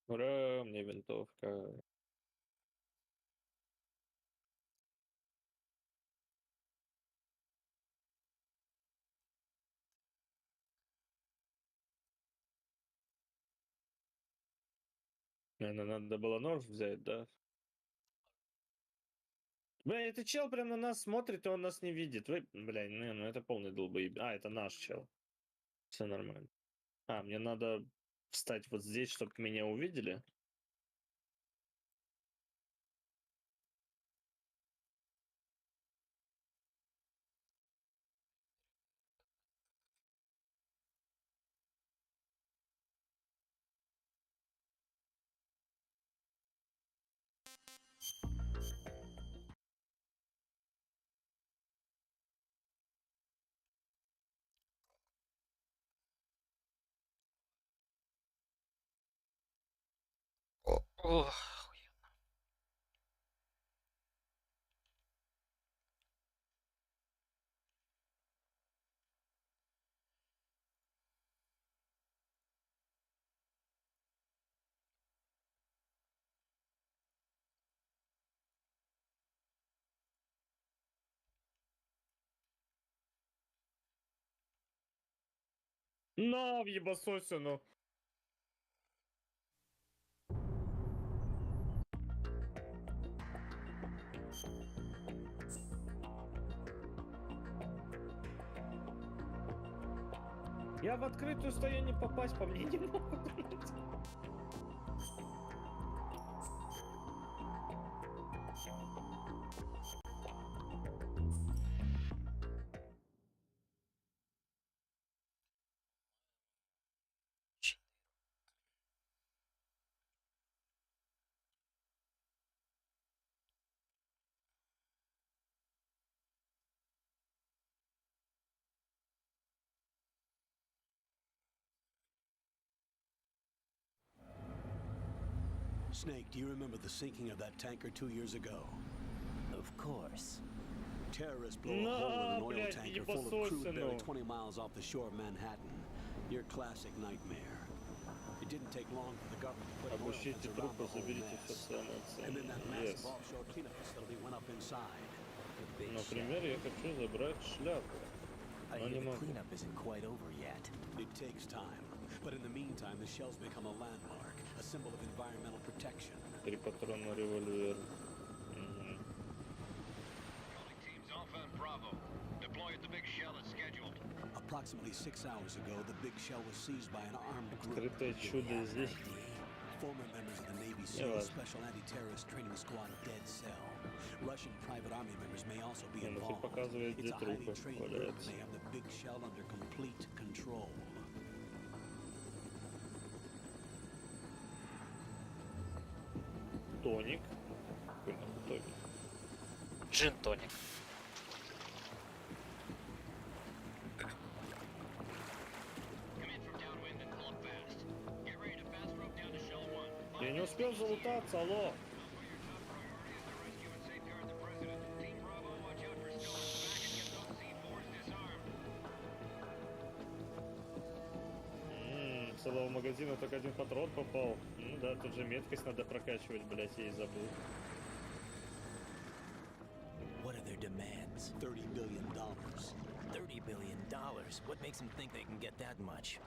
Ура, мне винтовка. Наверно, надо было нож взять, да? Бля, этот чел прям на нас смотрит, и он нас не видит. Вы, бля, не, ну это полный долбоеб. А, это наш чел. Все нормально. А, мне надо встать вот здесь, чтобы меня увидели. Ох, На, в ебасосину. Я в открытую стою, не попасть по мне не могут. Snake, do you remember the sinking of that tanker 2 years ago? Of course. Terrorists blow a hole in an oil tanker full of crude buried 20 miles off the shore of Manhattan. Your classic nightmare. It didn't take long for the government to put an oil fence around the whole mess. And then that massive offshore cleanup facility went up inside. Например, я хочу забрать шляпу. I hear the cleanup isn't quite over yet. It takes time. But in the meantime, the shells become a landmark, a symbol of environmental protection. 3 патрона револьвер. Teams Alpha and Bravo. Deploy at the big shell as scheduled. Approximately 6 hours ago, the big shell was seized by an armed group. Открытое чудо здесь. Former members of the Navy SEAL Special Anti-Terrorist Training Squad Dead Cell. Russian private army members may also be involved. It's a highly trained group, and they have the big shell under complete control. Тоник. Какой нахуй тоник? джин-тоник. Я не успел залутаться, алло. Целого магазина только 1 патрон попал. Ну да, тут же меткость надо прокачивать, блять, я и забыл. What are their demands? $30 billion. $30 billion? What makes them think they can get that much?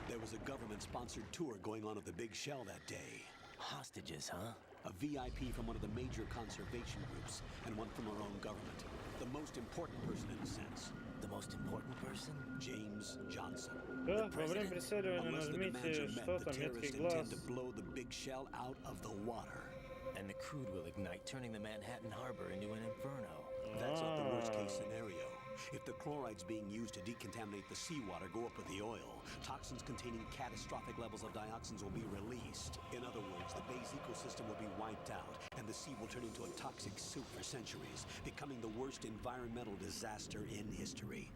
There was a government-sponsored tour going on at the big shell that day. Hostages, huh? A VIP from one of the major conservation groups, and one from our own government. The most important person in a sense. The most important person? James Johnson. Да, во время преследования нажмите что-то, меткий глаз. To blow the big shell out of the water. And the crude will ignite, turning the Manhattan Harbor into an inferno. That's not the worst-case scenario. If the chlorides being used to decontaminate the seawater go up with the oil, toxins containing catastrophic levels of dioxins will be released. In other words, the bay's ecosystem will be wiped out, and the sea will turn into a toxic soup for centuries, becoming the worst environmental disaster in history.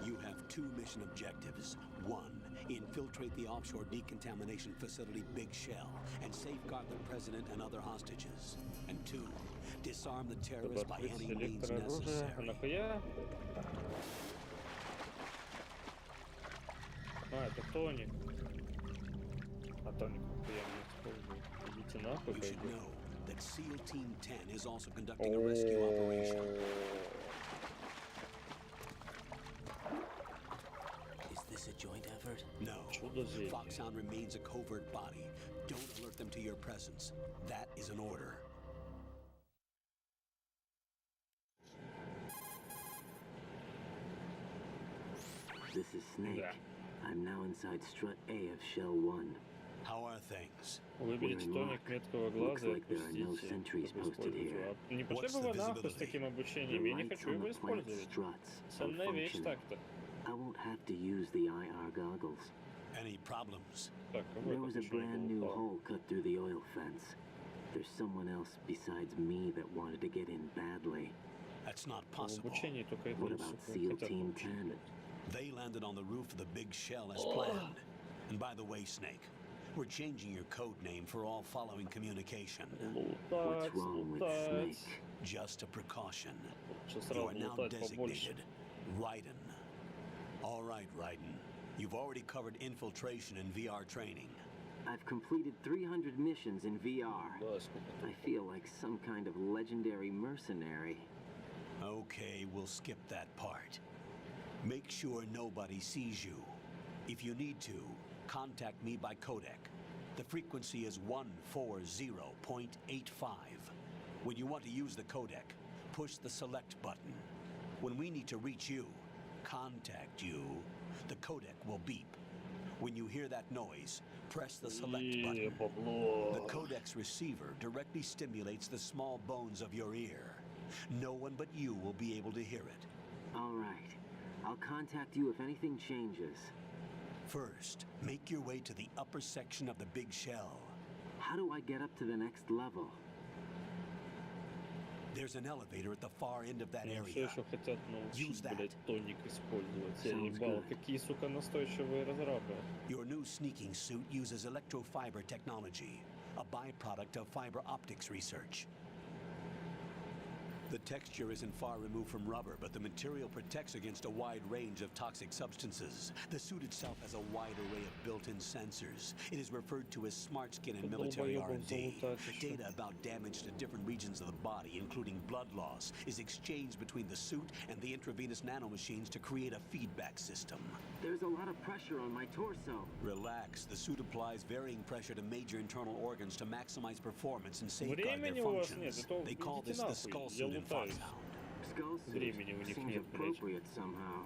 You have 2 mission objectives. 1, infiltrate the offshore decontamination facility Big Shell and safeguard the president and other hostages. And 2, disarm the terrorists by any means necessary. А, это тоник. А тоник я не использую. Идите нахуй, You should пойди. know that SEAL Team 10 is also conducting a rescue operation. Is this a joint effort? No. Чудо зелье. Foxhound remains a covert body. Don't alert them to your presence. That is an order. This is Snake. Да. I'm now inside strut A of Shell 1. How are things? Выберите тоник меткого глаза и Looks like there are no отпустите, sentries чтобы posted использовать here. его. А не пошли What's бы the вы нахуй с visibility? таким The обучением? Я не lights хочу on его the plant использовать. struts are Ценная вещь functioning. так-то. I won't have to use the IR goggles. Any problems? Так, а There вот was a почему brand я new упал. hole cut through the oil fence. There's someone else besides me that wanted to get in badly. That's not В possible. обучении только это What и, about сука, SEAL хотят Team получить. 10? They landed on the roof of the big shell as planned. And by the way, Snake, we're changing your code name for all following communication. Лутать, What's wrong with лутать. Snake? Just a precaution. Сейчас You сразу are now лутать побольше. designated Raiden. All right, Raiden. You've already covered infiltration and VR training. I've completed 300 missions in VR. Да, сколько I тут? feel like some kind of legendary mercenary. Okay, we'll skip that part. Make sure nobody sees you. If you need to, contact me by codec. The frequency is 140.85. When you want to use the codec, push the select button. When we need to reach you, contact you, the codec will beep. When you hear that noise, press the select button. Бабло. The codec's receiver directly stimulates the small bones of your ear. No one but you will be able to hear it. All right. I'll contact you if anything changes. First, make your way to the upper section of the big shell. How do I get up to the next level? There's an elevator at the far end of that Все area. еще хотят научить, Use that. блядь, тоник использовать. Я Sounds ебал, good. какие, сука, настойчивые разрабы. Your new sneaking suit uses electrofiber technology, a byproduct of fiber optics research. The texture isn't far removed from rubber, but the material protects against a wide range of toxic substances. The suit itself has a wide array of built-in sensors. It is referred to as smart skin in military Долбоёбов R&D. залутать еще. Data about damage to different regions of the body, including blood loss, is exchanged between the suit and the intravenous nanomachines to create a feedback system. There's a lot of pressure on my torso. Relax. The suit applies varying pressure to major internal organs to maximize performance and safeguard their Времени у вас нет, functions. это They call идите this the нахуй, skull я suit in лутаюсь. Foxhound. Skull suit Времени у них seems нет, блядь. appropriate somehow.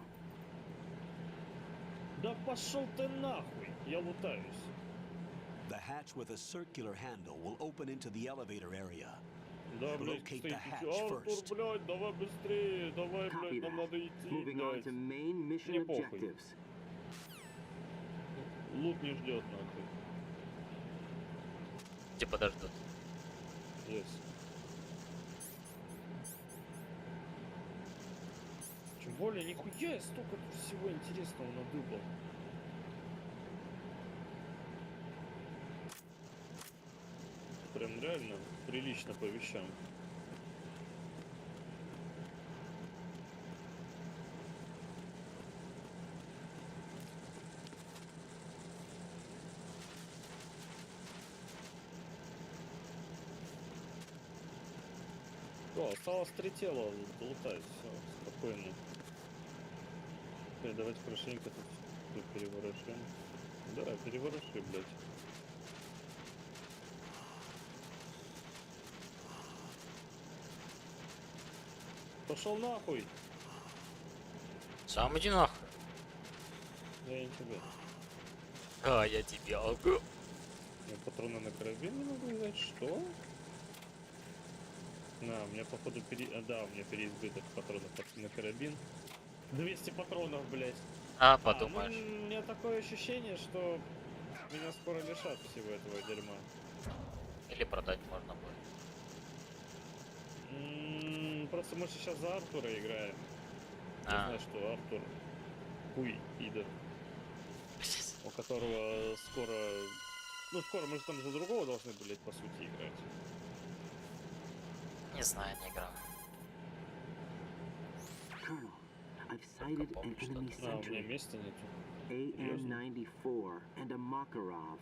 Да пошел ты нахуй, я лутаюсь. The hatch with a circular handle will open into the elevator area. Да, блядь, Locate стоит, the hatch Артур, first. блядь, давай быстрее, давай, Copy блядь, нам that. надо идти, Moving on блядь. to main mission Мне похуй. objectives. Лут не ждет, нахуй. Те подождут. Yes. Тем более, нихуя я столько тут всего интересного надыбал. Прям реально прилично по вещам. О, осталось 3 тела лутать, все, спокойно. Теперь давайте хорошенько тут переворошим. Да, перевороши, блядь. Пошел нахуй! Сам иди нахуй. Я не тебе. А, я тебя. Ага. Я патроны на карабин не могу взять, что? На, у меня походу да, у меня переизбыток патронов на карабин. 200 патронов, блядь. А, Ну, подумаешь. у меня такое ощущение, что меня скоро лишат всего этого дерьма. Или продать можно будет. Просто мы сейчас за Артура играем. Я А, знаю, что Артур хуй идет, у которого скоро... Ну, скоро мы же там за другого должны, блядь, по сути, играть. не знаю, не играл. Colonel, I've sighted an помню enemy что-то. А, у меня sentry. места нету. AN-94 and a Makarov.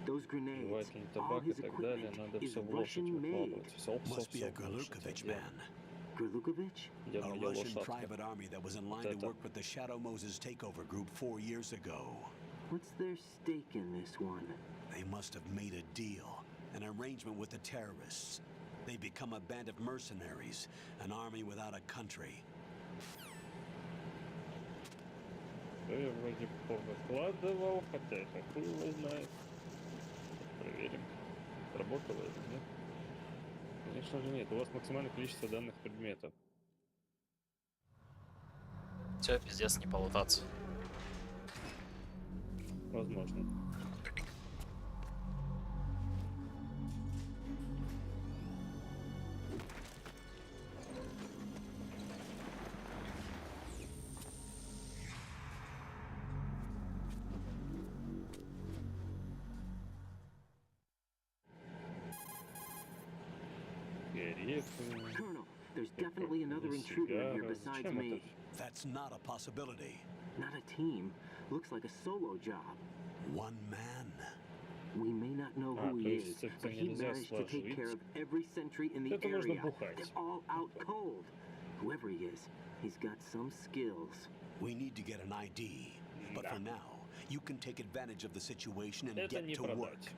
Those grenades, Жевательный all табак и his так далее. equipment Надо is все в лошадь Russian-made. выкладывать. Все, Must be a в лошадь. Gurlukovich Где? man. Gurlukovich? Где A моя Russian лошадка? private army that was in line to это. work with the Shadow Moses takeover group 4 years ago. What's their stake in this one? They must have made a deal, an arrangement with the terrorists. They become a band of mercenaries, an army without a country. Я вроде повыкладывал, хотя это хуй его знает. Проверим. Сработало это, нет? Конечно же нет. У вас максимальное количество данных предметов. Все, пиздец, не полутаться. Возможно. Colonel, there's definitely another intruder in here besides me. That's not a possibility. Not a team. Looks like a solo job. One man. We may not know Ah, who he то is, есть это but he нельзя managed to take care of every sentry in the Это нужно area. бухать. They're all out cold. Whoever he is, he's got some skills. We need to get an ID. But Да. for now, you can take advantage of the situation and Это get не to work. продать.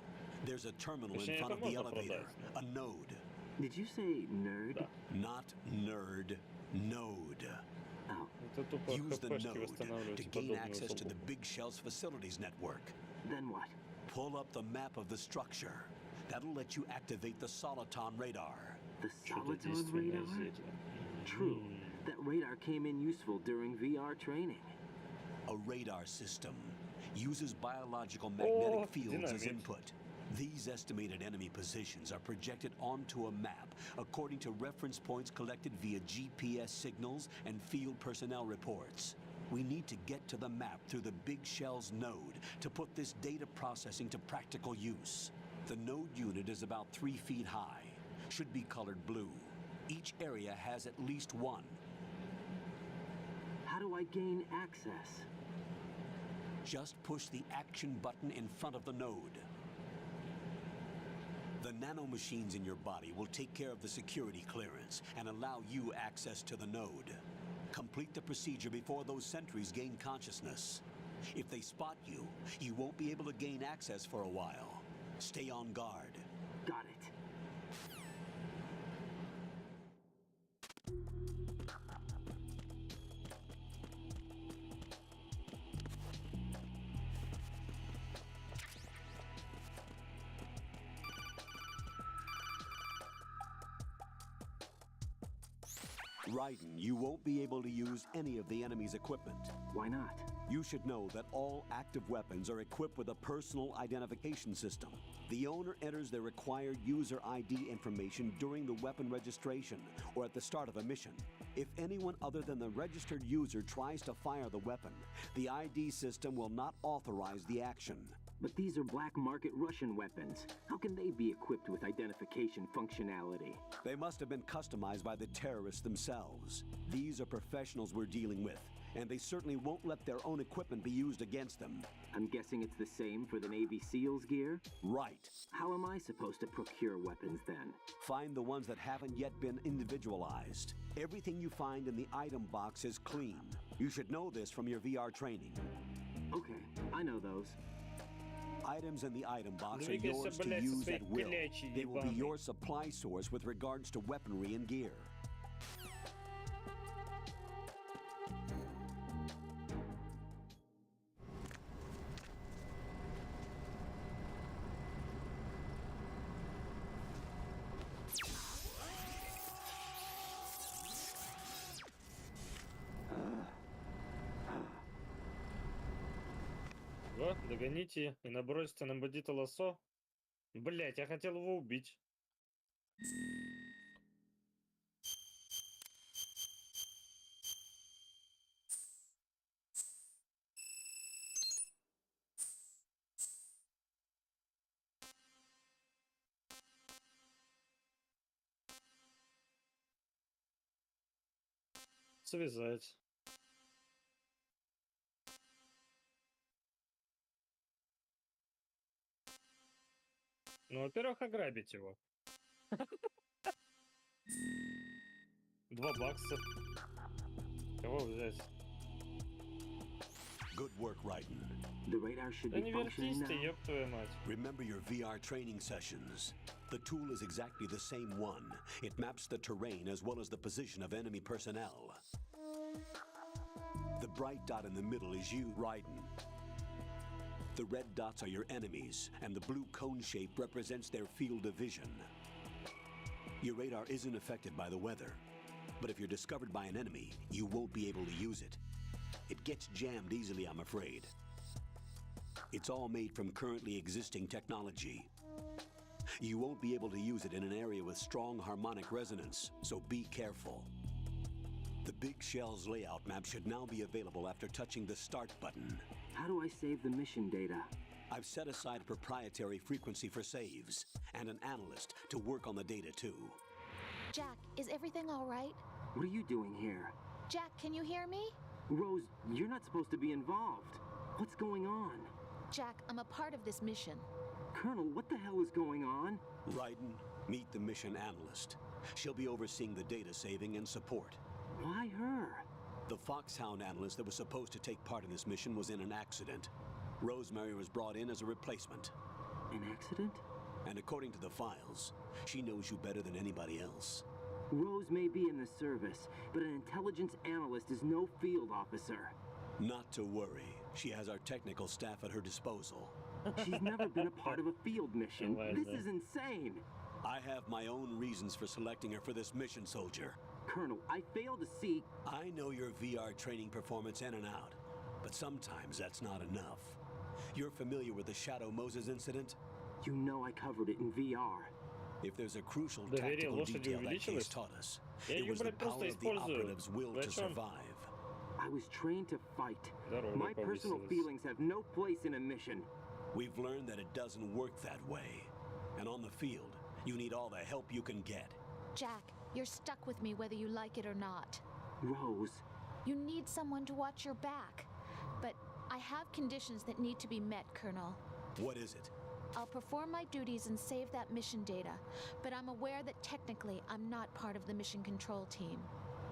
There's a terminal in Точнее, front это of the можно elevator, продать. a node. Did you say nerd? Да. Not nerd, node. Oh, Это тупо Use the хпшки node to восстанавливаются gain подобную access to the особу. Big Shell's facilities network. then what? Pull up the map of the structure. That'll let you activate the Soliton radar. The Что-то Soliton действенное radar? зелье. True. That radar came in useful during VR training. A radar system uses biological magnetic Oh, fields as dynamite. input. These estimated enemy positions are projected onto a map according to reference points collected via GPS signals and field personnel reports. We need to get to the map through the Big Shell's node to put this data processing to practical use. The node unit is about 3 feet high, should be colored blue. Each area has at least one. How do I gain access? Just push the action button in front of the node. The nanomachines in your body will take care of the security clearance and allow you access to the node. Complete the procedure before those sentries gain consciousness. If they spot you, you won't be able to gain access for a while. Stay on guard. Got it. Raiden, you won't be able to use any of the enemy's equipment. Why not? You should know that all active weapons are equipped with a personal identification system. The owner enters their required user ID information during the weapon registration or at the start of a mission. If anyone other than the registered user tries to fire the weapon, the ID system will not authorize the action. But these are black market Russian weapons. How can they be equipped with identification functionality? They must have been customized by the terrorists themselves. These are professionals we're dealing with, and they certainly won't let their own equipment be used against them. I'm guessing it's the same for the Navy SEALs gear? Right. How am I supposed to procure weapons then? Find the ones that haven't yet been individualized. Everything you find in the item box is clean. You should know this from your VR training. Okay, I know those. Items in the item box are Двигайся, yours to блядь, со use своей at will. пилячей They will be ебаной. your supply source with regards to weaponry and gear. Вот, догоните и набросьте на бандита лассо. Блять, я хотел его убить. Связать. Ну, во-первых, ограбить его. 2 бакса. Кого взять? Good work, Raiden. The radar should Да be не functioning вертись ты, now. ёб твою мать. Remember your VR training sessions. The tool is exactly the same one. It maps the terrain as well as the position of enemy personnel. The bright dot in the middle is you, Raiden. The red dots are your enemies, and the blue cone shape represents their field of vision. Your radar isn't affected by the weather, but if you're discovered by an enemy, you won't be able to use it. It gets jammed easily, I'm afraid. It's all made from currently existing technology. You won't be able to use it in an area with strong harmonic resonance, so be careful. The Big Shell's layout map should now be available after touching the Start button. How do I save the mission data? I've set aside a proprietary frequency for saves, and an analyst to work on the data too. Jack, is everything all right? What are you doing here? Jack, can you hear me? Rose, you're not supposed to be involved. What's going on? Jack, I'm a part of this mission. Colonel, what the hell is going on? Raiden, meet the mission analyst. She'll be overseeing the data saving and support. Why her? The Foxhound analyst that was supposed to take part in this mission was in an accident. Rosemary was brought in as a replacement. An accident? And according to the files, she knows you better than anybody else. Rose may be in the service, but an intelligence analyst is no field officer. Not to worry. She has our technical staff at her disposal. She's never been a part of a field mission. This is insane. I have my own reasons for selecting her for this mission, soldier. Colonel, I fail to see... I know your VR training performance in and out, but sometimes that's not enough. You're familiar with the Shadow Moses incident? You know I covered it in VR. If there's a crucial Доверие tactical лошади detail that case увеличилось. taught us, Я it её, was the блядь, просто power of the использую. operative's will to Зачем? survive. I was trained to fight. Здорово, My personal повысилось. feelings have no place in a mission. We've learned that it doesn't work that way. And on the field, you need all the help you can get. Jack, you're stuck with me whether you like it or not. Rose, You need someone to watch your back. But I have conditions that need to be met, Colonel. What is it? I'll perform my duties and save that mission data, but I'm aware that technically I'm not part of the mission control team.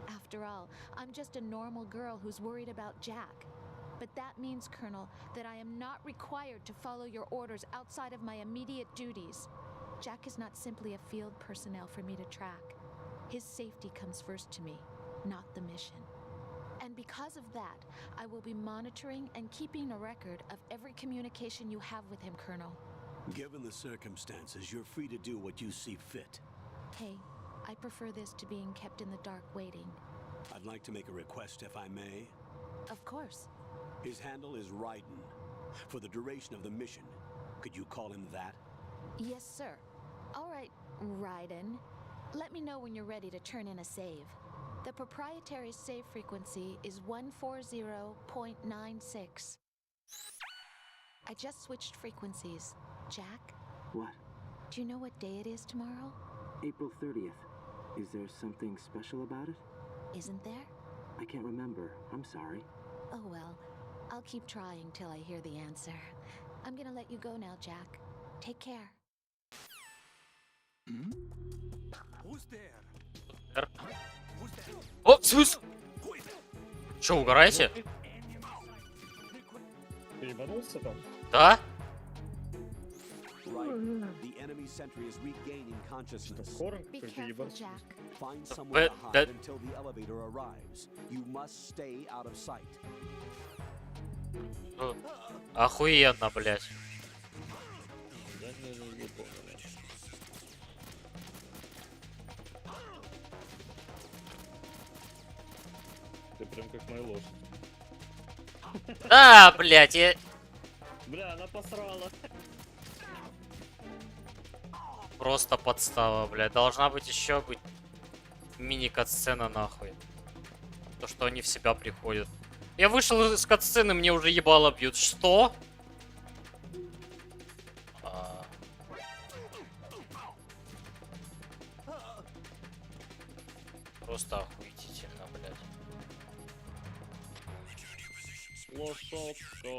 After all, I'm just a normal girl who's worried about Jack. But that means, Colonel, that I am not required to follow your orders outside of my immediate duties. Jack is not simply a field personnel for me to track. His safety comes first to me, not the mission. And because of that, I will be monitoring and keeping a record of every communication you have with him, Colonel. Given the circumstances, you're free to do what you see fit. Hey, I prefer this to being kept in the dark waiting. I'd like to make a request, if I may. Of course. His handle is Raiden. For the duration of the mission, could you call him that? Yes, sir. All right, Raiden. Let me know when you're ready to turn in a save. The proprietary save frequency is 140.96. I just switched frequencies. Jack, what? do you know what day it is tomorrow? April 30th. Is there something special about it? Isn't there? I can't remember. I'm sorry. Oh well, I'll keep trying till I hear the answer. I'm gonna let you go now, Jack. Take care. Who's there? О, сус! Че, угораете? Ты ебанулся там? Да? Right. The enemy sentry is regaining consciousness. Хором Be какой-то careful, ебанулся. Jack. Find somewhere to hide that- until the elevator arrives. You must stay out of sight. Ну, охуенно, блядь. Я не помню. Ты прям как моя лошадь. Да, блядь, я... Бля, она посрала. Просто подстава, блядь. Должна быть еще быть мини-катсцена, нахуй. То, что они в себя приходят. Я вышел из катсцены, мне уже ебало бьют. Что? Просто охуительно, блядь. Лошадка.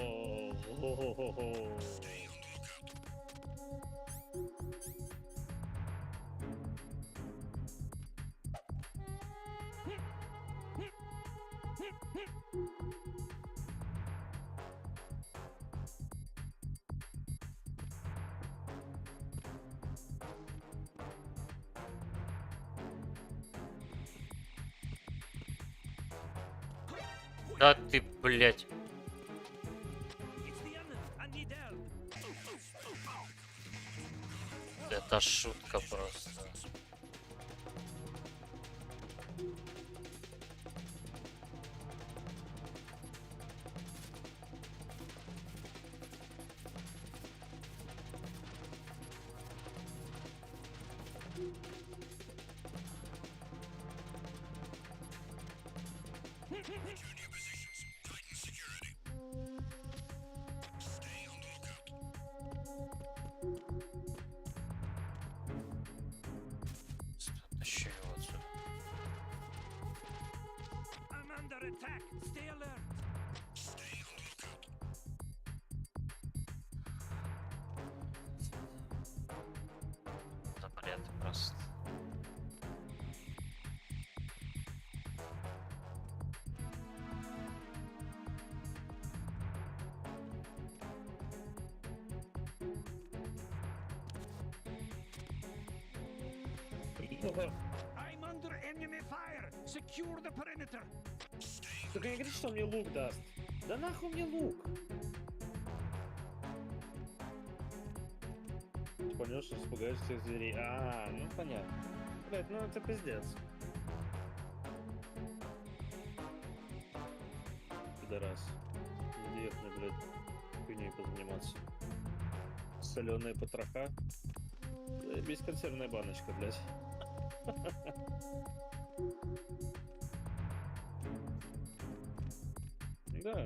Да ты, блядь. Это шутка просто. Тащи его отсюда. Это бред просто. I'm under enemy fire. Secure the perimeter. Только не говори, что мне лук даст. Да нахуй мне лук. Понял, что испугаешь всех зверей. А, ну понятно. Блять, ну это пиздец. Пидорас. Диетный, блядь, хуйней позаниматься. Соленые потроха. Без консервная баночка, блядь. Да.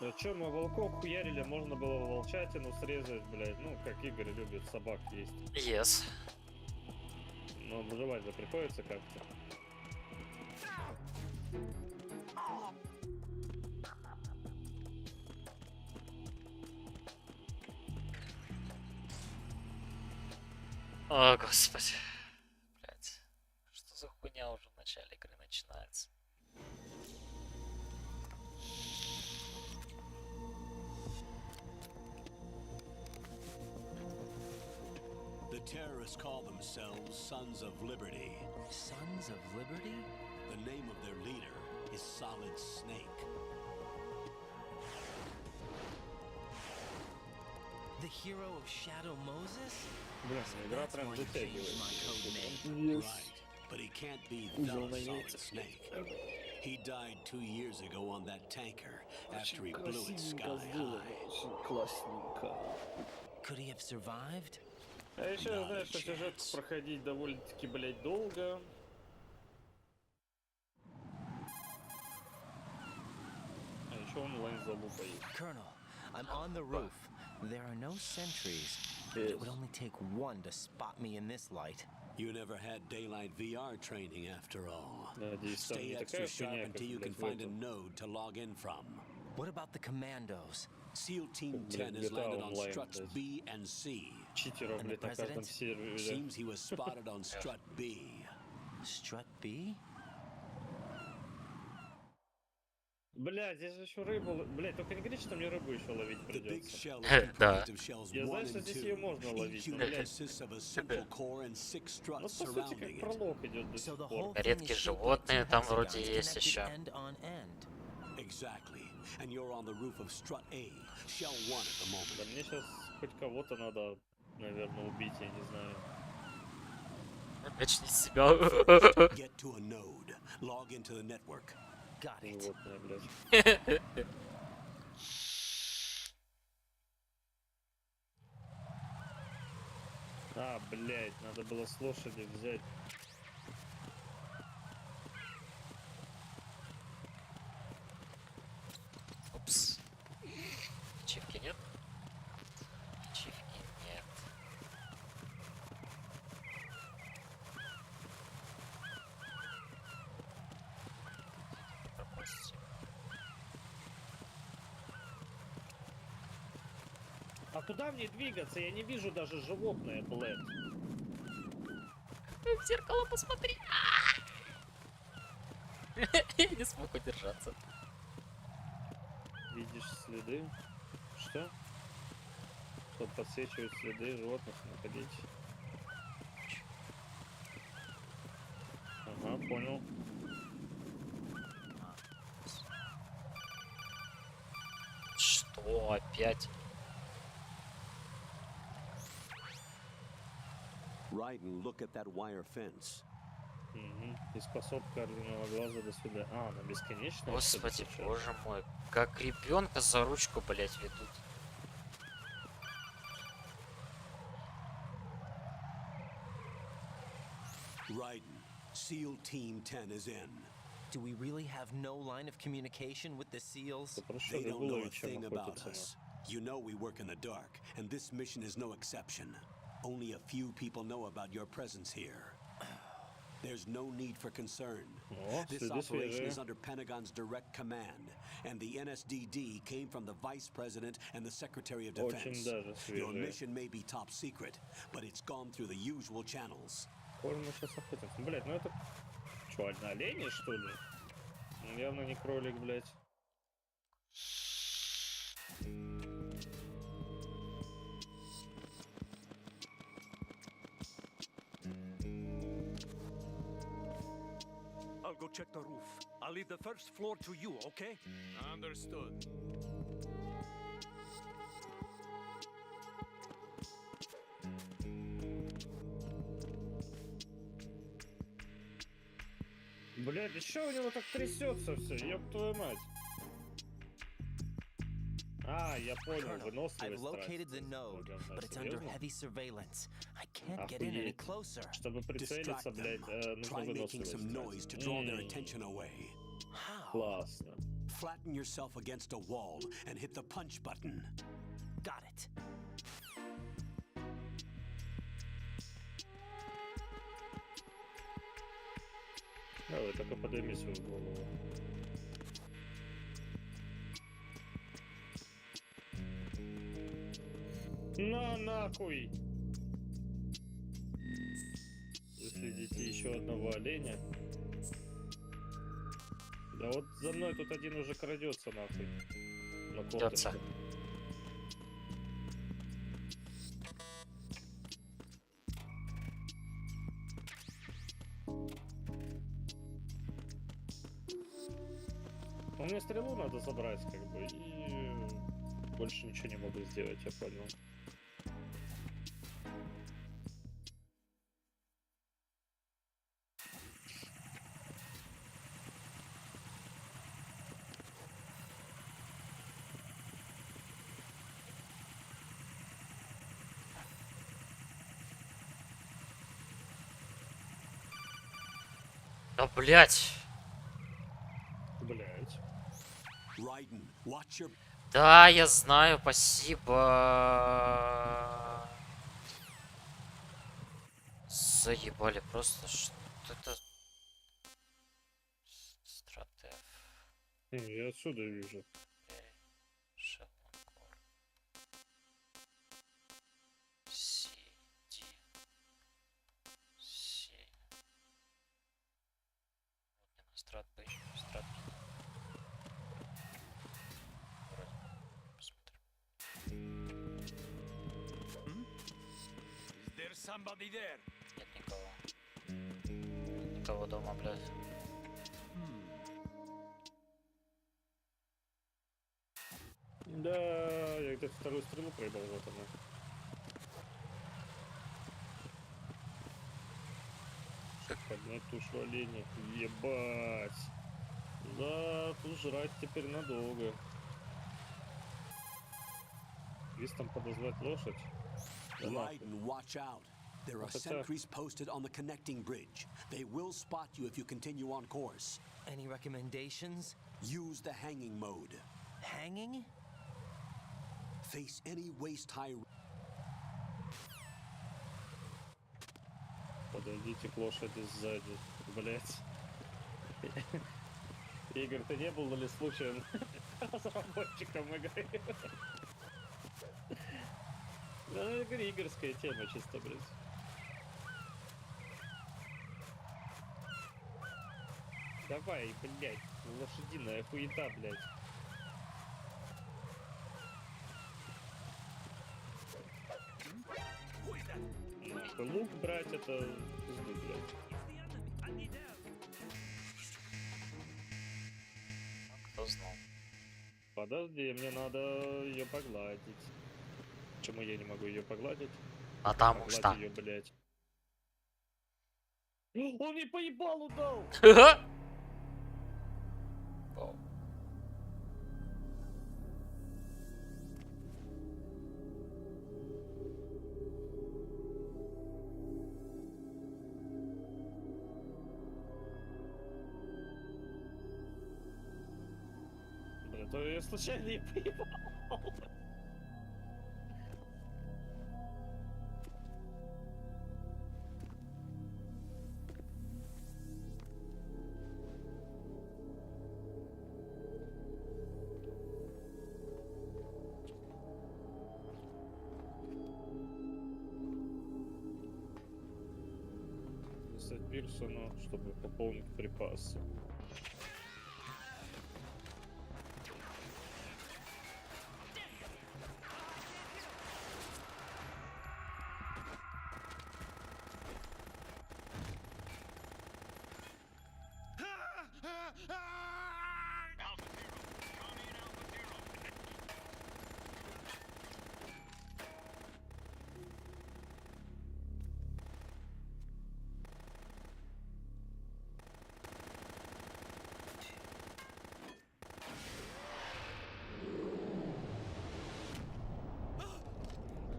А чё, мы волков хуярили, можно было волчатину срезать, блядь. Ну, как Игорь любит собак есть. Yes. Но выживать же приходится как-то. О, господи. Блять. Что за хуйня уже в начале игры начинается? The terrorists call themselves Sons of Liberty. Sons of Liberty? The name of their leader is Solid Snake. The hero of Shadow Moses? Бля, игра That's прям why he changed my затягивает. code name. Right, but he can't be Узел the на Solid яйца. Snake. He died 2 years ago on that tanker after he blew it sky сделано, high. очень классненько. Could he have survived? А еще знаешь, что сюжет проходить довольно-таки, блядь, долго. А еще онлайн залупа есть. Colonel, I'm on the roof. There are no sentries. It Yes. would only take one to spot me in this light. You never had daylight VR training after all. Надеюсь, там Stay не extra такая sharp хуйня, как, until you can блядь, в find a этом. node to log in from. What about the commandos? SEAL Team Блядь, 10 has GTA landed on онлайн, struts блядь. B and C. Читеров, And the блядь, на каждом president? сервере. Seems he was spotted on strut B. Strut B? Бля, здесь же еще рыбу... Блядь, только не говори, что мне рыбу еще ловить The big придется. shell is Да. composed of shells Я 1 знаю, что and здесь 2. ее можно ловить, Each но, unit блядь, consists of a simple core and 6 ну, struts по сути, как surrounding it. пролог идет до So сих the пор. whole thing Редкие is shaped like животные two там вроде hexagons есть connected еще. end on end. Exactly. And you're on the roof of strut A, shell 1 at the Да moment. мне сейчас хоть кого-то надо, наверное, убить, я не знаю. Начни с себя. Get to a node. Log into the network. Got it. Животное, блядь. А, блядь, надо было с лошади взять. Упс. Ачивки нет? Ачивки нет. А куда мне двигаться? Я не вижу даже животное, блэд. В зеркало посмотри. Я не смог удержаться. Видишь следы? Что? Чтобы подсвечивать следы животных находить. Ага, понял. Что опять? Ride and look at that wire fence. Угу. Из пособка оружейного глаза до сюда. А, на бесконечно. Господи, боже мой. Как ребенка за ручку, блять, ведут. Raiden, SEAL Team 10 is in. Do we really have no line of communication with the SEALs? They don't know a thing about us. You know we work in the dark, and this mission is no exception. Only a few people know about your presence here. There's no need for concern. This operation is under Pentagon's direct command, and the NSDD came from the Vice President and the Secretary of Defense. Your mission may be top secret, but it's gone through the usual channels. Блять, ну это... Что, одна олени, что ли? Явно не кролик, блять. I'll go check the roof. I'll leave the first floor to you, okay? Understood. Блядь, еще у него так трясется все, ёб твою мать. А, я понял, выносливость. I've located the node, but it's under heavy surveillance. I can't get in any closer. Чтобы прицелиться, блядь, нужно выносливость. Классно. Flatten yourself against a wall and hit the punch button. Got it. Давай, только подойми свою голову. На нахуй! Выследите еще одного оленя. Да вот за мной тут один уже крадется нахуй. На Идётся. Ну, мне стрелу надо забрать, как бы, и больше ничего не могу сделать, я понял. Да блять. Блять. Raiden, watch your... Да, я знаю, спасибо. Заебали просто, что это... Стратег. Я отсюда вижу. Somebody there. Нет никого. Никого дома, блядь. Да, я где-то вторую стрелу проебал, вот она. Чтоб поднять тушу оленя. Ебать. Да, тут жрать теперь надолго. Вистом подозвать лошадь. Raiden, watch out. There are sentries posted on the connecting bridge. They will spot you if you continue on course. Any recommendations? Use the hanging mode. Hanging? Face any waist-high... Подойдите к лошади сзади. Блять. Игорь, ты не был ли случаем разработчиком игры? Да, игорская тема чисто, блядь. Давай, блядь, лошадиная хуета, блядь. Нахуй, лук брать это пизду, блядь. Кто знал? Подожди, мне надо ее погладить. Почему я не могу ее погладить? Потому Погладь что. ее, блядь. Он мне поебалу дал! Вау. Бля, то я случайно и поебал. Достать Пирсону, чтобы пополнить припасы. Alpha Zero. Come in, Alpha Zero.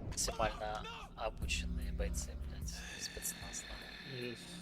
Максимально обученные бойцы, блядь. Спецназ. Есть.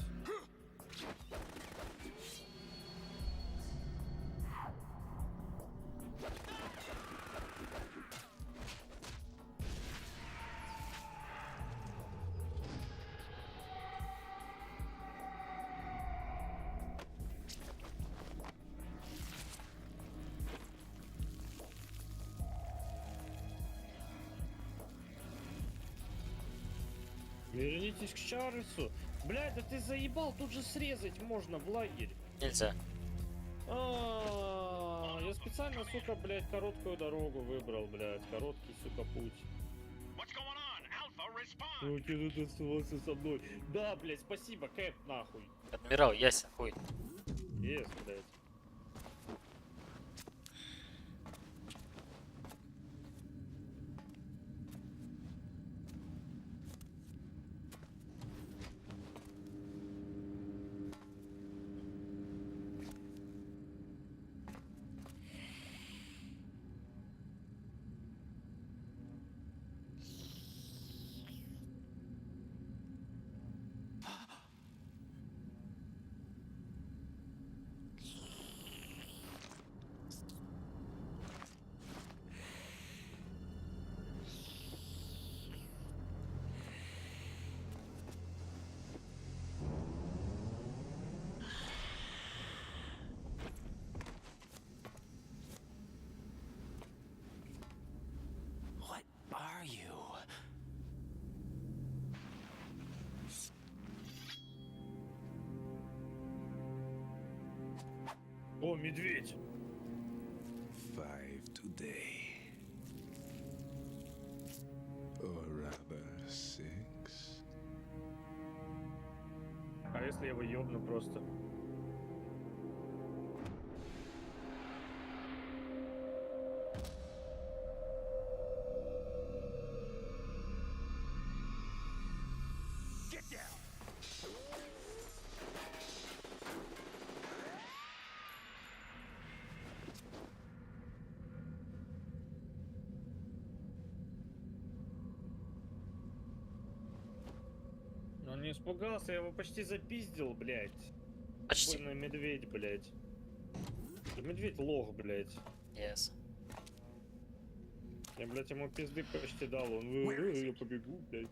Вернитесь к Чарльзу. Блядь, да ты заебал, тут же срезать можно в лагерь. Нельзя. Я специально, сука, блядь, короткую дорогу выбрал, блядь. Короткий, сука, путь. What's going on? Alpha, respond. Ну, тебе тут оставаться со мной. Да, блядь, спасибо, Кэп, нахуй. Адмирал, ясен, хуй. Есть, блядь. What are you? О, медведь. 5 today. Or rather 6. А если я его ёбну просто? Get down! Он не испугался, я его почти запиздил, блядь. Почти. Больно медведь, блядь. Медведь лох, блядь. Yes. Я, блядь, ему пизды почти дал, он я побегу, блядь.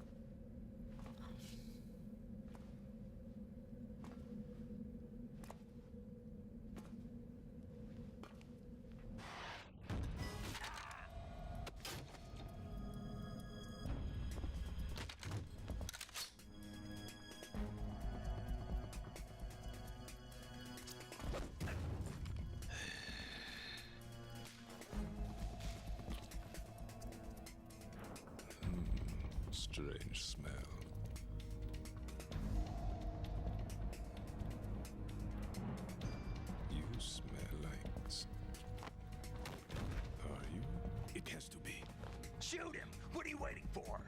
strange smell. You smell like... Are you? It has to be. Shoot him! What are you waiting for?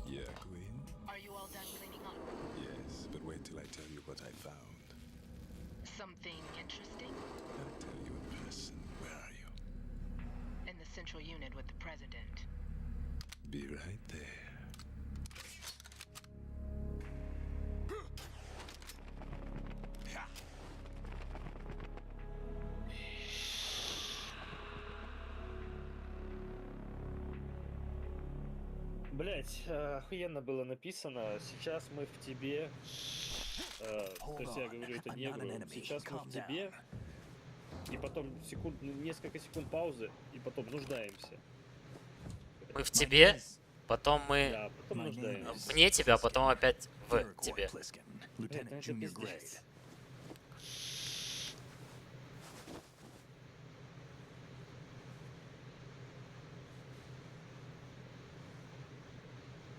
Yeah, Queen? Are you all done cleaning up? Yes, but wait till I tell you what I found. Something interesting? I'll tell you in person. Where are you? In the central unit with the president. Be right there. Блять, охуенно было написано. Сейчас мы в тебе. То есть я говорю это негру. Сейчас мы в тебе. И потом несколько секунд паузы, и потом нуждаемся. Мы в тебе, потом мы Да, потом нуждаемся. вне тебя, потом опять в тебе. Это пиздец.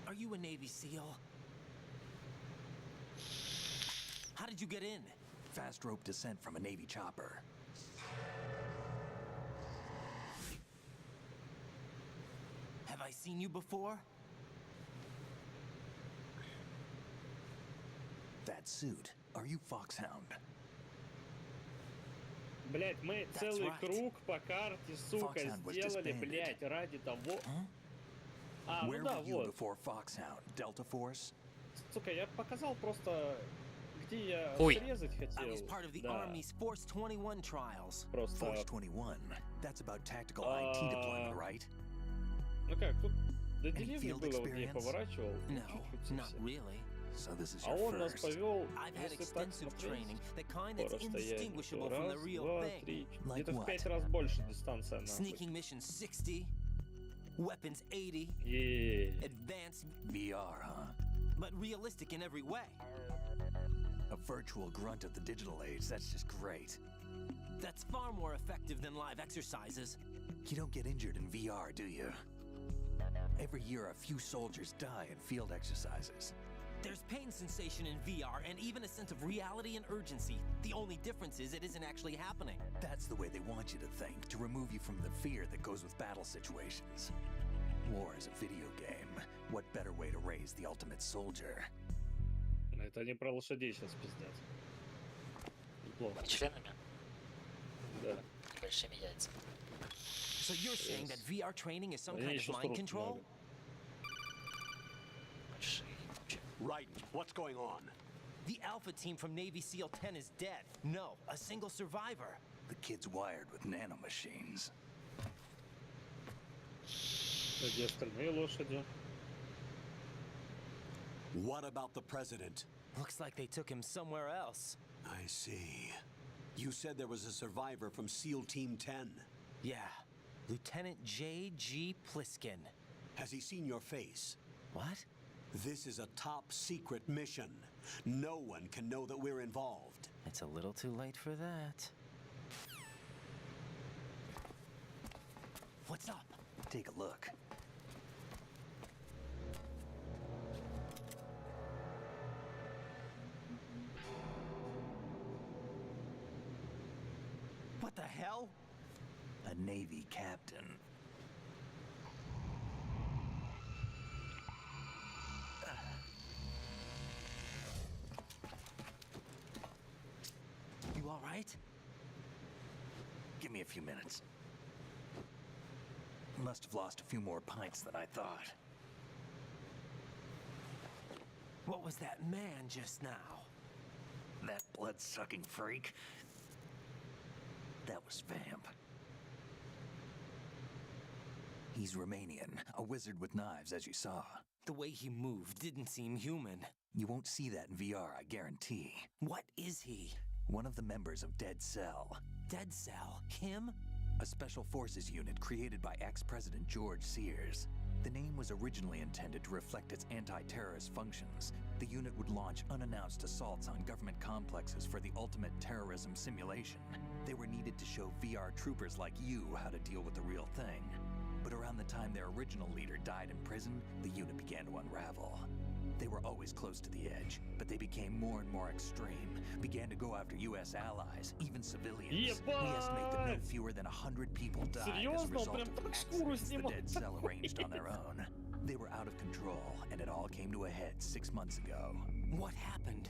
Are you a Navy SEAL? How did you get in? Fast rope descent from a Navy chopper. Have I seen you before? That suit. Are you Foxhound? Блять, мы целый круг по карте, сука, сделали, блять, ради того. А, ну да, вот. Delta Force? Сука, я показал просто, где я Ой. срезать хотел. Да. Просто. Force 21. That's about tactical IT deployment, right? Ну как, тут до деревни было, вот я поворачивал. No, not really. So this is А your он нас first. повел, I've had если так extensive смотреть, training, the kind по that's расстоянию. indistinguishable from the Раз, real два, thing. три. Like Где-то в what? 5 раз больше дистанция нахуй. Sneaking mission 60, weapons 80, Еее. advanced, VR, huh? but realistic in every way. A virtual grunt of the digital age. That's just great. That's far more effective than live exercises. You don't get injured in VR, do you? Every year, a few soldiers die in field exercises. There's pain sensation in VR and even a sense of reality and urgency. The only difference is it isn't actually happening. That's the way they want you to think, to remove you from the fear that goes with battle situations. War is a video game. What better way to raise the ultimate soldier? Это они про лошадей сейчас пиздят. Неплохо. Членами? Да. Большими яйцами. So you're saying that VR training is some Они kind of еще mind срут control? много. Большие. Right, what's going on? The Alpha team from Navy SEAL 10 is dead. No, a single survivor. The kid's wired with nanomachines. А где остальные лошади? What about the president? Looks like they took him somewhere else. I see. You said there was a survivor from SEAL Team 10. Yeah, Lieutenant J.G. Pliskin. Has he seen your face? What? This is a top secret mission. No one can know that we're involved. It's a little too late for that. What's up? Take a look. What the hell? A Navy captain. You all right? Give me a few minutes. Must have lost a few more pints than I thought. What was that man just now? That blood-sucking freak? That was Vamp. He's Romanian, a wizard with knives, as you saw. The way he moved didn't seem human. You won't see that in VR, I guarantee. What is he? One of the members of Dead Cell. Dead Cell? Him? A special forces unit created by ex-President George Sears. The name was originally intended to reflect its anti-terrorist functions. The unit would launch unannounced assaults on government complexes for the ultimate terrorism simulation. They were needed to show VR troopers like you how to deal with the real thing. But around the time their original leader died in prison, the unit began to unravel. They were always close to the edge, but they became more and more extreme, began to go after US allies, even civilians. We estimate that no fewer than 100 people died as a result of the accidents the Dead Cell arranged on their own. They were out of control, and it all came to a head 6 months ago. What happened?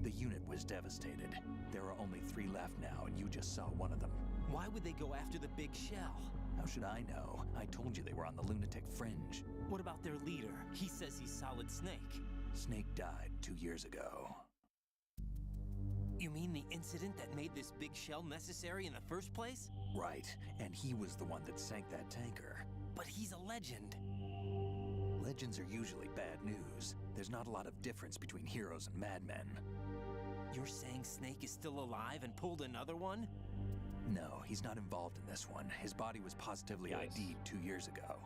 The unit was devastated. There are only 3 left now, and you just saw one of them. Why would they go after the big shell? How should I know? I told you they were on the lunatic fringe. What about their leader? He says he's Solid Snake. Snake died 2 years ago. You mean the incident that made this big shell necessary in the first place? Right, and he was the one that sank that tanker. But he's a legend. Legends are usually bad news. There's not a lot of difference between heroes and madmen. You're saying Snake is still alive and pulled another one? No, he's not involved in this one. His body was positively ID'd 2 years ago.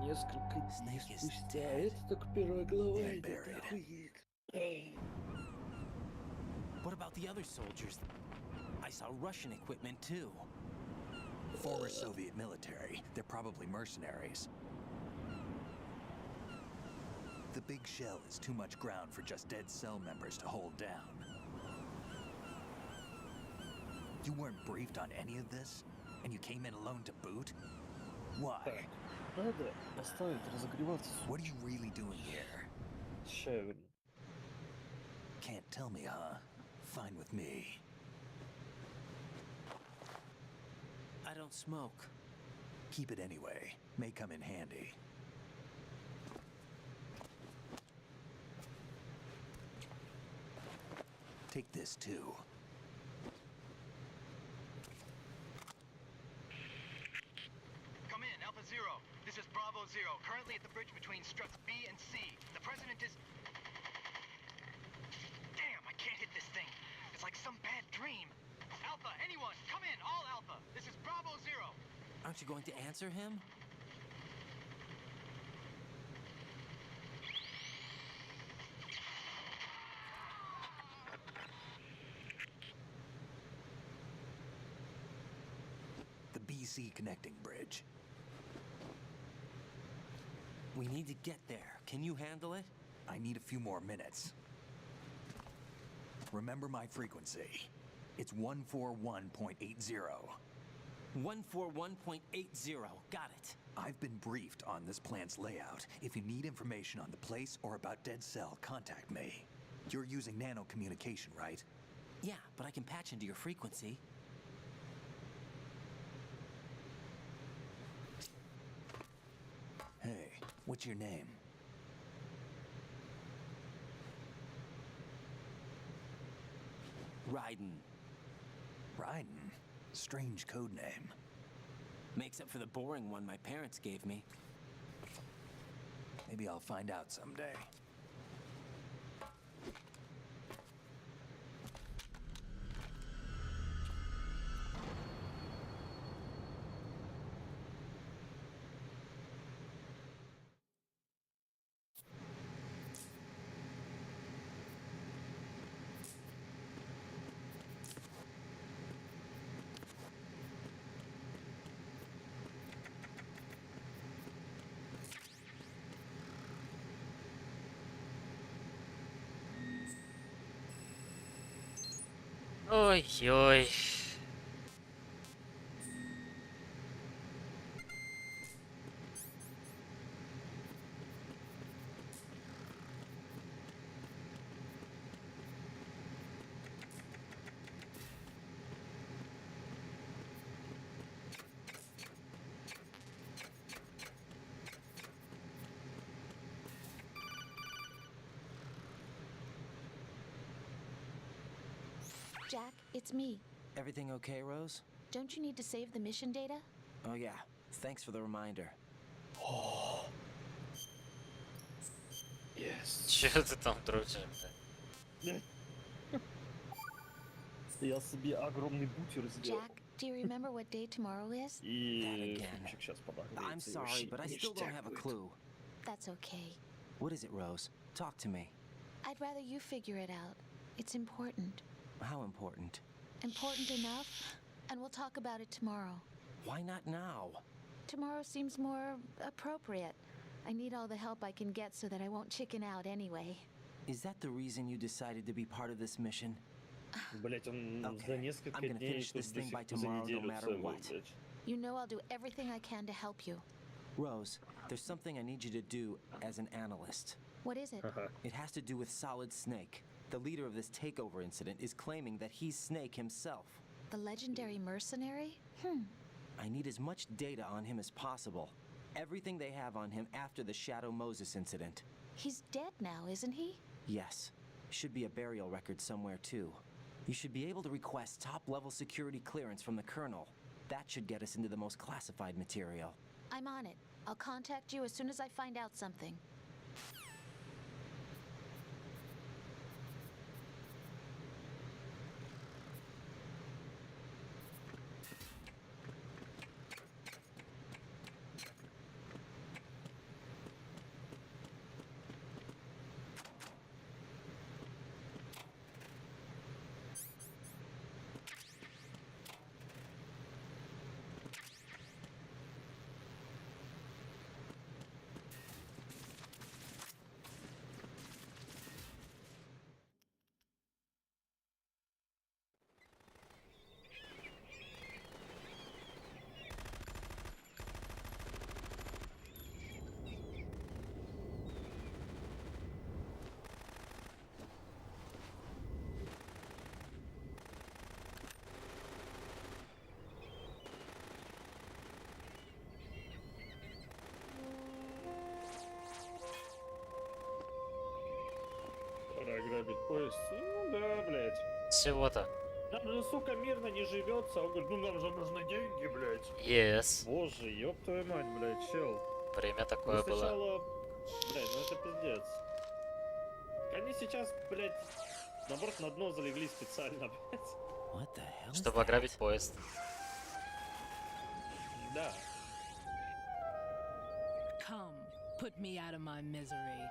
Несколько дней Snake is спустя, dead. это только первая глава, And это buried. охуеть. What about the other soldiers? I saw Russian equipment too. Former Soviet military. They're probably mercenaries. The big shell is too much ground for just Dead Cell members to hold down. You weren't briefed on any of this? And you came in alone to boot? Why? Надо оставить разогреваться. What are you really doing here? Чай. Can't tell me, huh? Fine with me. I don't smoke. Keep it anyway. May come in handy. Take this too. Come in, Alpha Zero. This is Bravo Zero, currently at the bridge between struts B and C. The president is... Damn, I can't hit this thing. It's like some bad dream. Alpha, anyone, come in, all Alpha. This is Bravo Zero. Aren't you going to answer him? The BC connecting bridge. We need to get there. Can you handle it? I need a few more minutes. Remember my frequency. It's 141.80. 141.80. Got it. I've been briefed on this plant's layout. If you need information on the place or about Dead Cell, contact me. You're using nano communication, right? Yeah, but I can patch into your frequency. Hey, what's your name? Raiden. Raiden. Strange code name. Makes up for the boring one my parents gave me. Maybe I'll find out someday. Ой-ой. Jack, it's me. Everything okay, Rose? Don't you need to save the mission data? Oh yeah. Thanks for the reminder. Yes. Чё ты там дрочишь, блядь? Я себе огромный бутер сделал. Jack, do you remember what day tomorrow is? И again. фильмчик сейчас подогреется. I'm и sorry, вообще but I still don't ништяк have a будет. clue. That's okay. What is it, Rose? Talk to me. I'd rather you figure it out. It's important. How important? Important enough, and we'll talk about it tomorrow. Why not now? Tomorrow seems more appropriate. I need all the help I can get so that I won't chicken out anyway. Is that the reason you decided to be part of this mission? Блять, он за Okay, I'm несколько gonna дней finish тут this до thing сих by пор за tomorrow, no неделю matter целую, what. блядь. You know I'll do everything I can to help you. Rose, there's something I need you to do as an analyst. What is it? It has to do with Solid Snake. The leader of this takeover incident is claiming that he's Snake himself. The legendary mercenary? I need as much data on him as possible. Everything they have on him after the Shadow Moses incident. He's dead now, isn't he? Yes. Should be a burial record somewhere too. You should be able to request top-level security clearance from the Colonel. That should get us into the most classified material. I'm on it. I'll contact you as soon as I find out something. Пора грабить поезд. Ну да, блядь. Всего-то. Нам же, сука, мирно не живется. Он говорит, ну нам же нужны деньги, блядь. Yes. Боже, ёб твою мать, блядь, чел. Время такое Ну, было. сначала... Блядь, ну это пиздец. Они сейчас, блядь, наоборот, на дно залегли специально, блядь. What the hell is Чтобы that? ограбить поезд. Да. Come, put me out of my misery.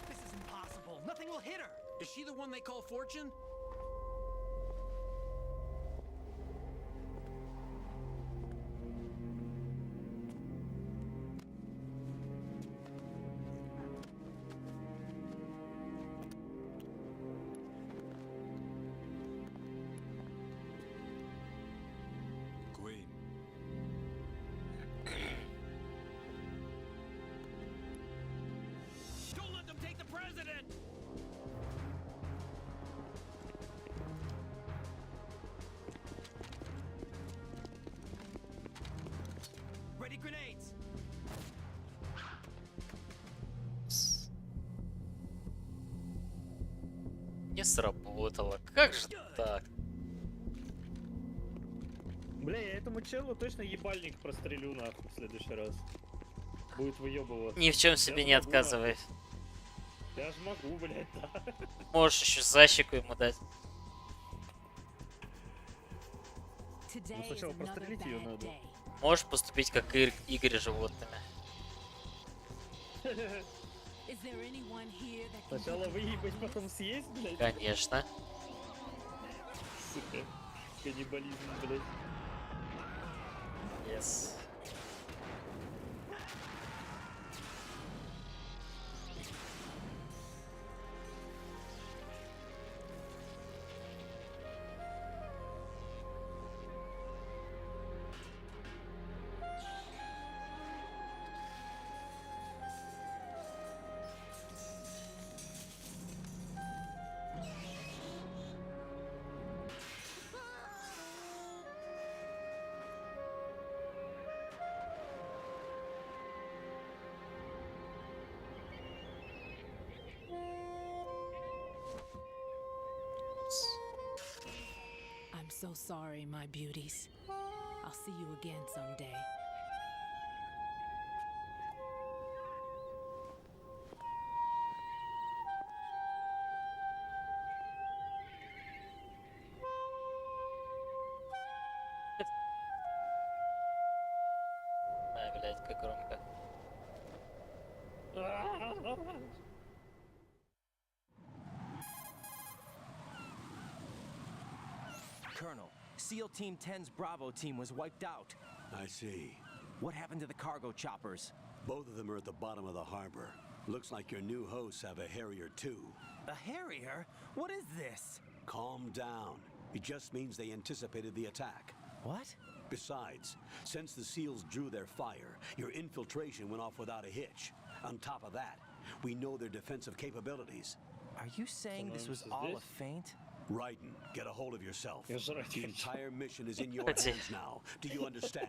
This is impossible. Nothing will hit her. Is she the one they call Fortune? Queen. Don't let them take the president! Ready grenades! Не сработало. Как же так? Бля, я этому челу точно ебальник прострелю нахуй в следующий раз. Будет выебываться. Ни в чем себе не отказывай. Я ж могу, блядь, да. Можешь еще защику ему дать. Ну сначала прострелить ее надо. Можешь поступить как Игорь животными. Сначала выебать, потом съесть, блядь. Конечно. Сука. Каннибализм, блядь. Yes. I'm so sorry, my beauties. I'll see you again someday. Ай, блядь, как громко. Colonel, SEAL Team 10's Bravo team was wiped out. I see. What happened to the cargo choppers? Both of them are at the bottom of the harbor. Looks like your new hosts have a Harrier too. A Harrier? What is this? Calm down. It just means they anticipated the attack. What? Besides, since the SEALs drew their fire, your infiltration went off without a hitch. On top of that, we know their defensive capabilities. Are you saying this was all a feint? Raiden, get a hold of yourself. The entire mission is in your hands now. Do you understand?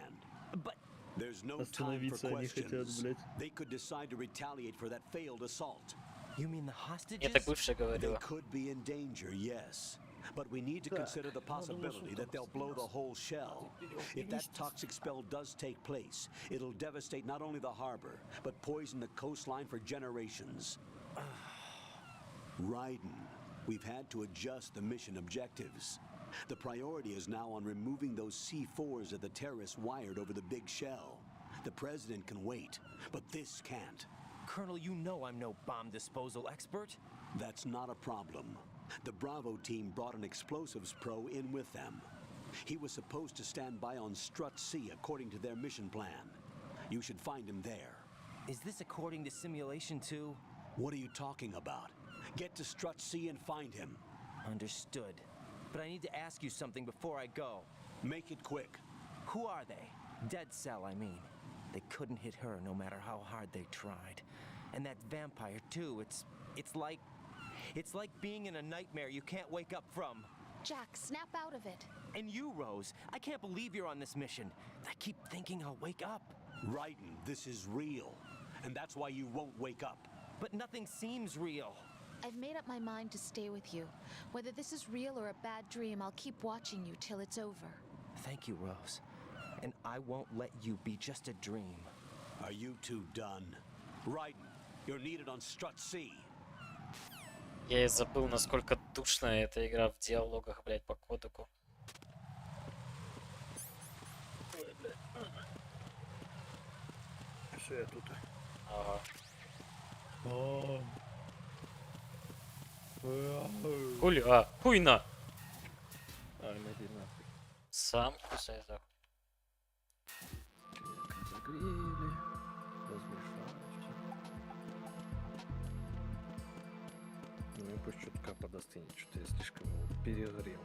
But there's no time for questions. They could decide to retaliate for that failed assault. You mean the hostages? Я так бывшая They говорила. could be in danger, yes. But we need to consider the possibility that they'll blow the whole shell. If that toxic spell does take place, it'll devastate not only the harbor, but poison the coastline for generations. Raiden, we've had to adjust the mission objectives. The priority is now on removing those C4s that the terrorists wired over the big shell. The president can wait, but this can't. Colonel, you know I'm no bomb disposal expert. That's not a problem. The Bravo team brought an explosives pro in with them. He was supposed to stand by on Strut C according to their mission plan. You should find him there. Is this according to simulation 2? What are you talking about? Get to Strut C and find him. Understood. But I need to ask you something before I go. Make it quick. Who are they? Dead Cell, I mean. They couldn't hit her no matter how hard they tried. And that vampire too, it's like being in a nightmare you can't wake up from. Jack, snap out of it. And you, Rose, I can't believe you're on this mission. I keep thinking I'll wake up. Raiden, this is real. And that's why you won't wake up. But nothing seems real. I've made up my mind to stay with you. Whether this is real or a bad dream, I'll keep watching you till it's over. Thank you, Rose. And I won't let you be just a dream. Are you two done? Raiden, you're needed on Strut C. Я и забыл, насколько душная эта игра в диалогах, блять, по кодеку. Все, я тут. Ага. О. Хули, хуйна. Иди нахуй. Сам кусай так. Загрели. Размешать. Ну и пусть чутка подостынет, что-то я слишком его перегрел.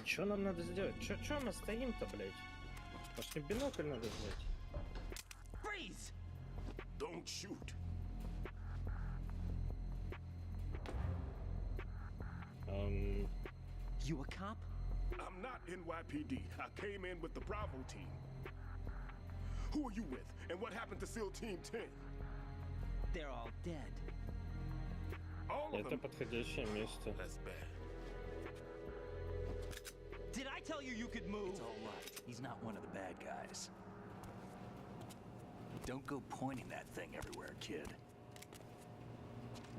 Что нам надо сделать? Чё мы стоим-то, блядь? Может, мне бинокль надо взять? Freeze! Don't shoot. You a cop? I'm not NYPD. I came in with the Bravo team. Who are you with? And what happened to SEAL Team 10? They're all dead. All of Это them? подходящее место. That's bad. Did I tell you you could move? It's all right. He's not one of the bad guys. Don't go pointing that thing everywhere, kid.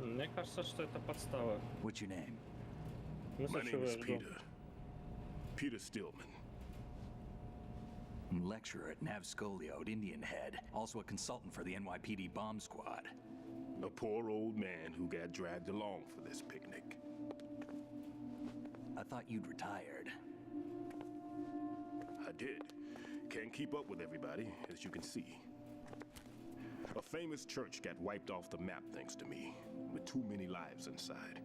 Мне кажется, что это подстава. What's your name? My name is Peter. Peter Stillman. Lecturer at Navscolio at Indian Head, also a consultant for the NYPD bomb squad. A poor old man who got dragged along for this picnic. I thought you'd retired. I did. Can't keep up with everybody, as you can see. A famous church got wiped off the map thanks to me, with too many lives inside.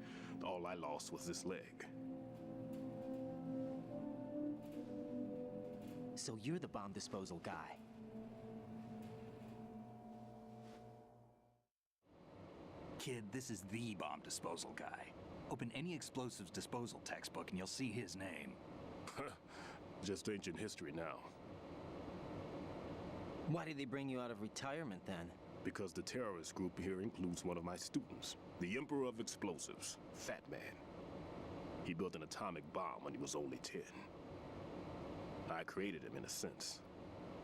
All I lost was this leg. So you're the bomb disposal guy. Kid, this is the bomb disposal guy. Open any explosives disposal textbook and you'll see his name. Just ancient history now. Why did they bring you out of retirement then? Because the terrorist group here includes one of my students, the Emperor of Explosives, Fat Man. He built an atomic bomb when he was only 10. I created him in a sense.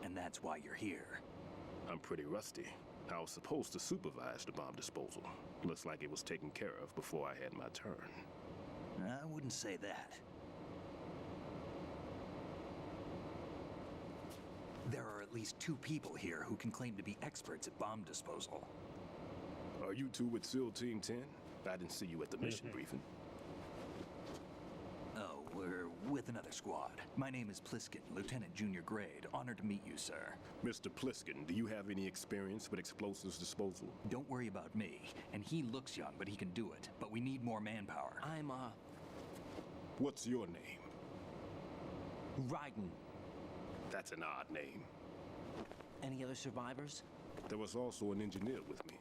And that's why you're here. I'm pretty rusty. I was supposed to supervise the bomb disposal. Looks like it was taken care of before I had my turn. I wouldn't say that. There are at least 2 people here who can claim to be experts at bomb disposal. Are you two with SEAL Team 10? I didn't see you at the mission briefing. Oh, we're with another squad. My name is Pliskin, Lieutenant Junior Grade. Honored to meet you, sir. Mr. Pliskin, do you have any experience with explosives disposal? Don't worry about me. And he looks young, but he can do it. But we need more manpower. I'm, What's your name? Raiden. That's an odd name. Any other survivors? There was also an engineer with me.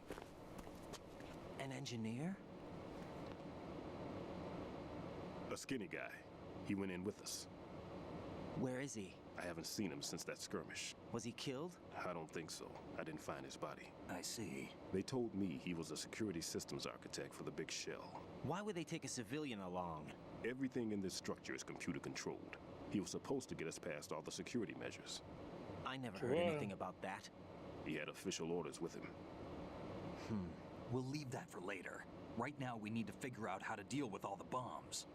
An engineer? A skinny guy. He went in with us. Where is he? I haven't seen him since that skirmish. Was he killed? I don't think so. I didn't find his body. I see. They told me he was a security systems architect for the big shell. Why would they take a civilian along? Everything in this structure is computer controlled. He was supposed to get us past all the security measures. I never heard anything about that. He had official orders with him. We'll leave that for later. Right now, we need to figure out how to deal with all the bombs.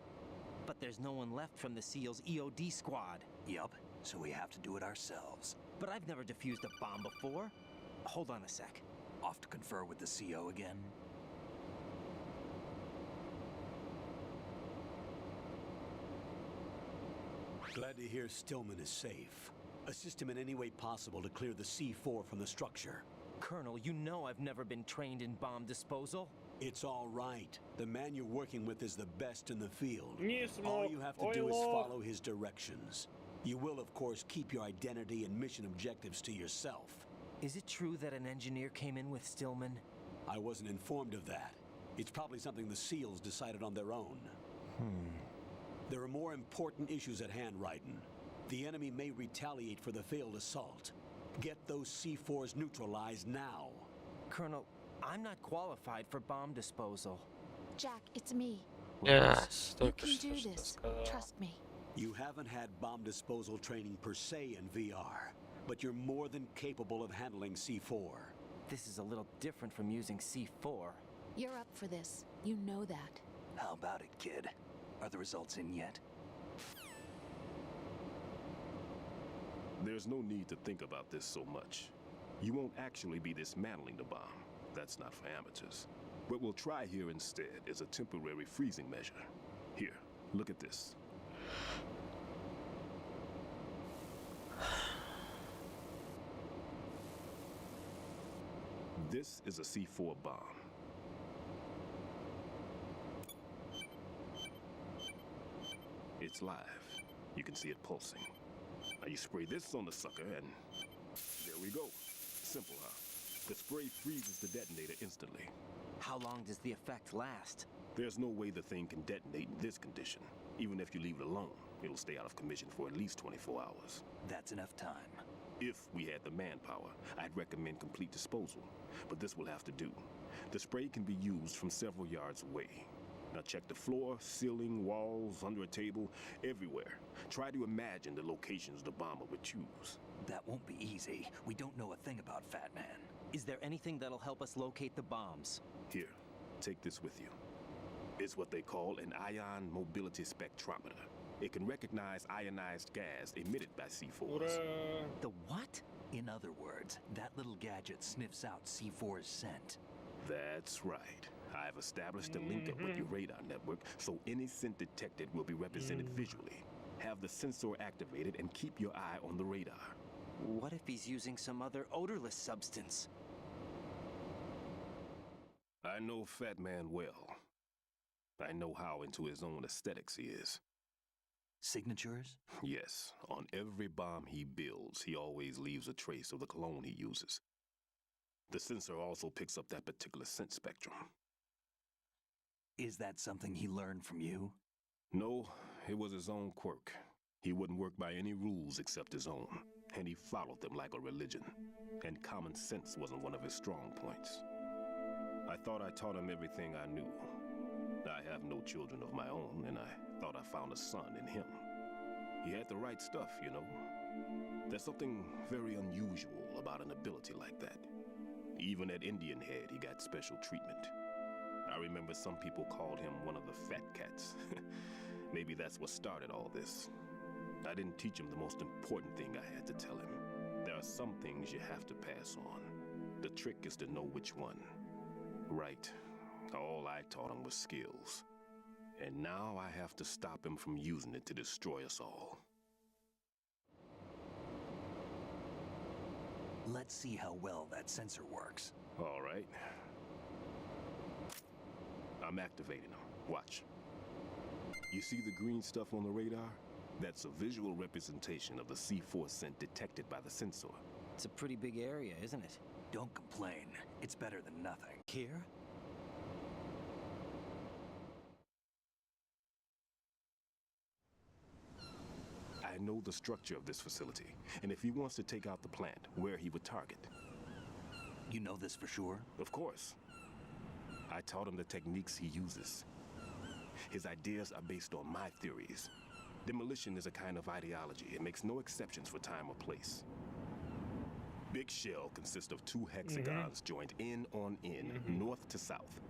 But there's no one left from the SEAL's EOD squad. Yup, so we have to do it ourselves. But I've never defused a bomb before. Hold on a sec. Off to confer with the CO again? Glad to hear Stillman is safe. Assist him in any way possible to clear the C4 from the structure. Colonel, you know I've never been trained in bomb disposal. It's all right. The man you're working with is the best in the field. Не All смог. you have to Ой, do is лох. follow his directions. You will, of course, keep your identity and mission objectives to yourself. Is it true that an engineer came in with Stillman? I wasn't informed of that. It's probably something the SEALs decided on their own. There are more important issues at hand, Raiden. The enemy may retaliate for the failed assault. Get those C4s neutralized now. Colonel, I'm not qualified for bomb disposal. Jack, it's me. Yes, You только can что do что this. сказал. Trust me. You haven't had bomb disposal training per se in VR, but you're more than capable of handling C4. This is a little different from using C4. You're up for this. You know that. How about it, kid? Are the results in yet? There's no need to think about this so much. You won't actually be dismantling the bomb. That's not for amateurs. What we'll try here instead is a temporary freezing measure. Here, look at this. This is a C4 bomb. It's live. You can see it pulsing. Now you spray this on the sucker and there we go. Simple, huh? The spray freezes the detonator instantly. How long does the effect last? There's no way the thing can detonate in this condition. Even if you leave it alone, it'll stay out of commission for at least 24 hours. That's enough time. If we had the manpower, I'd recommend complete disposal. But this will have to do. The spray can be used from several yards away. Now check the floor, ceiling, walls, under a table, everywhere. Try to imagine the locations the bomber would choose. That won't be easy. We don't know a thing about Fat Man. Is there anything that'll help us locate the bombs? Here, take this with you. It's what they call an ion mobility spectrometer. It can recognize ionized gas emitted by C4s. Ура! The what? In other words, that little gadget sniffs out C4's scent. That's right. I've established a link up with your radar network, so any scent detected will be represented visually. Have the sensor activated and keep your eye on the radar. What if he's using some other odorless substance? I know Fat Man well. I know how into his own aesthetics he is. Signatures? Yes, on every bomb he builds, he always leaves a trace of the cologne he uses. The sensor also picks up that particular scent spectrum. Is that something he learned from you? No, it was his own quirk. He wouldn't work by any rules except his own, and he followed them like a religion. And common sense wasn't one of his strong points. I thought I taught him everything I knew. I have no children of my own, and I thought I found a son in him. He had the right stuff, you know. There's something very unusual about an ability like that. Even at Indian Head, he got special treatment. I remember some people called him one of the fat cats. Maybe that's what started all this. I didn't teach him the most important thing I had to tell him. There are some things you have to pass on. The trick is to know which one. Right. All I taught him was skills. And now I have to stop him from using it to destroy us all. Let's see how well that sensor works. All right. I'm activating them. Watch. You see the green stuff on the radar? That's a visual representation of the C4 scent detected by the sensor. It's a pretty big area, isn't it? Don't complain. It's better than nothing. Here? I know the structure of this facility, and if he wants to take out the plant, where he would target. You know this for sure? Of course. I taught him the techniques he uses. His ideas are based on my theories. Demolition is a kind of ideology. It makes no exceptions for time or place. Big shell consists of two hexagons joined in on in, north to south.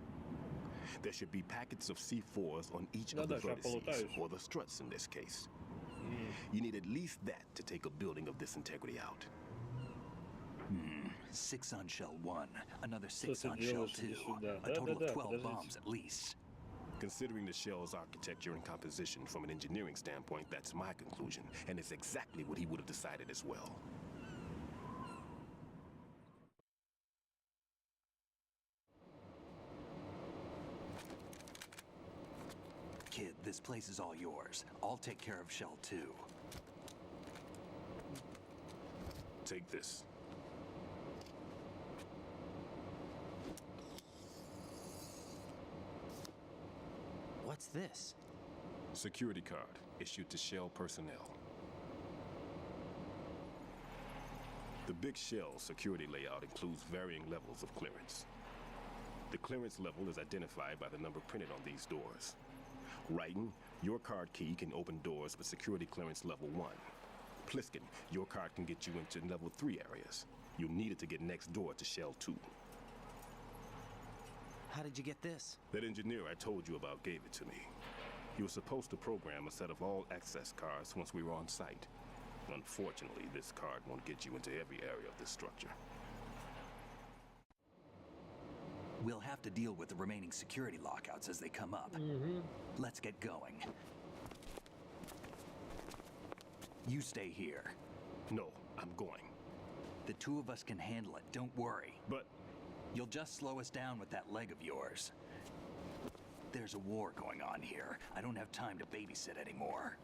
There should be packets of C4s on each of the vertices, or the struts in this case. You need at least that to take a building of this integrity out. 6 on shell 1, another 6 on shell 2, a total of 12 bombs at least. Considering the shell's architecture and composition from an engineering standpoint, that's my conclusion, and it's exactly what he would have decided as well. Kid, this place is all yours. I'll take care of shell 2. Take this. What's this? Security card issued to Shell personnel. The Big Shell security layout includes varying levels of clearance. The clearance level is identified by the number printed on these doors. Writing, your card key can open doors with security clearance level 1. Pliskin, your card can get you into level 3 areas. You'll need it to get next door to Shell 2. How did you get this? That engineer I told you about gave it to me. He was supposed to program a set of all access cards once we were on site. Unfortunately, this card won't get you into every area of this structure. We'll have to deal with the remaining security lockouts as they come up. Let's get going. You stay here. No, I'm going. The two of us can handle it, don't worry. But you'll just slow us down with that leg of yours. There's a war going on here. I don't have time to babysit anymore.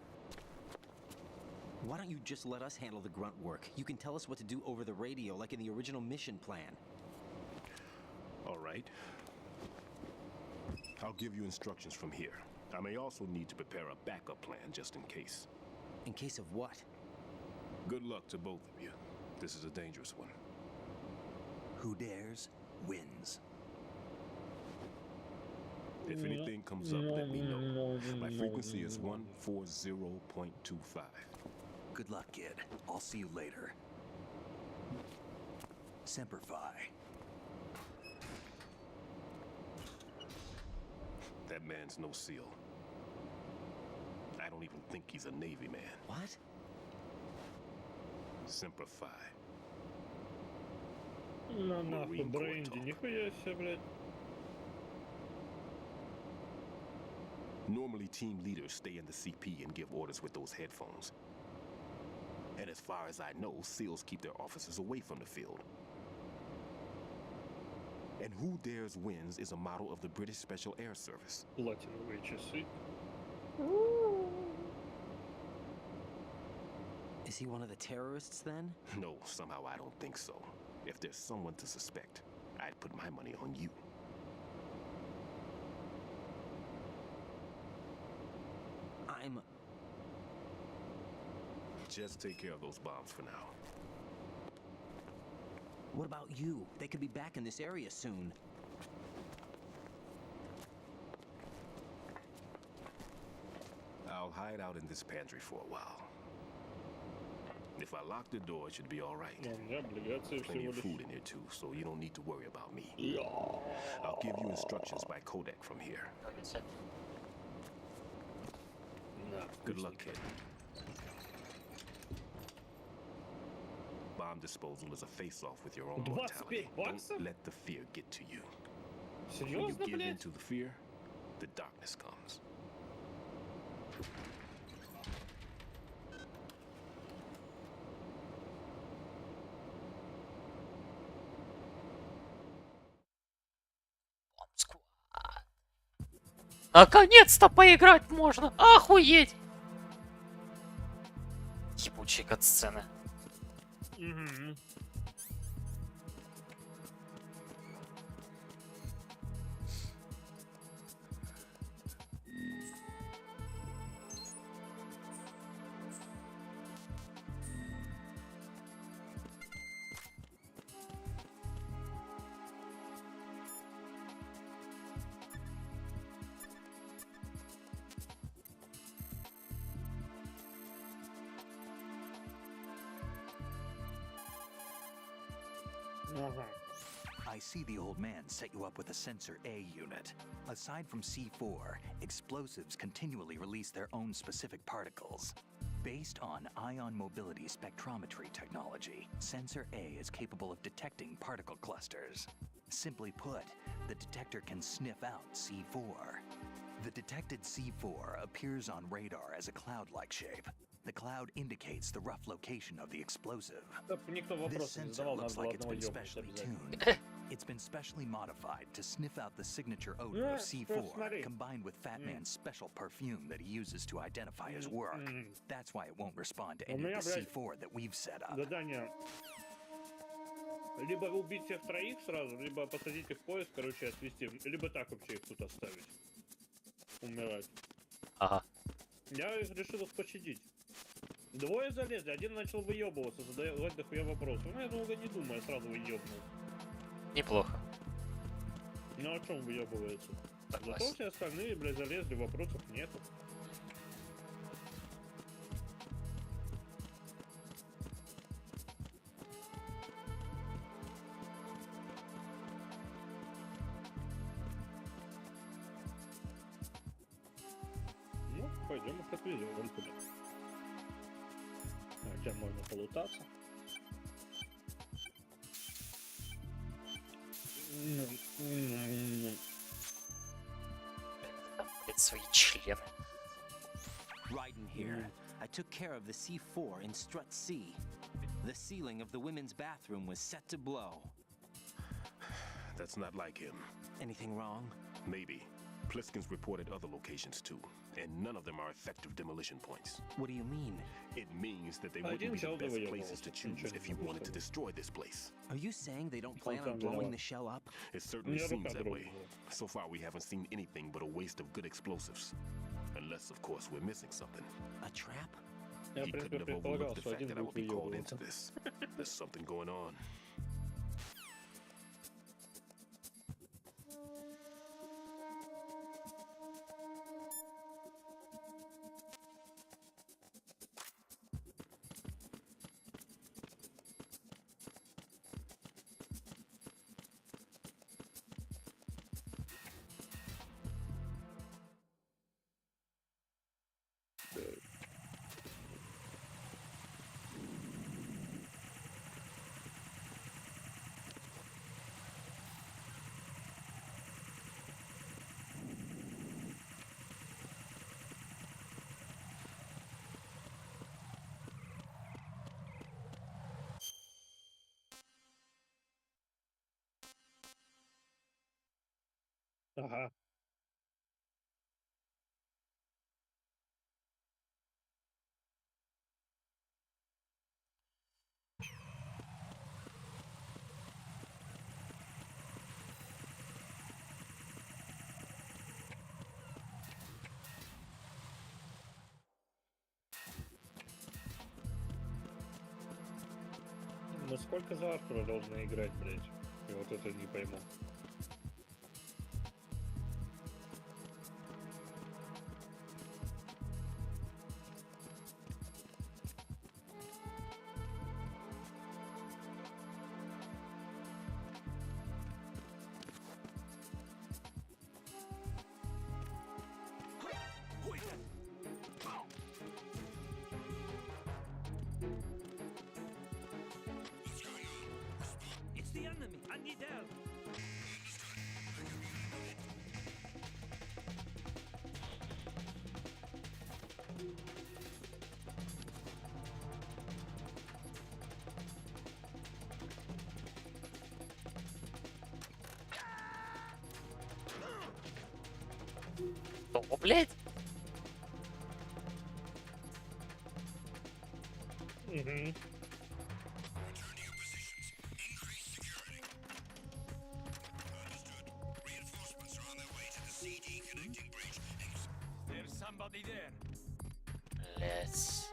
Why don't you just let us handle the grunt work? You can tell us what to do over the radio, like in the original mission plan. All right. I'll give you instructions from here. I may also need to prepare a backup plan just in case. In case of what? Good luck to both of you. This is a dangerous one. Who dares, wins. If anything comes up, let me know. My frequency is 140.25. Good luck, kid. I'll see you later. Semper Fi. That man's no SEAL. I don't even think he's a Navy man. What? Semper Fi. На нахуй, бренди, нихуя себе, блядь. Normally, team leaders stay in the CP and give orders with those headphones. And as far as I know, SEALs keep their officers away from the field. And who dares wins is a model of the British Special Air Service. Платиновые часы. Is he one of the terrorists then? No, somehow I don't think so. If there's someone to suspect, I'd put my money on you. Just take care of those bombs for now. What about you? They could be back in this area soon. I'll hide out in this pantry for a while. If I lock the door, it should be all right. У меня облигации Plenty всего of лишь. food in here too, so you don't need to worry about me. I'll give you instructions by Kodak from here. На, Good luck, вкусненько. kid. Bomb disposal is a face-off with your own 25 mortality. баксов? Don't let the fear get to you. When you Серьезно, give in блядь? to the fear, the darkness comes. Наконец-то поиграть можно! Охуеть! Ебучие катсцены. Мгм. Ага. I see the old man set you up with a Sensor A unit. Aside from C4, explosives continually release their own specific particles. Based on ion mobility spectrometry technology, Sensor A is capable of detecting particle clusters. Simply put, the detector can sniff out C4. The detected C4 appears on radar as a cloud-like shape. The cloud indicates the rough location of the explosive. Никто This вопросов не sensor задавал, надо looks было like it's одного been ёбнуть specially обязательно. tuned. It's been specially modified to sniff out the signature odor of C4, смотри. combined with Fat Man's special perfume that he uses to identify his work. That's why it won't respond to any меня, of the блядь, C4 that we've set up. Задание. Либо убить всех троих сразу, либо посадить их в поезд, короче, отвезти. Либо так вообще их тут оставить. Умирать. Ага. Я решил их пощадить. Двое залезли, один начал выебываться, задавать дохуя вопросов. Ну, я долго не думаю, я сразу выебнул. Неплохо. Ну, о чем выебывается? Зато Согласен. все остальные, блядь, залезли, вопросов нету. Ну, пойдем их отвезем вон туда. Хотя можно полутаться. Это свои члены. Riding here, I took care of the C4 in Strut C. The ceiling of the women's bathroom was set to blow. That's not like him. Anything wrong? Maybe. Pliskin's reported other locations too, and none of them are effective demolition points. What do you mean? It means that they Один wouldn't be the чел best довоевал, places to choose ничего if не you могу wanted to сказать. destroy this place. Are you saying they don't plan сам on blowing виноват. the shell up? It certainly меня seems рука that way. дрогнула. So far, we haven't seen anything but a waste of good explosives. Unless, of course, we're missing something. A trap? Я, в He принципе, couldn't have предполагал, overlooked the что fact один that I будет would be called into выебываться. this. There's something going on. Ага. Ну сколько за Артура должны играть, блядь? Я вот это не пойму. need help. О, блядь! Угу. There's somebody there. Блядь.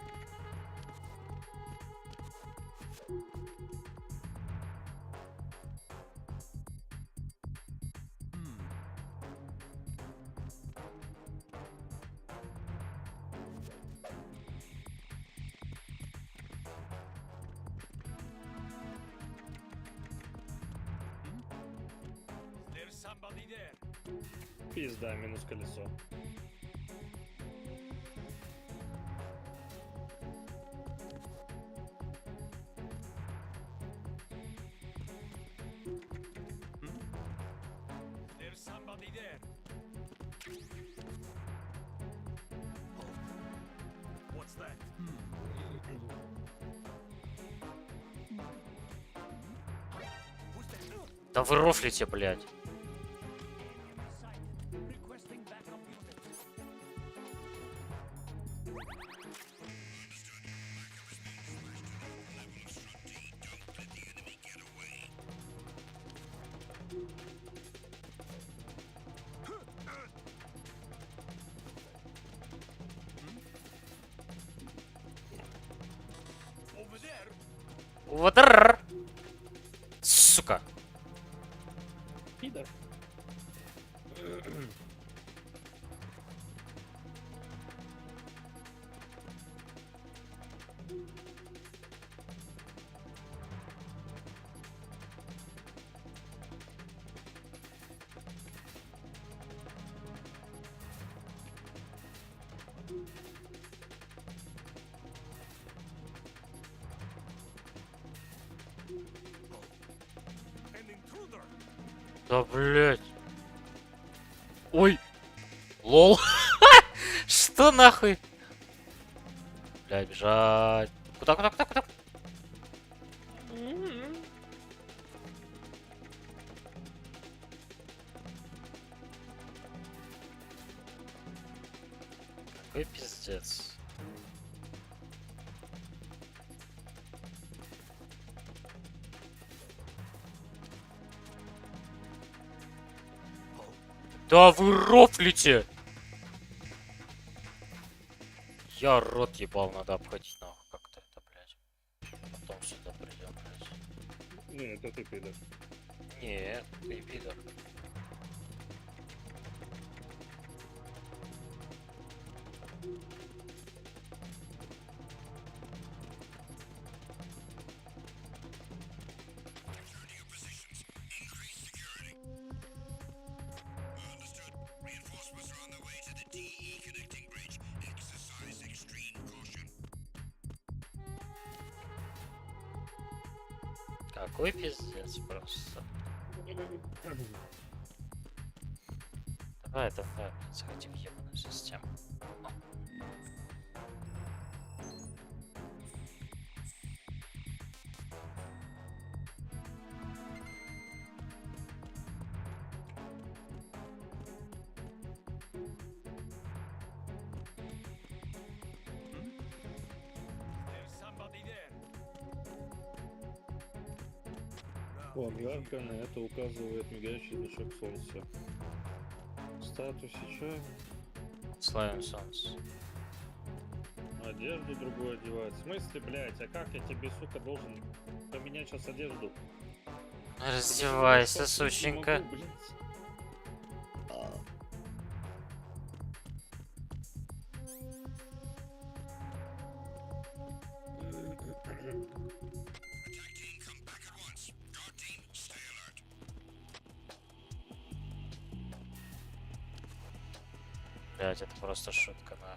There's somebody there. Пизда, минус колесо. There's somebody there. What's that? Who's that? Да вы рофлите, блядь. Requesting backup units. Over there. Вот. Сука. Пидор. An intruder. Да, блядь. Ой. Лол. Что нахуй? Бля, бежать. Куда? Какой пиздец. Да вы рофлите! Я рот ебал, надо обходить нахуй как-то это, блядь. Потом сюда придем, блядь. Не, это ты пидор. Нет, ты пидор. Какой пиздец просто. Давай, блядь, сходи в ебаную систему. There's somebody there. Вон, ярко на это указывает мигающий значок солнца. Статус сейчас. Славим солнце. Одежду другую одевать. В смысле, блядь, а как я тебе, сука, должен поменять сейчас одежду? Раздевайся, Не сученька. могу, блядь. Блять, это просто шутка, на.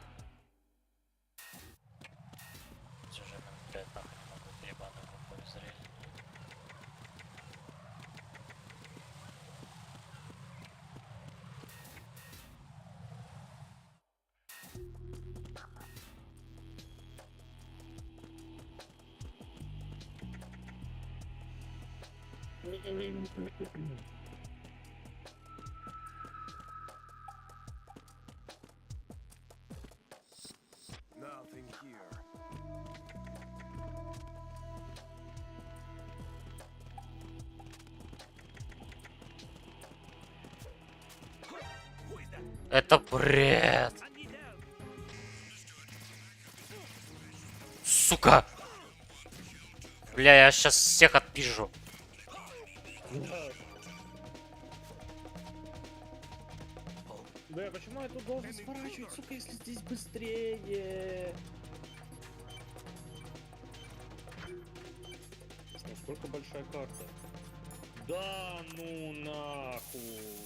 Уже минут 5 нахуй не могу ебаную глупую зрелищ. Nothing here. Это бред. Сука. Бля, я сейчас всех отпижу. Бля, почему я тут должен сворачивать, сука, если здесь быстрее? Насколько большая карта? Да ну нахуй.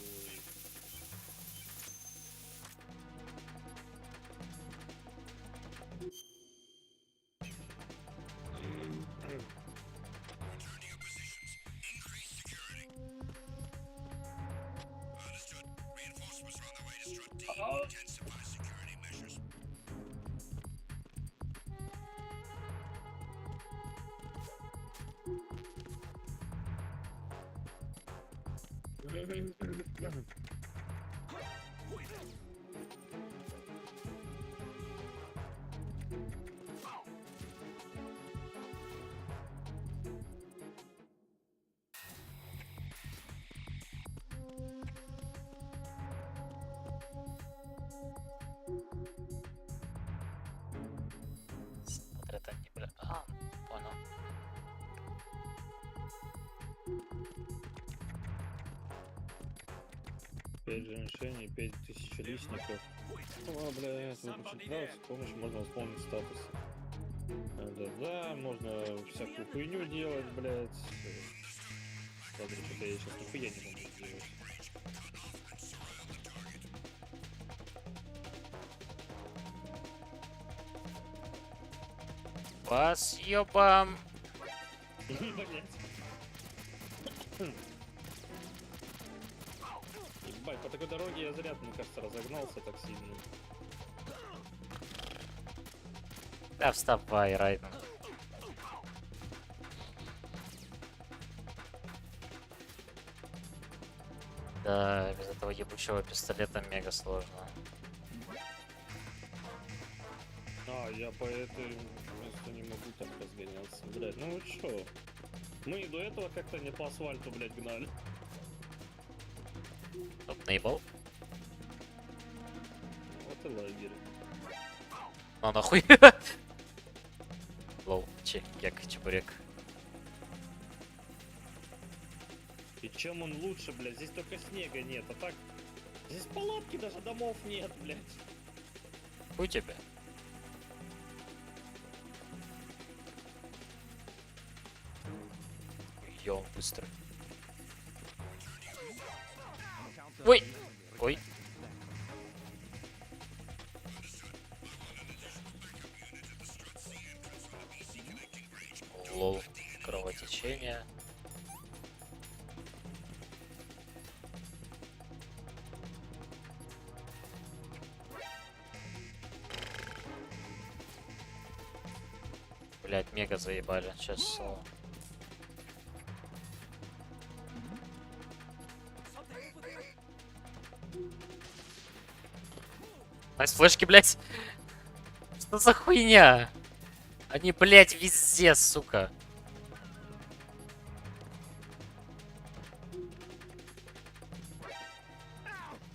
Это не бля. А, понял. Пять женщин, 5000 листников. О, бля, выключить право, с помощью можно восполнить статус. Да-да, можно всякую хуйню делать, блядь. Ладно, что-то я сейчас нихуя не могу сделать. Вас ёбам. Ебать, по такой дороге я зря, мне кажется, разогнался так сильно. Да вставай, Райден. Да, без этого ебучего пистолета мега сложно. А, я по этой месту не могу так разгоняться. Блядь, ну вы чё? Мы и до этого как-то не по асфальту, блядь, гнали. Тут наебал? Вот и лагерь. А нахуй. Лол, кек, чебурек. И чем он лучше, блядь? Здесь только снега нет, а так... Здесь палатки, даже домов нет, блядь. Хуй тебе. Ё, он быстрый. Ой! Ой. Лол, кровотечение. Блять, мега заебали. Сейчас. Найс, флешки, блять. Что за хуйня? Они, блять, везде, сука.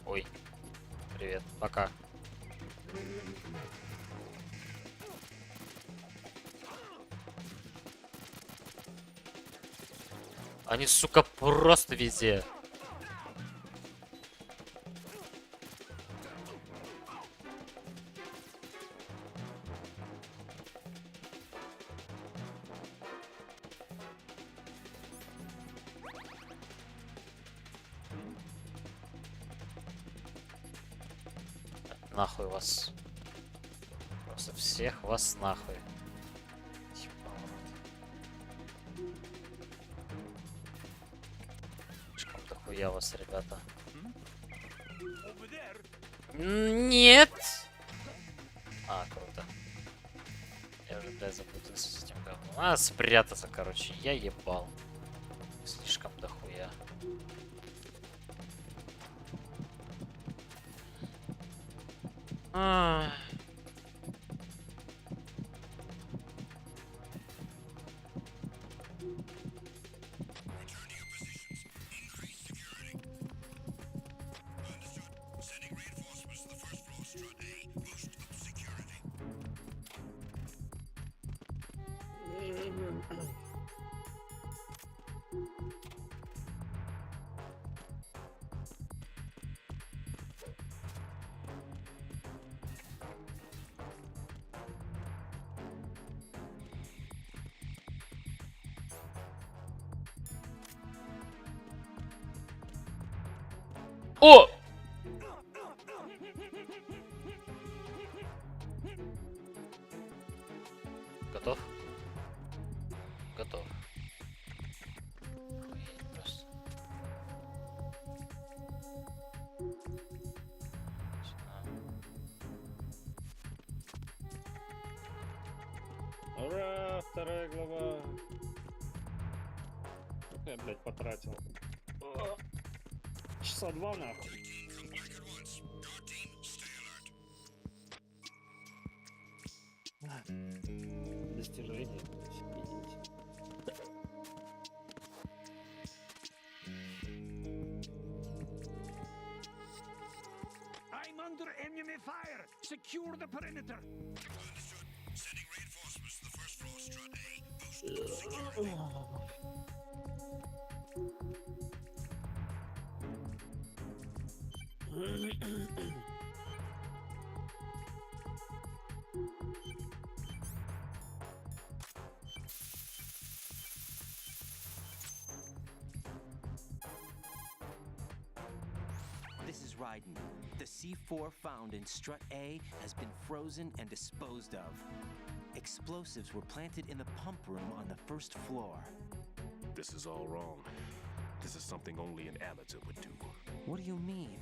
Ой. Привет. Пока. Они, сука, просто везде. Нахуй вас. Просто всех вас нахуй. Слишком дохуя вас, ребята. Нет! А, круто. Я уже, блядь, запутался с этим говном. А, спрятаться, короче. Я ебал. Слишком дохуя. Ах. О! Готов? Готов. Охуеть просто. Ура, вторая глава. Сколько я, блядь, потратил? Часа 2 нахуй. Достижение. I'm under enemy fire. Secure the perimeter. Sending reinforcements to the first floor, strut A. This is Raiden. The C4 found in Strut A has been frozen and disposed of. Explosives were planted in the pump room on the first floor. This is all wrong. This is something only an amateur would do. What do you mean?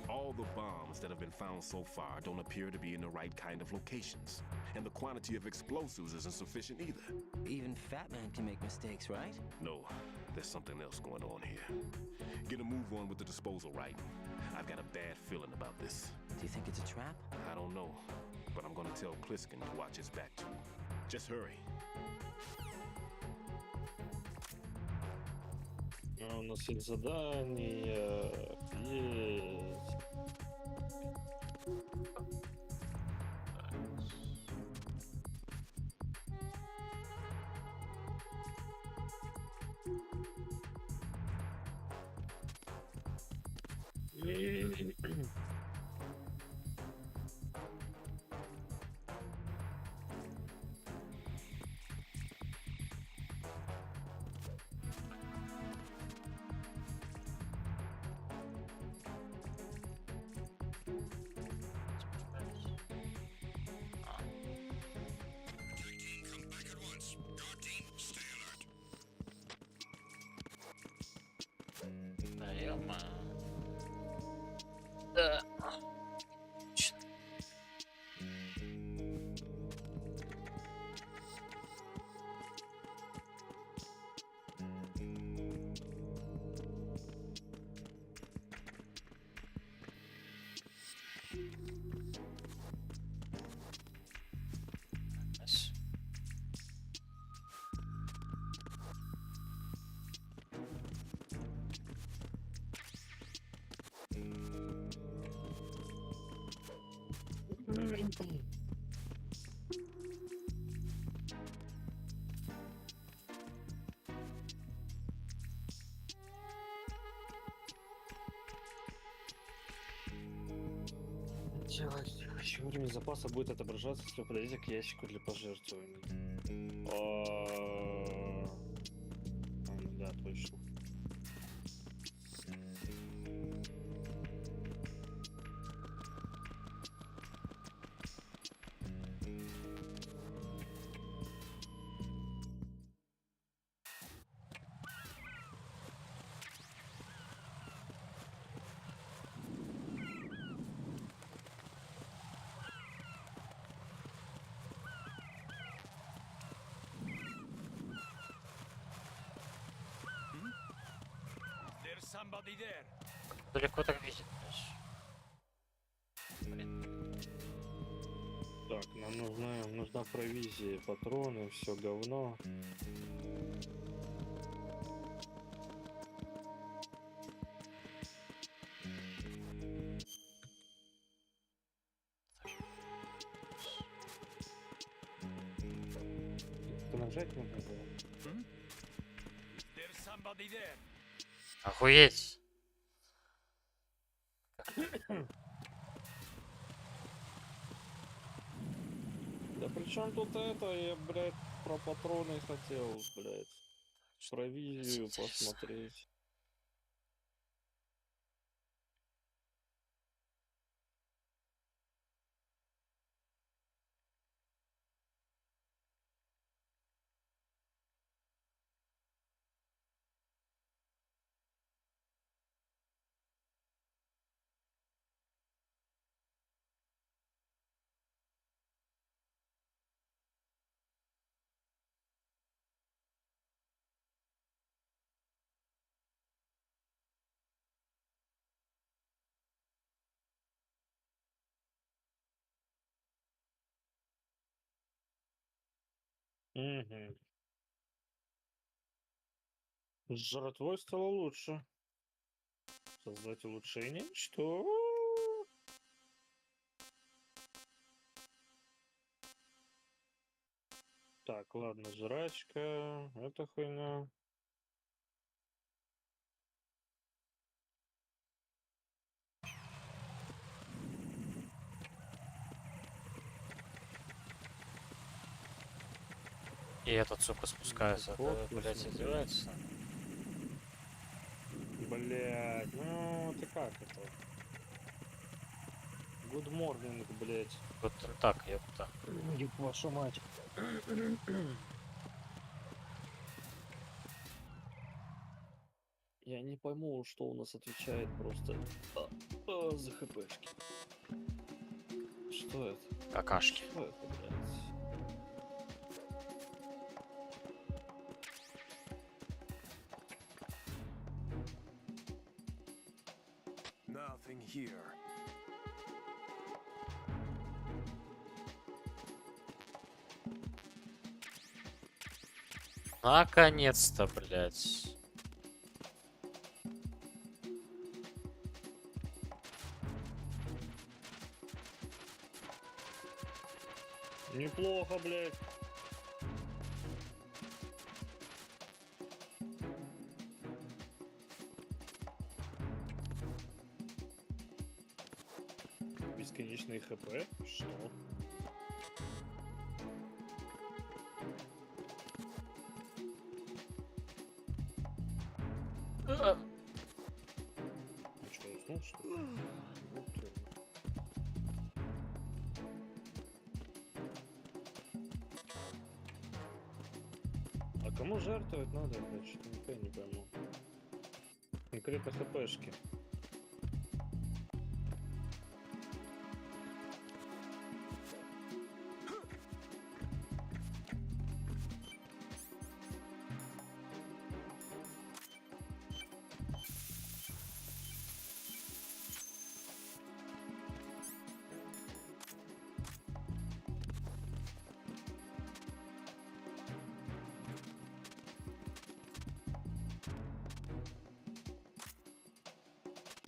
All the bombs that have been found so far don't appear to be in the right kind of locations. And the quantity of explosives isn't sufficient either. Even Fat Man can make mistakes, right? No, there's something else going on here. Get a move on with the disposal, right? I've got a bad feeling about this. Do you think it's a trap? I don't know, but I'm gonna tell Pliskin to watch his back too. Just hurry. У нас есть задание. Есть. Да, ё-моё. Да. Уровень запаса будет отображаться, если вы подойдете к ящику для пожертвований. Да, точно. Somebody there. Далеко так видит. Блин. Так, нам нужна провизия, патроны, все говно. Это нажать нужно было? There's somebody there. Охуеть. Да при чем тут это? Я, блядь, про патроны хотел, блядь. Провизию посмотреть. Угу. С жратвой стало лучше. Создать улучшение? Что? Так, ладно, жрачка. Это хуйня. И этот, сука, спускается. Вот, Да, блядь, смотри. издевается. Блядь, ну ты как это? Good morning, блядь. Вот так, ёпта. Ёб вашу мать. Я не пойму, что у нас отвечает просто за хпшки. Что это? Какашки. Что это, блядь? Nothing here. Наконец-то, блядь. Неплохо, блядь. Бесконечный хп? Что? Ну что, уснул, что ли? Вот ты. А кому жертвовать надо, блядь, что-то никогда не пойму. Конкретно хпшки.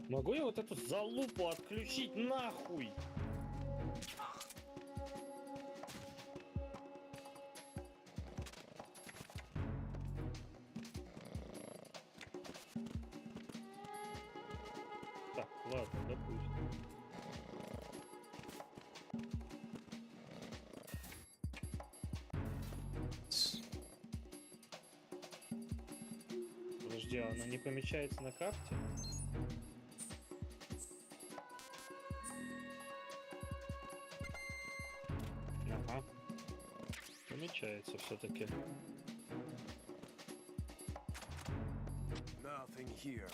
Могу я вот эту залупу отключить нахуй? Так, ладно, допустим. Подожди, а она не помечается на карте? Ага. Помечается все-таки. Nothing here.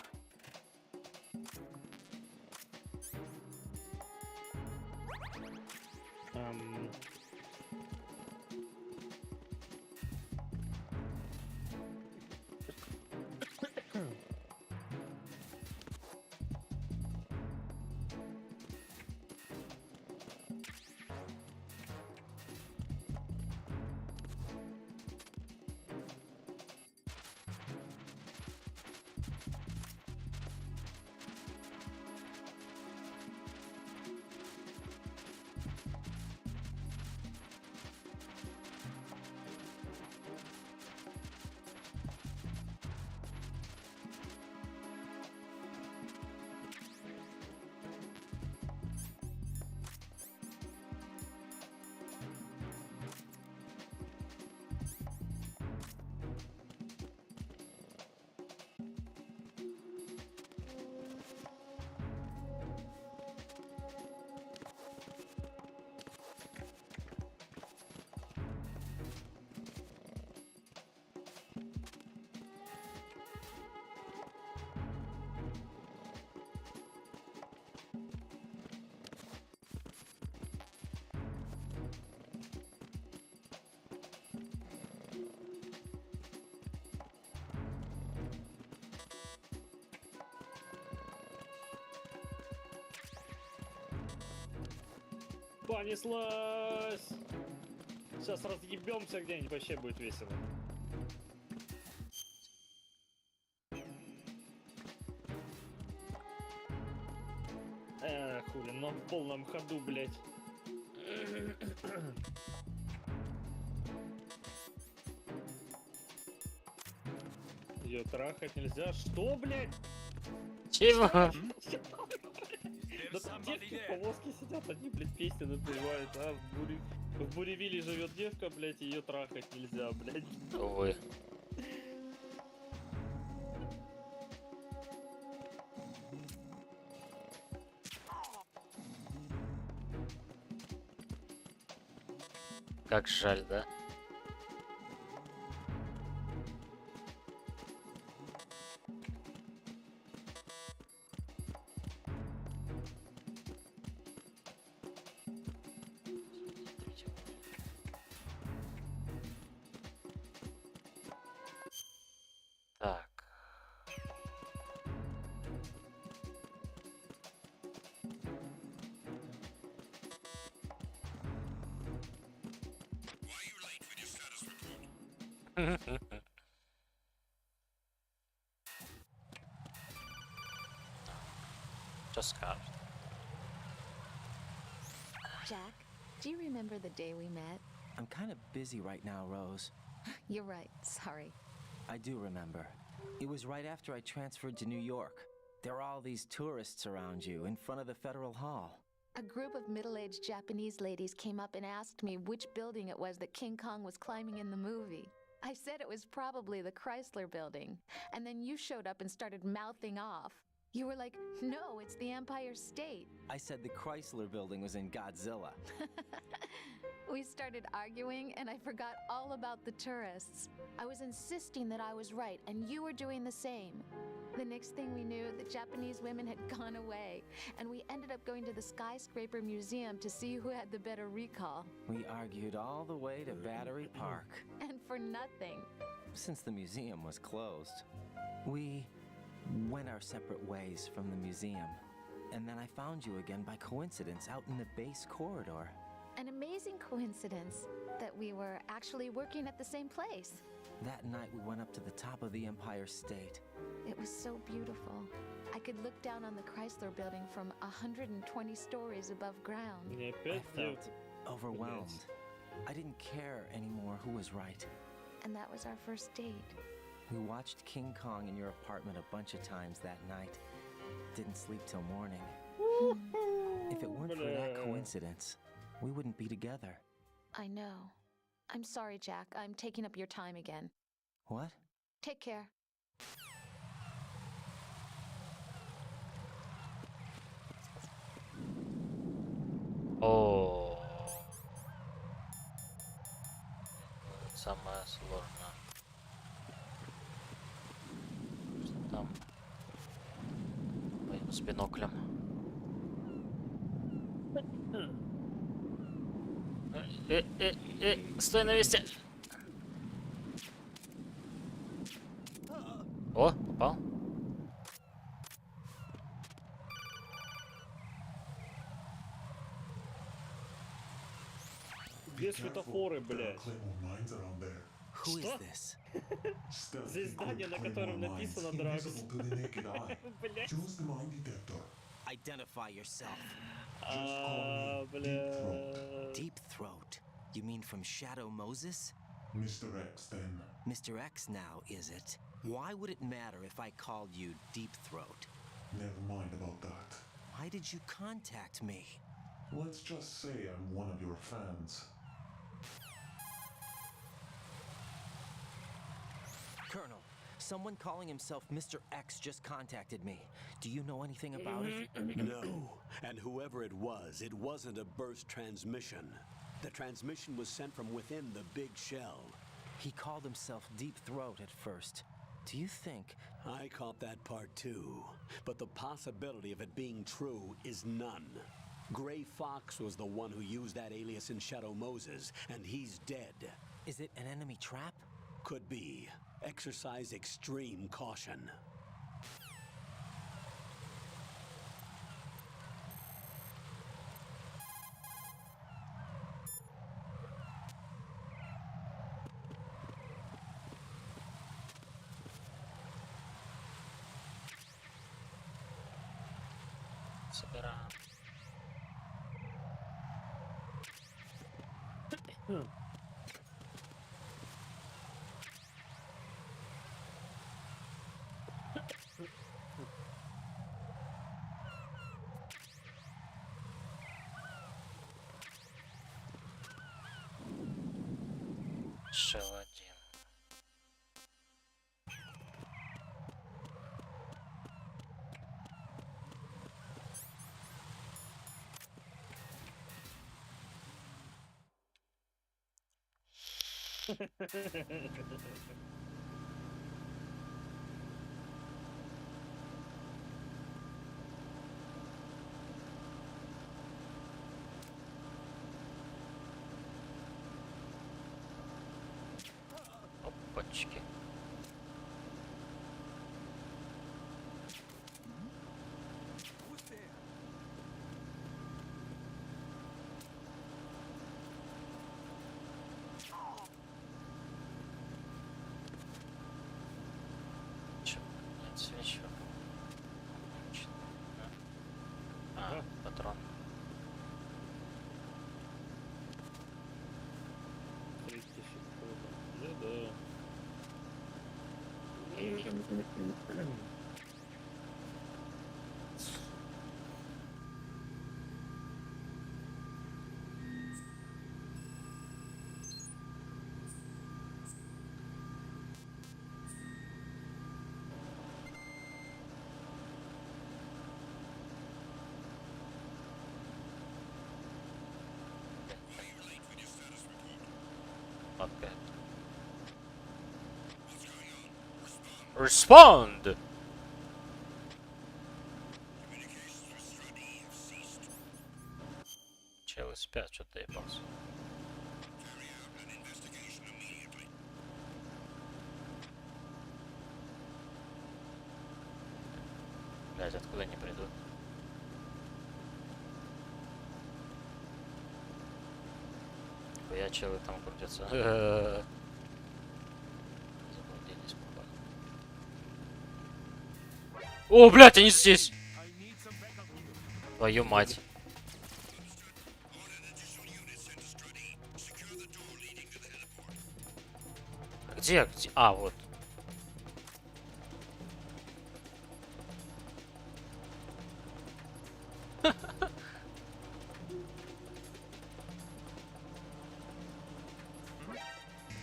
Понеслась! Сейчас разъебемся где-нибудь, вообще будет весело. Хули, но в полном ходу, блядь. Ее трахать нельзя. Что, блядь? Чего? Да тут девки в повозке сидят, одни, блядь, песни напевают, а в Буревиле живет девка, блядь, ее трахать нельзя, блядь. Увы. Как жаль, да? Так. Just got. Jack, do you remember the day we met? I'm kind of busy right now, Rose. You're right, sorry. I do remember. It was right after I transferred to New York. There are all these tourists around you in front of the Federal Hall. A group of middle-aged Japanese ladies came up and asked me which building it was that King Kong was climbing in the movie. I said it was probably the Chrysler Building, and then you showed up and started mouthing off. You were like, no, it's the Empire State. I said the Chrysler Building was in Godzilla. We started arguing, and I forgot all about the tourists. I was insisting that I was right, and you were doing the same. The next thing we knew, the Japanese women had gone away, and we ended up going to the Skyscraper Museum to see who had the better recall. We argued all the way to Battery Park. And for nothing. Since the museum was closed, we went our separate ways from the museum. And then I found you again by coincidence out in the base corridor. An amazing coincidence that we were actually working at the same place. That night we went up to the top of the Empire State. It was so beautiful. I could look down on the Chrysler Building from 120 stories above ground. I felt overwhelmed. I didn't care anymore who was right. And that was our first date. We watched King Kong in your apartment a bunch of times that night. Didn't sleep till morning. If it weren't for that coincidence, we wouldn't be together. I know. I'm sorry, Jack. I'm taking up your time again. What? Take care. О, самое сложное. Что там? Моим с биноклем. Стой на месте. О, попал. Где светофоры, блядь? Who is this? Здесь здание, на котором написано Дракс. Блядь. Identify yourself. Бля. Deep Throat. You mean from Shadow Moses? Mr. X, then. Mr. X now, is it? Why would it matter if I called you Deep Throat? Never mind about that. Why did you contact me? Let's just say I'm one of your fans. Colonel, someone calling himself Mr. X just contacted me. Do you know anything about it? No, and whoever it wasn't a burst transmission. The transmission was sent from within the big shell. He called himself Deep Throat at first. Do you think... I caught that part too, but the possibility of it being true is none. Gray Fox was the one who used that alias in Shadow Moses, and he's dead. Is it an enemy trap? Could be. Exercise extreme caution. Собираем. Шел один. Опачки. Чё? Нет, свечу. А, патрон. Да-да. Опять. Respond! Челы спят, что-то ебался. Блять, откуда они придут? Я челы там крутятся. Заблудились, походу. О, блять, они здесь! Твою мать. Где? Где? А, вот.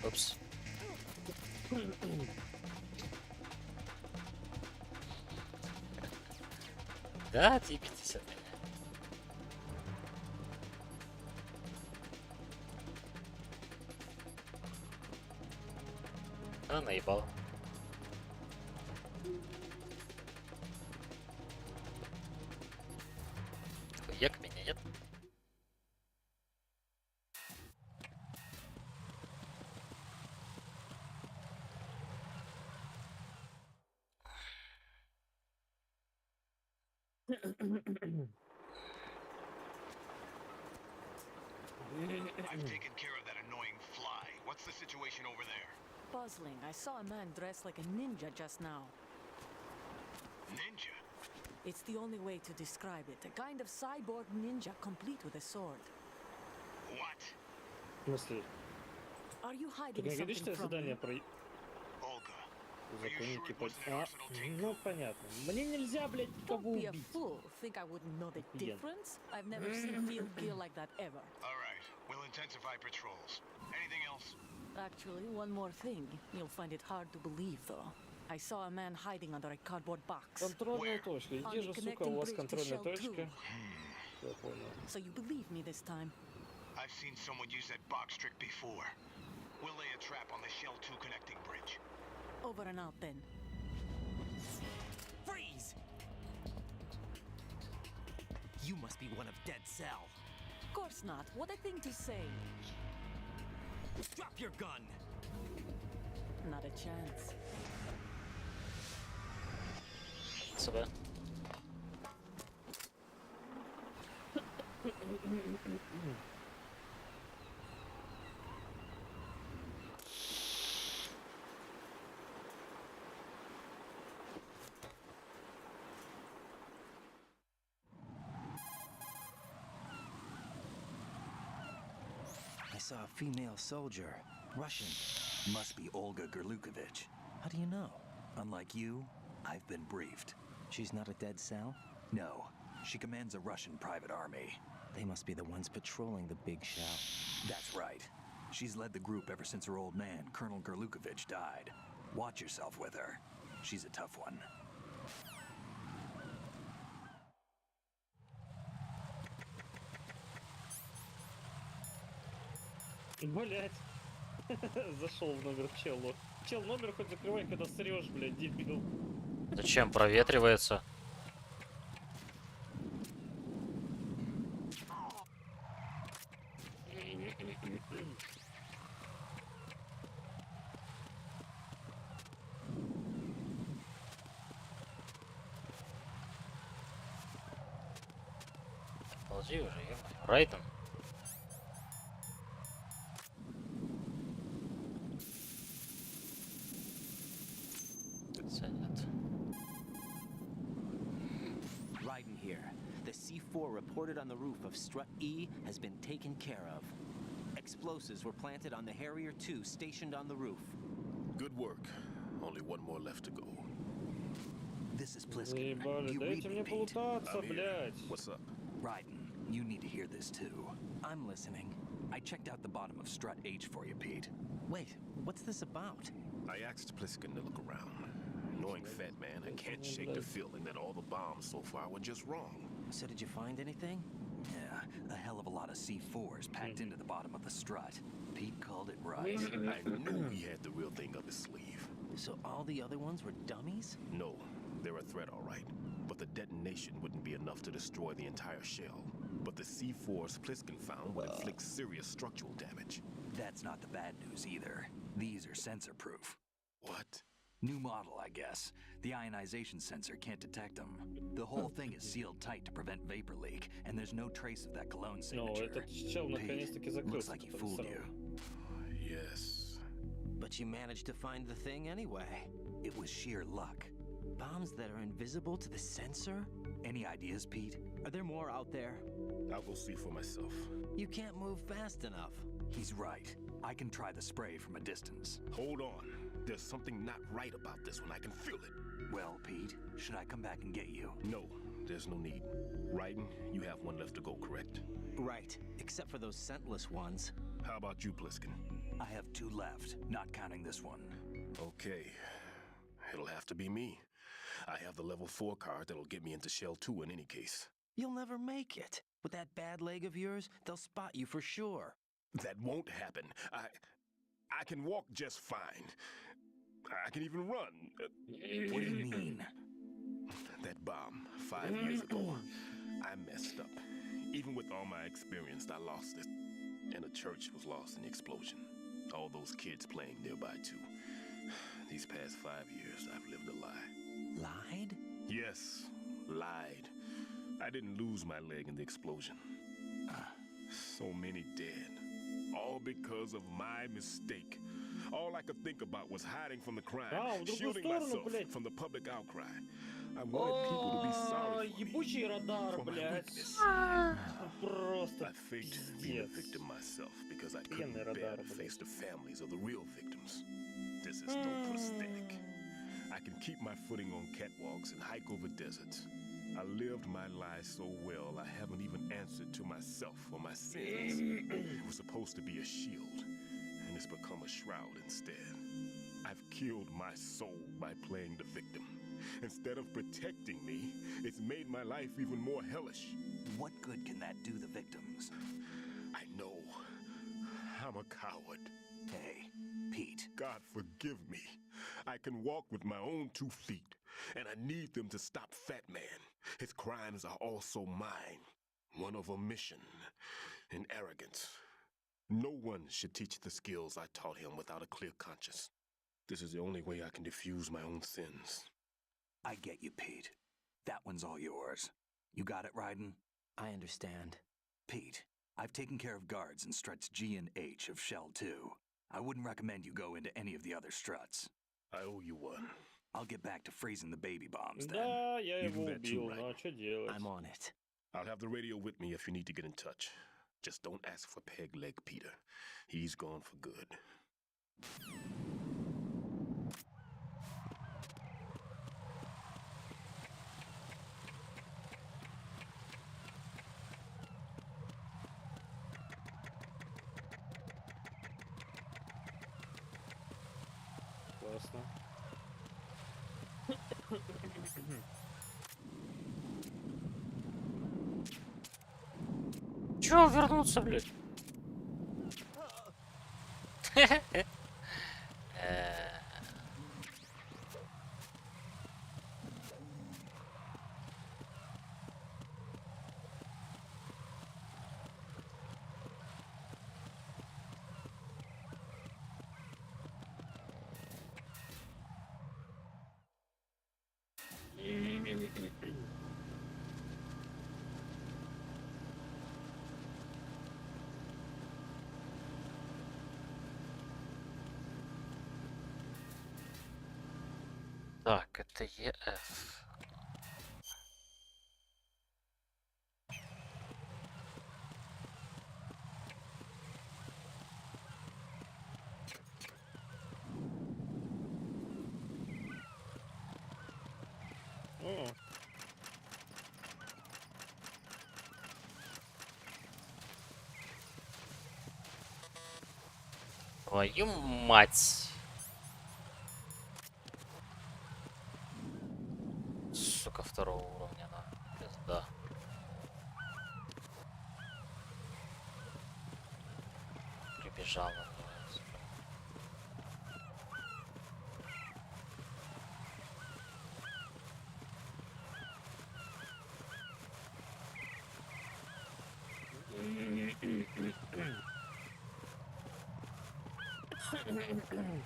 Упс. Да, отъебитесь от меня. А, наебал. Хуяк меня, нет? I've taken care of that annoying fly. What's the situation over there? Puzzling. I saw a man dressed like a ninja just now. Ninja? It's the only way to describe it. A kind of cyborg ninja complete with a sword. What? В смысле? Are you Тут hiding не говоришь, something что from задание me? про Olga. законники под... А, ну понятно. Мне нельзя, блядь, никого Don't be a убить. fool. Think I wouldn't know the Офигенно. difference? I've never seen field gear like that ever. All right. We'll intensify patrols. Anything else? Actually, one more thing. You'll find it hard to believe, though. I saw a man hiding under a cardboard box. Контрольная точка. Где же, сука, у вас контрольная точка? Я понял. So you believe me this time? I've seen someone use that box trick before. We'll lay a trap on the Shell 2 connecting bridge. Over and out then. Freeze! You must be one of Dead Cell. Of course not. What a thing to say. Drop your gun! Not a chance. Себе. saw a female soldier, Russian. Must be Olga Gerlukovich. How do you know? Unlike you, I've been briefed. She's not a dead cell? No, she commands a Russian private army. They must be the ones patrolling the big shell. That's right. She's led the group ever since her old man, Colonel Gerlukovich, died. Watch yourself with her. She's a tough one. Блять. Зашел в номер к челу. Чел, номер хоть закрывай, когда срешь, блядь, дебил. Зачем? Проветривается. Ползи уже, ё-моё. Райден. Raiden here. The C4 reported on the roof of Strut E has been taken care of. Explosives were planted on the Harrier 2 stationed on the roof. Good work. Only one more left to go. This is Pliskin. Заебали, You дайте read мне me, Pete. полутаться, I'm here. блядь. What's up? Raiden, you need to hear this too. I'm listening. I checked out the bottom of Strut H for you, Pete. Wait, what's this about? I asked Pliskin to look around. Knowing Fat Man, I can't shake the feeling that all the bombs so far were just wrong. So did you find anything? Yeah, a hell of a lot of C4s packed into the bottom of the strut. Pete called it right. I knew he had the real thing up his sleeve. So all the other ones were dummies? No, they're a threat, all right. But the detonation wouldn't be enough to destroy the entire shell. But the C4s Pliskin found would inflict serious structural damage. That's not the bad news either. These are sensor-proof. What? New model, I guess. The ionization sensor can't detect them. The whole thing is sealed tight to prevent vapor leak, and there's no trace of that cologne Ну, signature. этот чел наконец-таки Pete, looks закрылся. like he который fooled срал. you. Yes. But you managed to find the thing anyway. It was sheer luck. Bombs that are invisible to the sensor? Any ideas, Pete? Are there more out there? I'll go see for myself. You can't move fast enough. He's right. I can try the spray from a distance. Hold on. There's something not right about this one. I can feel it. Well, Pete, should I come back and get you? No, there's no need. Raiden, you have one left to go, correct? Right, except for those scentless ones. How about you, Pliskin? I have 2 left, not counting this one. Okay. It'll have to be me. I have the level 4 card that'll get me into Shell 2 in any case. You'll never make it. With that bad leg of yours, they'll spot you for sure. That won't happen. I can walk just fine. I can even run. What do you mean? That bomb 5 years ago, I messed up. Even with all my experience, I lost it. And the church was lost in the explosion. All those kids playing nearby too. These past 5 years, I've lived a lie. Lied? Yes, lied. I didn't lose my leg in the explosion. So many dead. All because of my mistake. All I could think about was hiding from the crime, в другую shielding сторону, myself блядь. from the public outcry. I wanted people to be sorry for me, Ебучий радар, for my блядь. weakness. Просто I faked being a пиздец. victim myself because I couldn't Охуенный bear радар, to блядь. face the families of the real victims. This is no prosthetic. I can keep my footing on catwalks and hike over deserts. I lived my life so well, I haven't even answered to myself for my sins. It was supposed to be a shield, and it's become a shroud instead. I've killed my soul by playing the victim. Instead of protecting me, it's made my life even more hellish. What good can that do the victims? I know. I'm a coward. Hey, Pete. God forgive me. I can walk with my own 2 feet, and I need them to stop Fat Man. His crimes are also mine. One of omission and arrogance. No one should teach the skills I taught him without a clear conscience. This is the only way I can diffuse my own sins. I get you, Pete. That one's all yours. You got it, Raiden? I understand. Pete, I've taken care of guards in struts G and H of Shell 2. I wouldn't recommend you go into any of the other struts. I owe you one. I'll get back to freezing the baby bombs then. Да, я You его can bet too, убил, right? ну а что делать? I'm on it. I'll have the radio with me if you need to get in touch. Just don't ask for Peg Leg Peter. He's gone for good. Классно. Чё вернуться, блядь? Так, это ЕФ. О, Твою мать. Сука, второго уровня, да. Пизда. Прибежал, называется. понятно.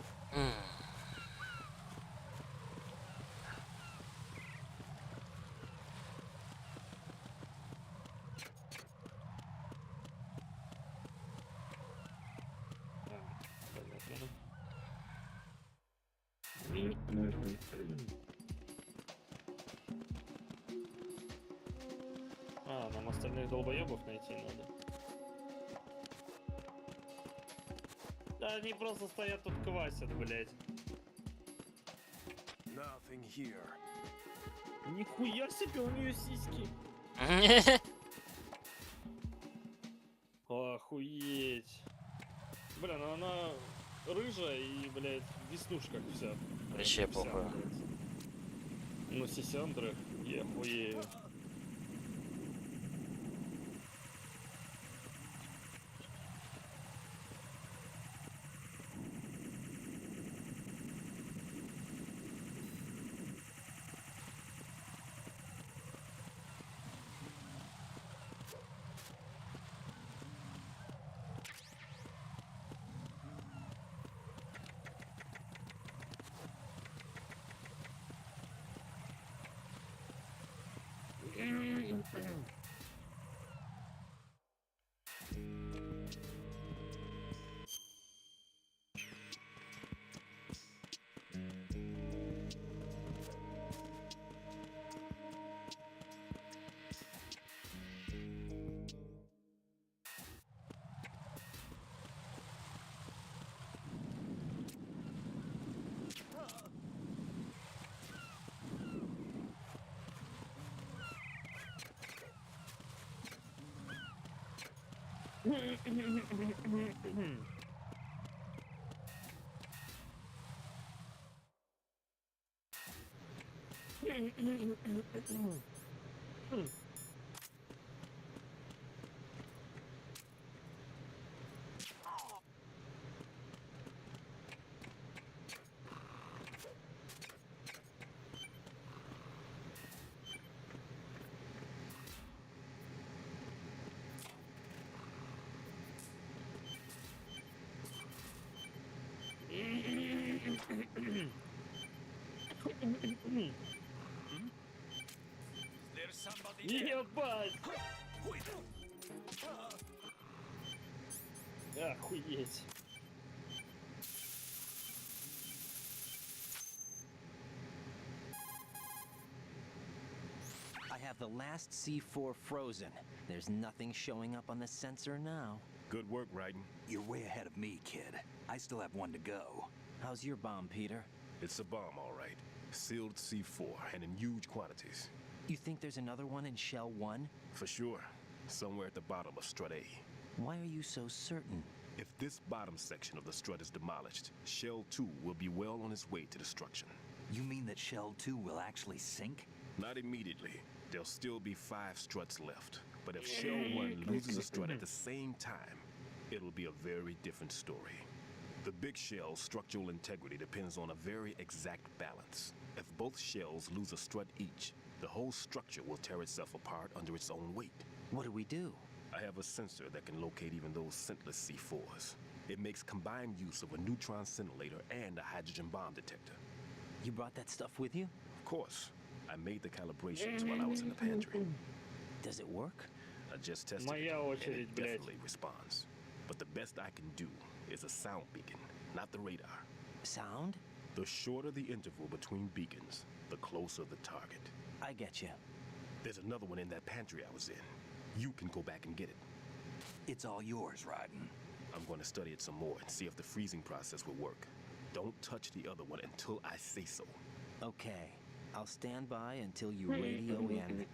А, нам остальных долбоебов найти надо. Да они просто стоят тут квасят, блядь. Nothing here. Нихуя себе, у нее сиськи. Охуеть. Бля, ну она рыжая и, блядь, в веснушках вся. Вообще Вся, похуй. блядь. Ну, сисяндры, я хуею. Ебать! Охуеть! I have the last C4 frozen. There's nothing showing up on the sensor now. Good work, Raiden. You're way ahead of me, kid. I still have one to go. How's your bomb, Peter? It's a bomb, all right. Sealed C4 and in huge quantities. You think there's another one in Shell 1? For sure. Somewhere at the bottom of Strut A. Why are you so certain? If this bottom section of the strut is demolished, Shell 2 will be well on its way to destruction. You mean that Shell 2 will actually sink? Not immediately. There'll still be 5 struts left. But if Shell 1 loses a strut at the same time, it'll be a very different story. The big shell's structural integrity depends on a very exact balance. If both shells lose a strut each, the whole structure will tear itself apart under its own weight. What do we do? I have a sensor that can locate even those scentless C4s. It makes combined use of a neutron scintillator and a hydrogen bomb detector. You brought that stuff with you? Of course. I made the calibrations while I was in the pantry. Does it work? I just tested it, and it definitely responds. But the best I can do is a sound beacon, not the radar. Sound? The shorter the interval between beacons, the closer the target. I get you. There's another one in that pantry I was in. You can go back and get it. It's all yours, Raiden. I'm going to study it some more and see if the freezing process will work. Don't touch the other one until I say so. Okay. I'll stand by until you radio in.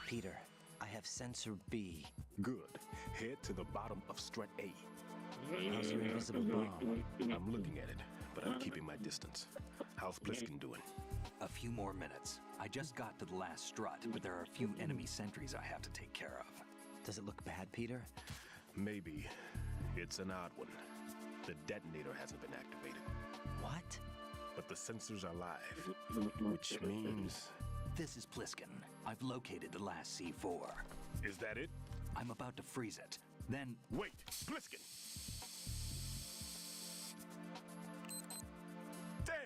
Peter, I have sensor B. Good. Head to the bottom of Strut A. How's your invisible bomb? I'm looking at it, but I'm keeping my distance. How's Pliskin doing? A few more minutes. I just got to the last strut, but there are a few enemy sentries I have to take care of. Does it look bad, Peter? Maybe. It's an odd one. The detonator hasn't been activated. What? But the sensors are live, which means... This is Pliskin. I've located the last C4. Is that it? I'm about to freeze it. Then... Wait! Pliskin! Damn!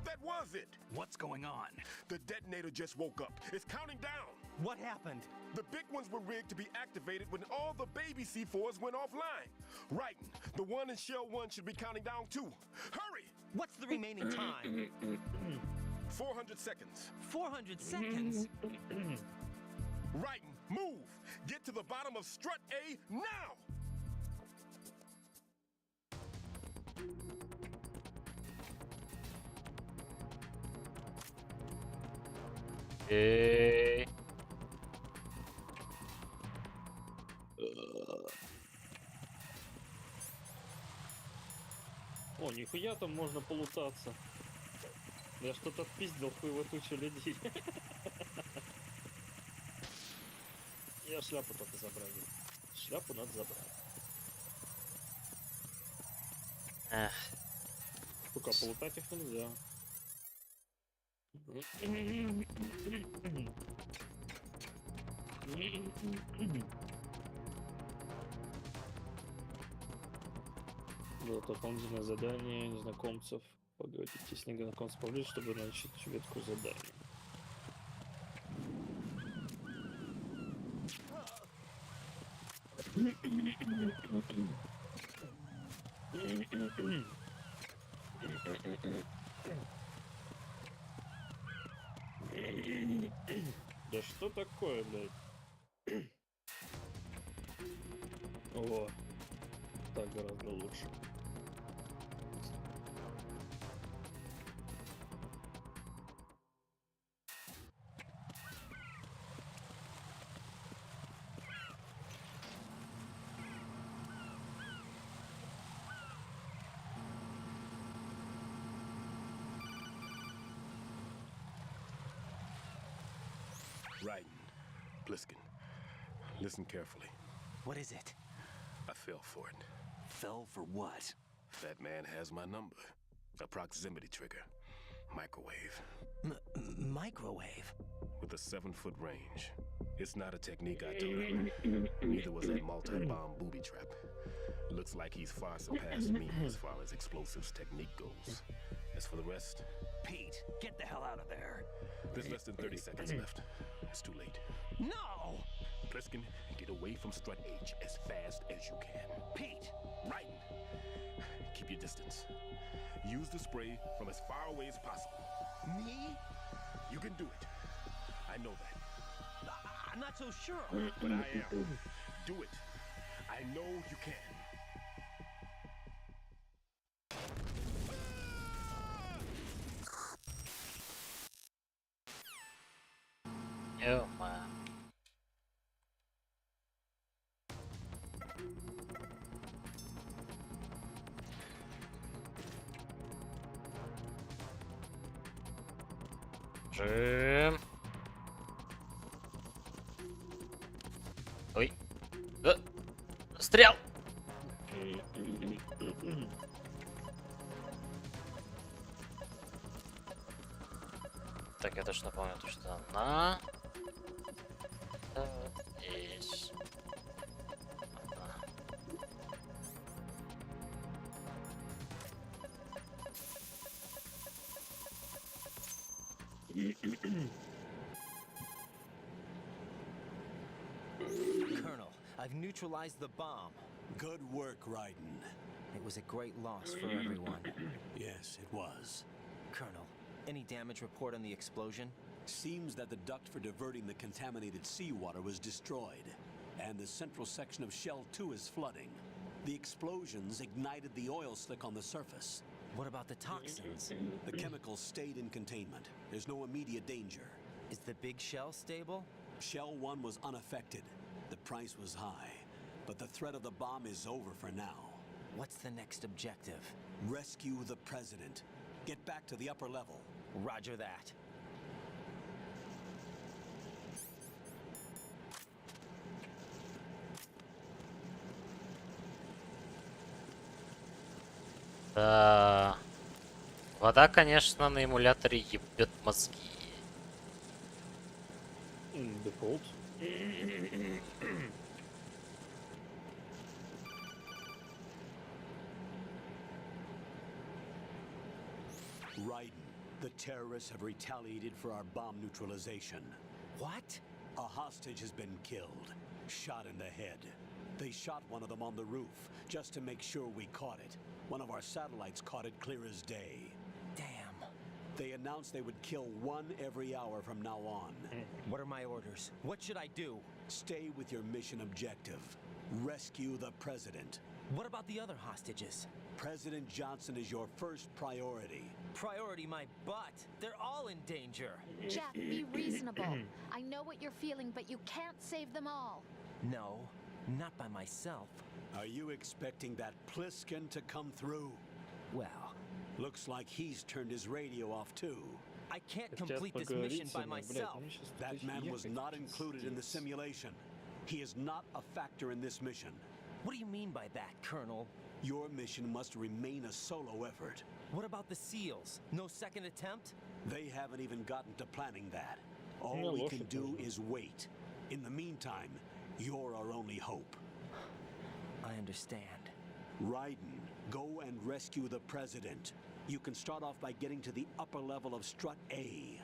That was it! What's going on? The detonator just woke up. It's counting down! What happened? The big ones were rigged to be activated when all the baby C4s went offline. Raiden, the one in Shell 1 should be counting down too. Hurry! What's the remaining time? 400 seconds. 400 seconds? Raiden, move! Get to the bottom of Strut A now! Эй. О, нихуя там можно полутаться. Я что-то отпиздил хуево тучу людей. Я шляпу только забрал. Шляпу надо забрать. Эх. Сука, полутать их нельзя. Вот дополнительное задание незнакомцев. Поговорите с незнакомцем поближе, чтобы начать ветку задания. Да что такое, блядь? О, так гораздо лучше. Right. Pliskin, listen carefully. What is it? I fell for it. Fell for what? That man has my number. A proximity trigger. Microwave. Microwave? With a 7-foot range. It's not a technique I taught him. Neither was that multi-bomb booby trap. Looks like he's far surpassed me as far as explosives technique goes. As for the rest... Pete, get the hell out of there. There's less than 30 seconds left. It's too late. No! Pliskin, get away from Strut H as fast as you can. Pete! Right. Keep your distance. Use the spray from as far away as possible. Me? You can do it. I know that. I'm not so sure. But I am. Do it. I know you can. Oh man. Джим. Ой. Стрел. Так, я точно помню, то, что она... Здесь. Colonel, I've neutralized the bomb. Good work, Raiden. It was a great loss for everyone. Yes, it was. Colonel, any damage report on the explosion? Seems that the duct for diverting the contaminated seawater was destroyed, and the central section of Shell 2 is flooding. The explosions ignited the oil slick on the surface. What about the toxins? The chemicals stayed in containment. There's no immediate danger. Is the big shell stable? Shell 1 was unaffected. The price was high, but the threat of the bomb is over for now. What's the next objective? Rescue the president. Get back to the upper level. Roger that. Да. Вода, конечно, на эмуляторе ебет мозги. Дефолт. Raiden, the terrorists have retaliated for our bomb neutralization. What? A hostage has been killed, shot in the head. They shot one of them on the roof, just to make sure we caught it. One of our satellites caught it clear as day. Damn. They announced they would kill one every hour from now on. What are my orders? What should I do? Stay with your mission objective. Rescue the president. What about the other hostages? President Johnson is your first priority. Priority my butt. They're all in danger. Jack, be reasonable. I know what you're feeling, but you can't save them all. No, not by myself. Are you expecting that Pliskin to come through? Well, looks like he's turned his radio off too. I can't complete this mission by myself. That man was not included in the simulation. He is not a factor in this mission. What do you mean by that, Colonel? Your mission must remain a solo effort. What about the SEALs? No second attempt? They haven't even gotten to planning that. All we can do is wait. In the meantime, you're our only hope. I understand. Raiden, go and rescue the president. You can start off by getting to the upper level of Strut A.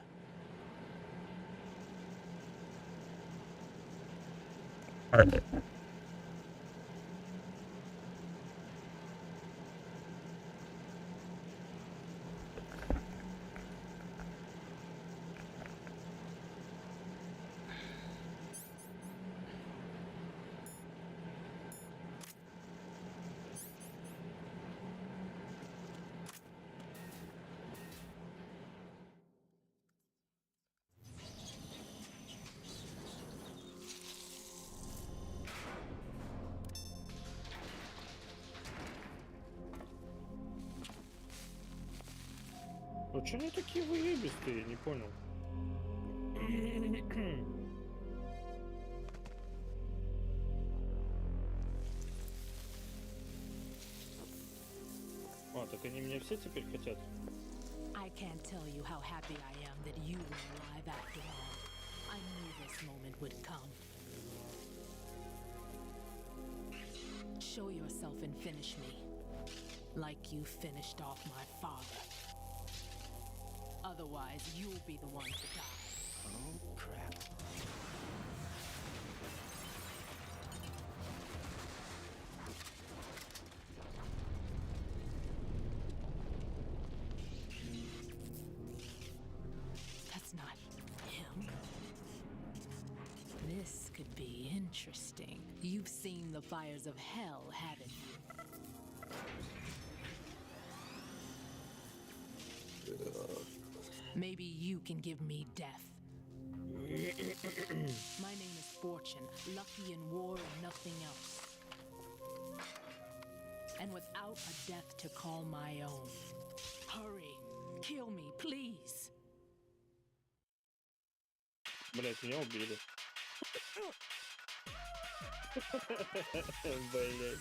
Ну что они такие выебистые, я не понял. Так они меня все теперь хотят? I can't tell you how happy I am that you were alive after all. I knew this moment would come. Show yourself and finish me. Like you finished off my father. Otherwise, you'll be the one to die. Oh, crap. That's not him. This could be interesting. You've seen the fires of hell, haven't you? Maybe you can give me death. My name is Fortune, lucky in war and nothing else. And without a death to call my own. Hurry, kill me, please. Блять, меня убили. Блять.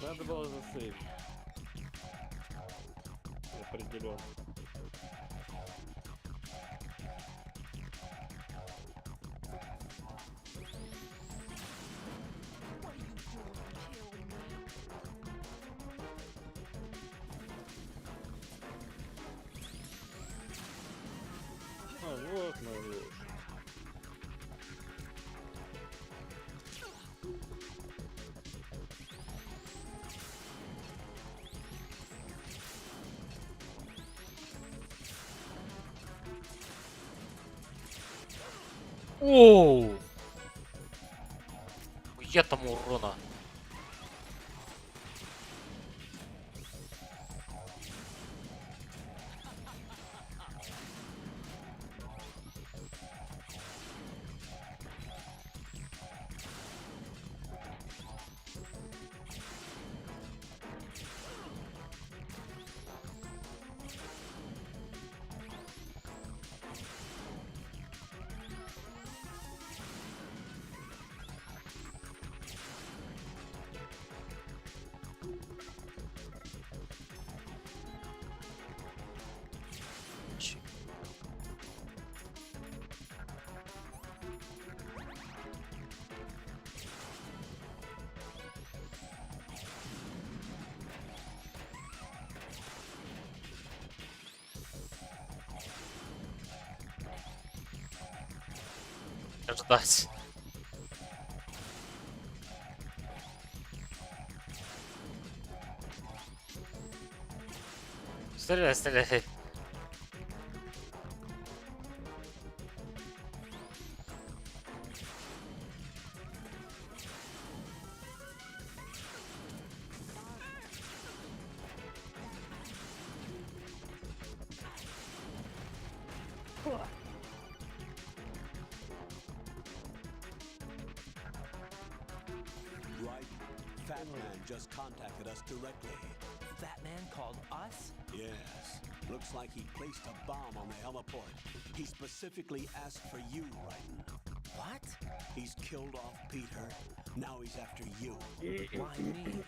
Надо было засейвить. Определенно. А, вот мой луч. Оу! Я там урона. Ждать. Стреляй, стреляй. Right? Fat Man just contacted us directly. That man called us? Yes. Looks like he placed a bomb on the heliport. He specifically asked for you, Raiden. What? He's killed off Peter. Now he's after you. Why me?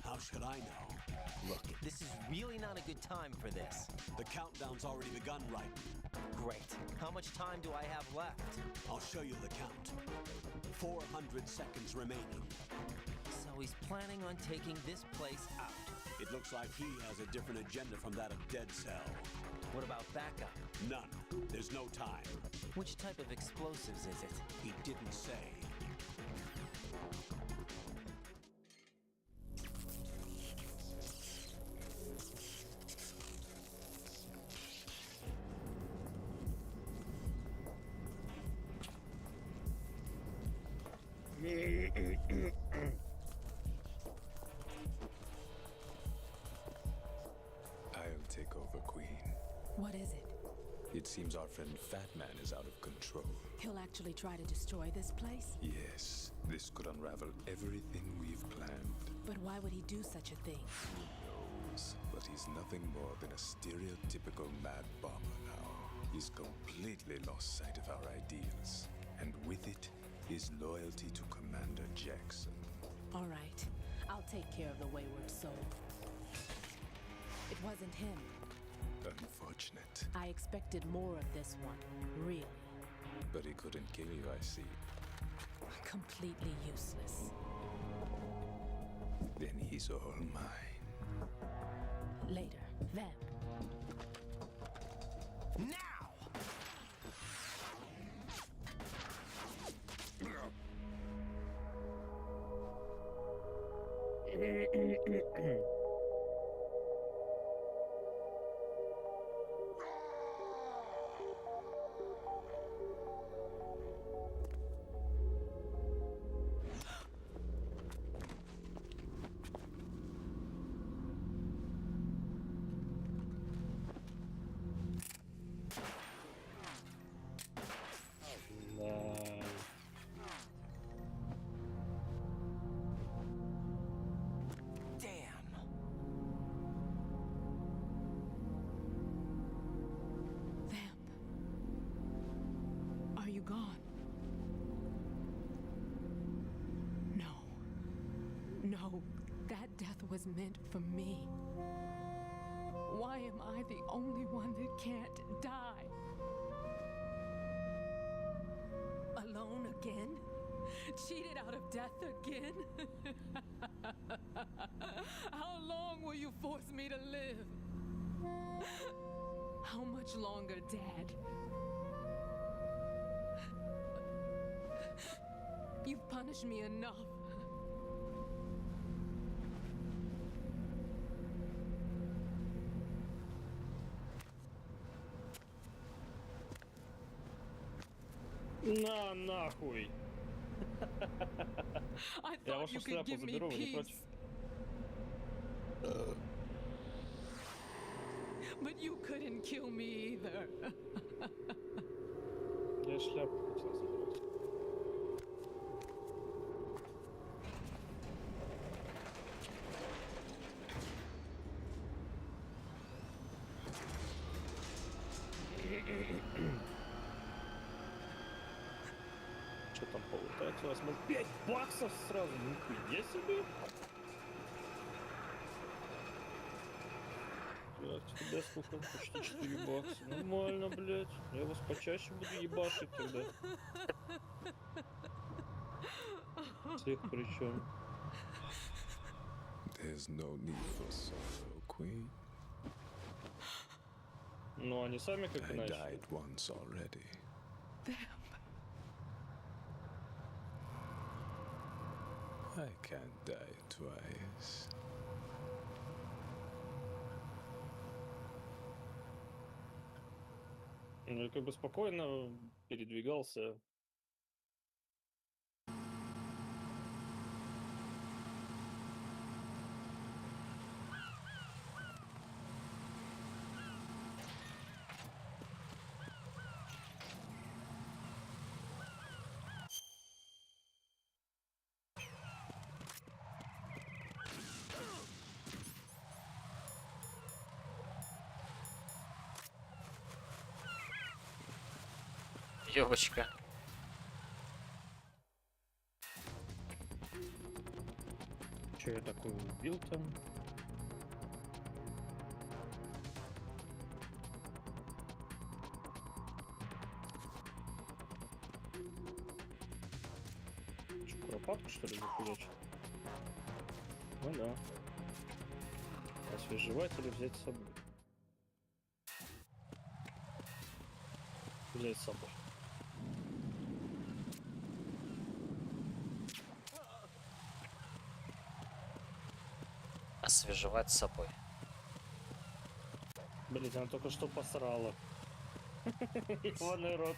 How should I know? Look, this is really not a good time for this. The countdown's already begun, Raiden. Great. How much time do I have left? I'll show you the count. 400 seconds remaining. So he's planning on taking this place out. It looks like he has a different agenda from that of Dead Cell. What about backup? None. There's no time. Which type of explosives is it? He didn't say. I'll take over, Queen. What is it? It seems our friend Fat Man is out of control. He'll actually try to destroy this place? Yes, this could unravel everything we've planned. But why would he do such a thing? Who knows? But he's nothing more than a stereotypical mad bomber now. He's completely lost sight of our ideals. And with it, his loyalty to Commander Jackson. All right. I'll take care of the wayward soul. It wasn't him. Unfortunate. I expected more of this one, really. But he couldn't kill you, I see. Completely useless. Then he's all mine. Later, Vamp. Now! Gone. No, that death was meant for me. Why am I the only one that can't die? Alone again? Cheated out of death again? How long will you force me to live? How much longer, Dad? You've punished me enough. На нахуй. I Я thought вашу you could шляпу give me заберу, вы не против? peace. But you couldn't kill me either. Я шляпу хотел забрать. Что там получается? У вас может 5 баксов сразу? Нихуя себе! Блять, тебя сколько? Почти 4 бакса. Нормально, блять. Я вас почаще буду ебашить тогда. Всех причем. There's no need for sorrow, Queen. Ну, они сами как I иначе. died once already. I can't die twice. Ну, я как бы спокойно передвигался. Ёбочка. Че я такой убил там? Че, куропатку что ли захуячил? Ну да. Освежеватель взять с собой. Взять с собой. Освежевать с собой. Блин, она только что посрала. Ебаный рот.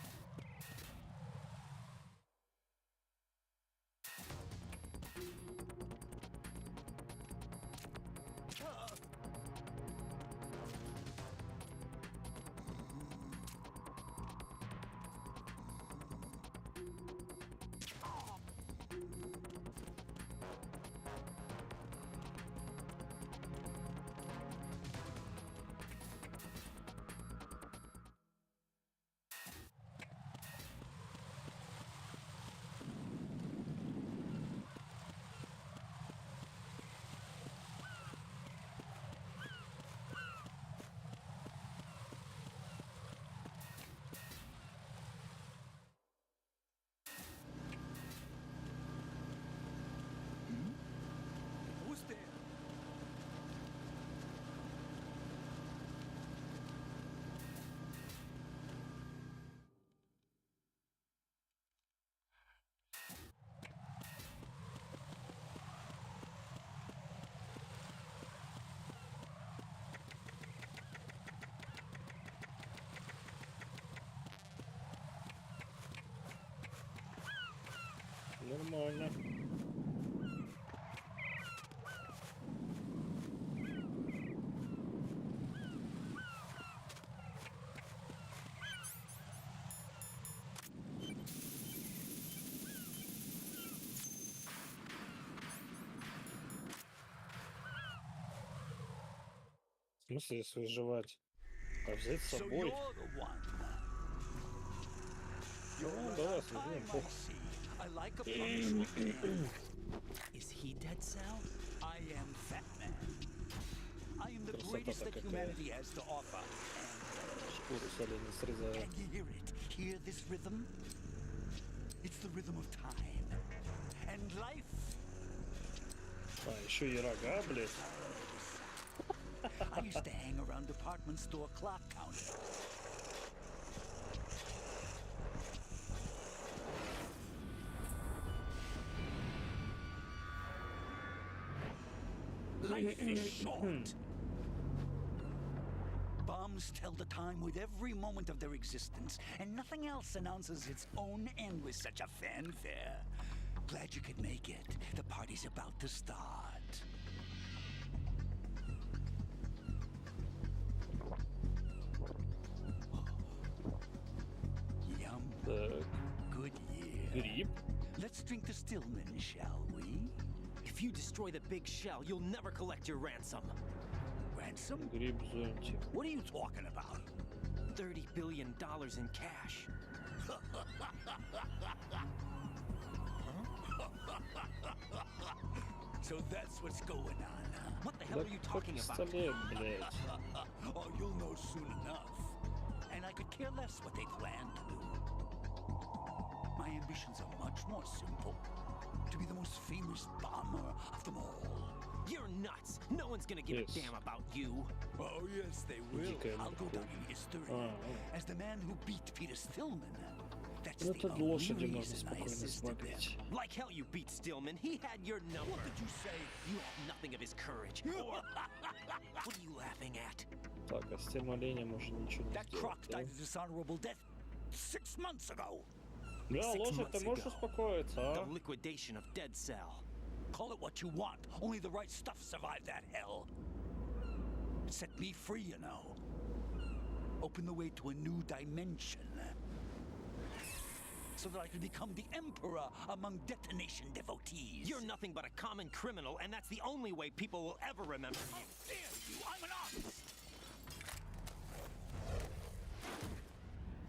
Нормально. В смысле, если выживать? А взять с собой? Ну, давай, возьмем, похуй. Is he Dead Cell? I am Fat Man. I am the greatest that humanity has to offer. Шкуру соленый срезаю. Can you hear it? Hear this rhythm? It's the rhythm of time and life. А, еще и рога, блядь. I used to hang around department store clock counters. Life is short. Bombs tell the time with every moment of their existence, and nothing else announces its own end with such a fanfare. Glad you could make it. The party's about to start. Yum. Good year. Гриб. Let's drink to Stillman, shall we? If you destroy the big shell, you'll never collect your ransom. Ransom? Гриб зонтик. What are you talking about? $30 billion in cash. So that's what's going on, huh? What the hell are you talking about? Пистолет, блядь. Oh, you'll know soon enough. And I could care less what they plan to do. My ambitions are much more simple. To be the most famous bomber of them all. You're nuts. No one's gonna give a damn about you. Oh, yes, they will. I'll go down in history as the man who beat Peter Stillman. That's Ну, the тут only лошади можно reason I спокойно assisted them. смотреть. Like hell you beat Stillman. He had your number. What did you say? You have nothing of his courage. What are you laughing at? Так, а с тем оленем уже ничего не That croc сделать, да? died a dishonorable death 6 months ago. Бля, 6 лошадь, ты months можешь ago. успокоиться, The а? liquidation of Dead Cell. Call it what you want. Only the right stuff survived that hell. It set me free, you know. Opened the way to a new dimension. So that I could become the emperor among detonation devotees. You're nothing but a common criminal, and that's the only way people will ever remember you. How dare you! I'm an artist!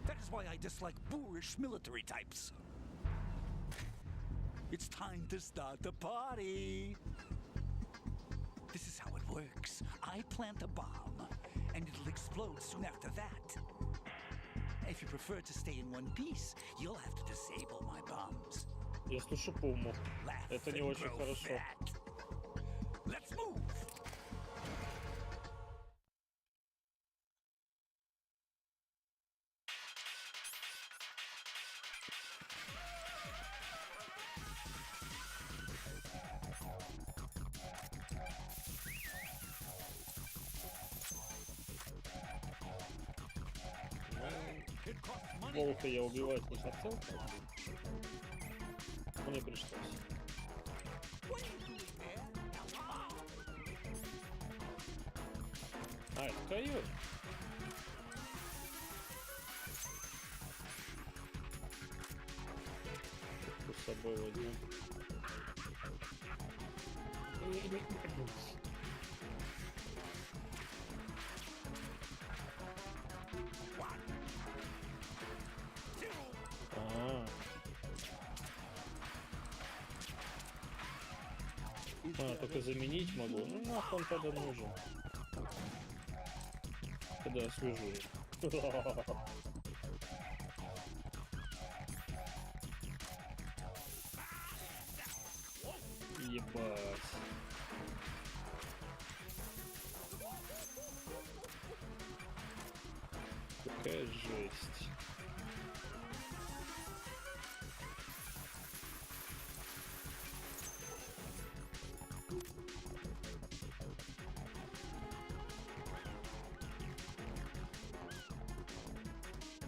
That is why I dislike boorish military types. It's time to start the party. This is how it works. I plant a bomb, and it'll explode soon after that. If you prefer to stay in one piece, you'll have to disable my bombs. Я слышу пуму. Laugh Это не and очень grow хорошо. fat. Let's move. Волка я убивать не хотел. Мне пришлось. А, это койот. С собой возьмем. А, только заменить могу. Ну нахуй он тогда нужен. Когда я свяжу. Ебать. Какая жесть.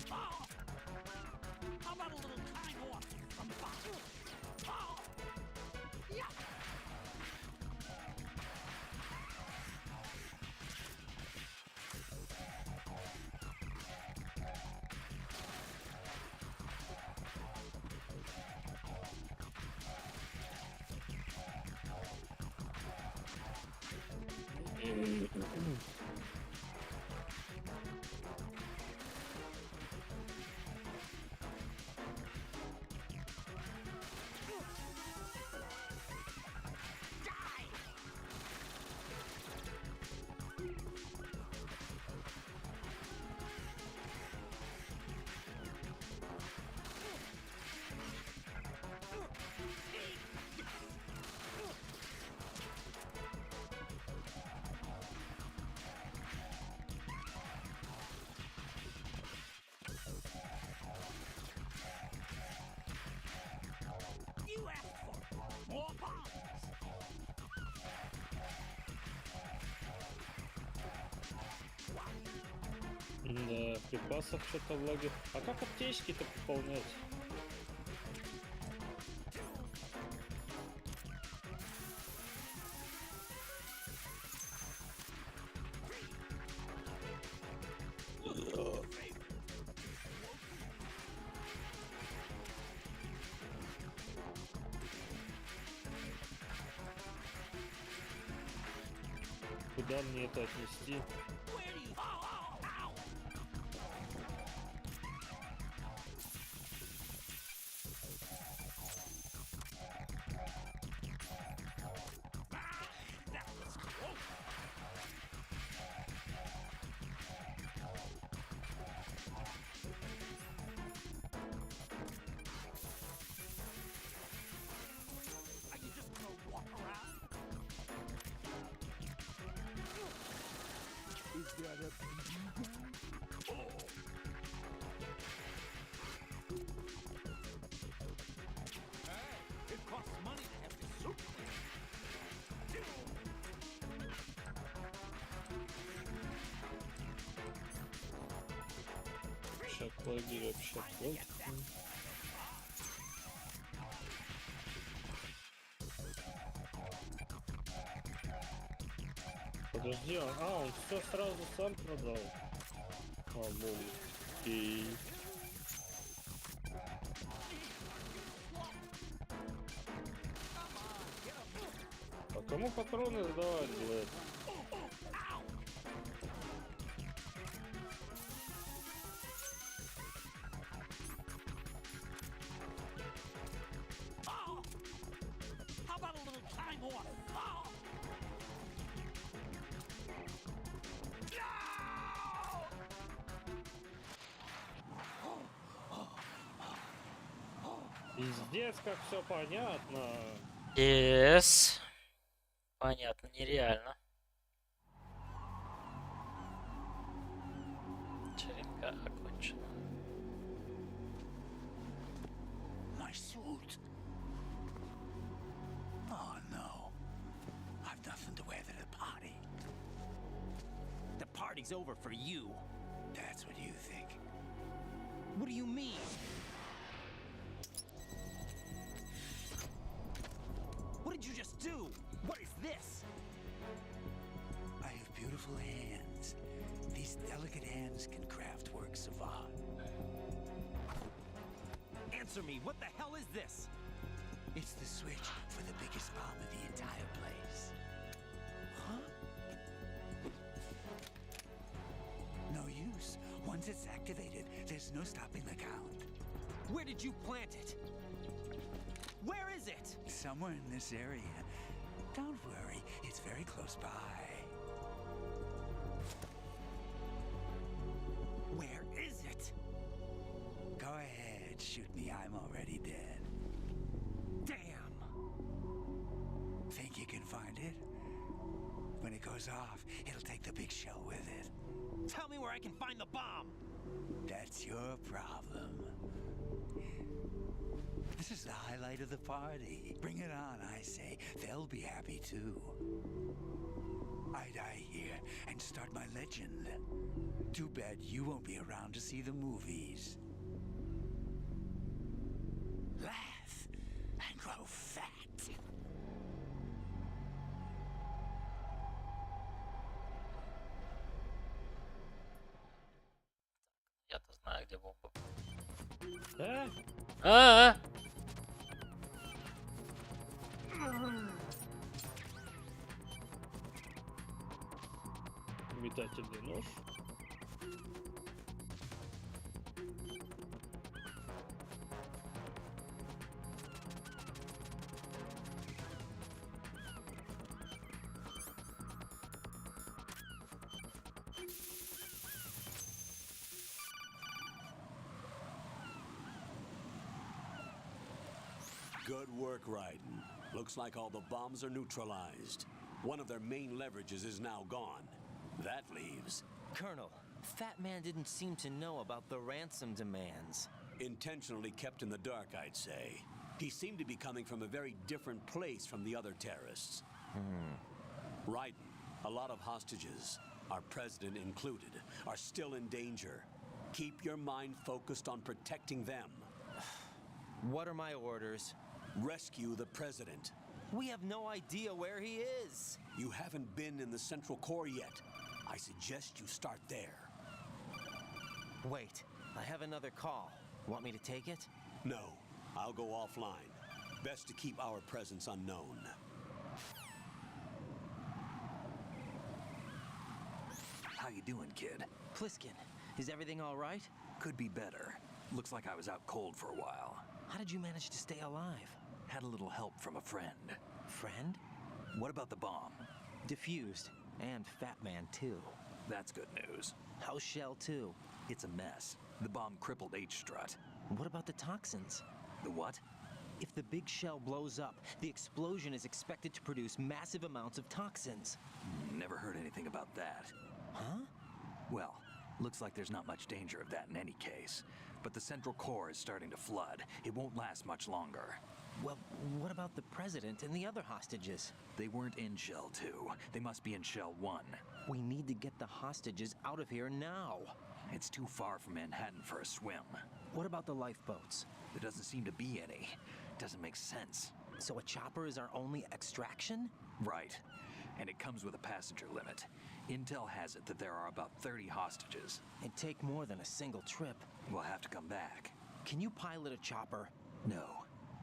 How about a little time off from bombs? Да, припасов что-то в лаге. А как аптечки-то пополнять? Куда мне это отнести? Шаг лагеря вообще плохо. Подожди, он все сразу сам продал. Окей. А кому патроны сдавать, блядь? Пиздец, как все понятно. Yes. Понятно, нереально. Вечеринка окончена. My suit. Oh no. I've nothing to wear to the party. The party's over for you. That's what you think. What do you mean? What did you just do? What is this? I have beautiful hands. These delicate hands can craft works of art. Answer me, what the hell is this? It's the switch for the biggest bomb in the entire place. Huh? No use. Once it's activated, there's no stopping the count. Where did you plant it? Where is it? Somewhere in this area. Don't worry, it's very close by. Where is it? Go ahead, shoot me, I'm already dead. Damn! Think you can find it? When it goes off, it'll take the big show with it. Tell me where I can find the bomb! That's your problem. This is the highlight of the party. Bring it on, I say. They'll be happy too. I die here and start my legend. Too bad you won't be around to see the movies. Laugh and grow fat. Я-то знаю, где бомба. А? А-а-а! Метательный нож. Good work, Raiden. Looks like all the bombs are neutralized. One of their main leverages is now gone. That leaves... Colonel, Fat Man didn't seem to know about the ransom demands. Intentionally kept in the dark, I'd say. He seemed to be coming from a very different place from the other terrorists. Raiden, a lot of hostages, our president included, are still in danger. Keep your mind focused on protecting them. What are my orders? Rescue the president. We have no idea where he is. You haven't been in the Central Core yet. I suggest you start there. Wait, I have another call. Want me to take it? No, I'll go offline. Best to keep our presence unknown. How you doing, kid? Pliskin, is everything all right? Could be better. Looks like I was out cold for a while. How did you manage to stay alive? Had a little help from a friend. Friend? What about the bomb? Diffused. And Fat Man, too. That's good news. How's Shell, too? It's a mess. The bomb crippled H-Strut. What about the toxins? The what? If the big shell blows up, the explosion is expected to produce massive amounts of toxins. Never heard anything about that. Huh? Well, looks like there's not much danger of that in any case. But the Central Core is starting to flood. It won't last much longer. Well, what about the president and the other hostages? They weren't in Shell 2. They must be in Shell 1. We need to get the hostages out of here now. It's too far from Manhattan for a swim. What about the lifeboats? There doesn't seem to be any. Doesn't make sense. So a chopper is our only extraction? Right. And it comes with a passenger limit. Intel has it that there are about 30 hostages. It'd take more than a single trip. We'll have to come back. Can you pilot a chopper? No,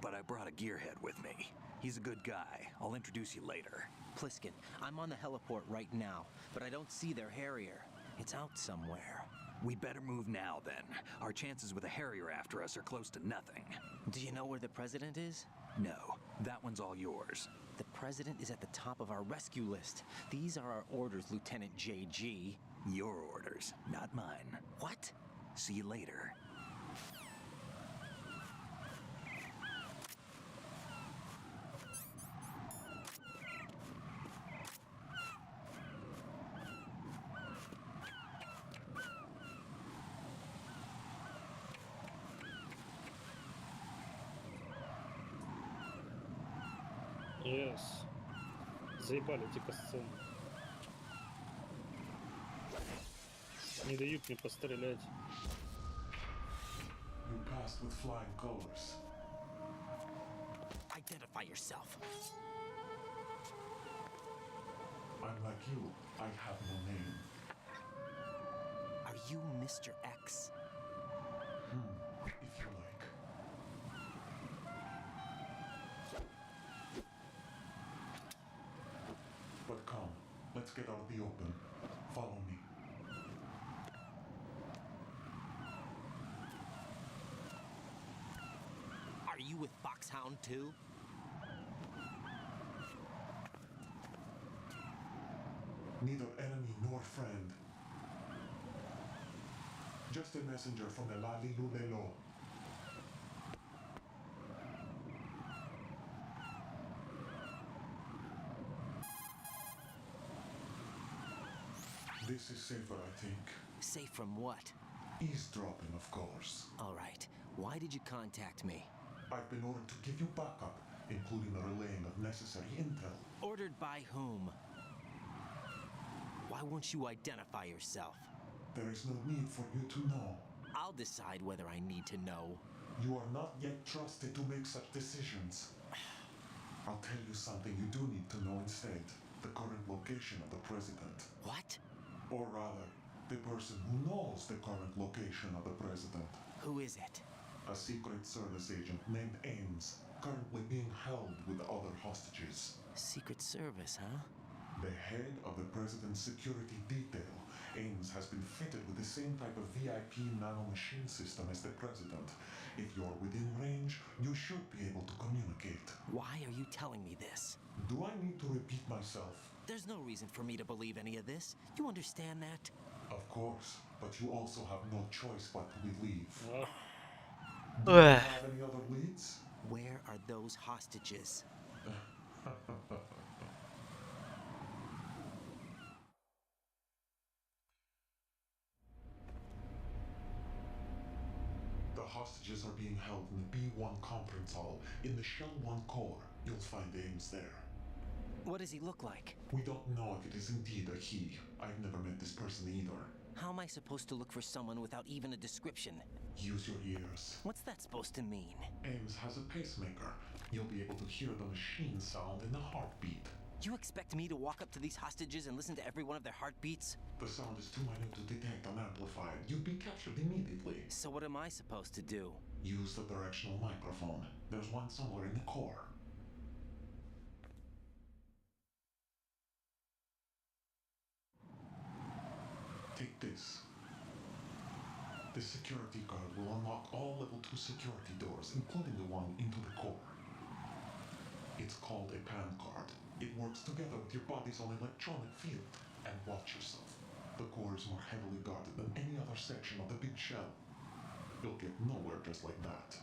but I brought a gearhead with me. He's a good guy. I'll introduce you later. Pliskin, I'm on the heliport right now, but I don't see their Harrier. It's out somewhere. We better move now, then. Our chances with a Harrier after us are close to nothing. Do you know where the president is? No, that one's all yours. The president is at the top of our rescue list. These are our orders, Lieutenant JG. Your orders, not mine. What? See you later. Yes. Заебали эти касцены. Не дают мне пострелять. You passed with flying colors. Identify yourself. I'm like you. I have no name. Are you Mr. X? If you like. But come, let's get out of the open. Follow me. Are you with Foxhound too? Neither enemy nor friend. Just a messenger from the Lali Lulelo. This is safer, I think. Safe from what? Eavesdropping, of course. All right. Why did you contact me? I've been ordered to give you backup, including the relaying of necessary intel. Ordered by whom? Why won't you identify yourself? There is no need for you to know. I'll decide whether I need to know. You are not yet trusted to make such decisions. I'll tell you something you do need to know instead. The current location of the president. What? Or rather, the person who knows the current location of the president. Who is it? A Secret Service agent named Ames, currently being held with other hostages. Secret Service, huh? The head of the president's security detail, Ames, has been fitted with the same type of VIP nanomachine system as the president. If you're within range, you should be able to communicate. Why are you telling me this? Do I need to repeat myself? There's no reason for me to believe any of this. You understand that? Of course, but you also have no choice but to believe. Oh. Do you have any other leads? Where are those hostages? The hostages are being held in the B1 conference hall in the Shell 1 core. You'll find Ames there. What does he look like? We don't know if it is indeed a he. I've never met this person either. How am I supposed to look for someone without even a description? Use your ears. What's that supposed to mean? Ames has a pacemaker. You'll be able to hear the machine sound in the heartbeat. You expect me to walk up to these hostages and listen to every one of their heartbeats? The sound is too minute to detect unamplified. You'd be captured immediately. So what am I supposed to do? Use the directional microphone. There's one somewhere in the core. Take this. This security card will unlock all level 2 security doors, including the one into the core. It's called a PAN card. It works together with your body's own electronic field. And watch yourself. The core is more heavily guarded than any other section of the big shell. You'll get nowhere just like that.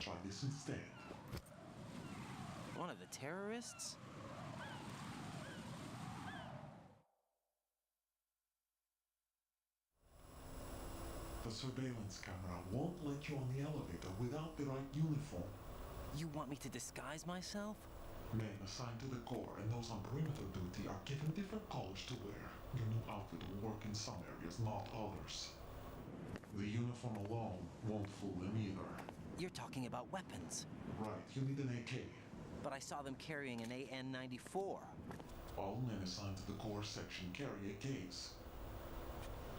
Try this instead. One of the terrorists? The surveillance camera won't let you on the elevator without the right uniform. You want me to disguise myself? Men assigned to the core and those on perimeter duty are given different colors to wear. Your new outfit will work in some areas, not others. The uniform alone won't fool them either. You're talking about weapons. Right, you need an AK. But I saw them carrying an AN-94. All men assigned to the core section carry AKs.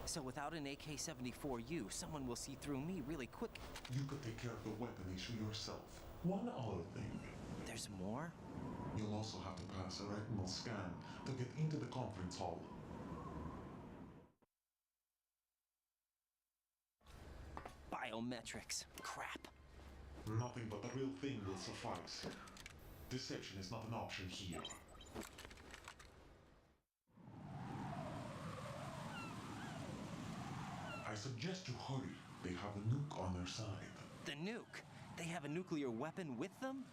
So without an AK-74U, someone will see through me really quick. You could take care of the weapon issue yourself. One other thing. There's more? You'll also have to pass a retinal scan to get into the conference hall. Biometrics. Crap. Nothing but the real thing will suffice. Deception is not an option here. I suggest you hurry. They have a nuke on their side. The nuke? They have a nuclear weapon with them?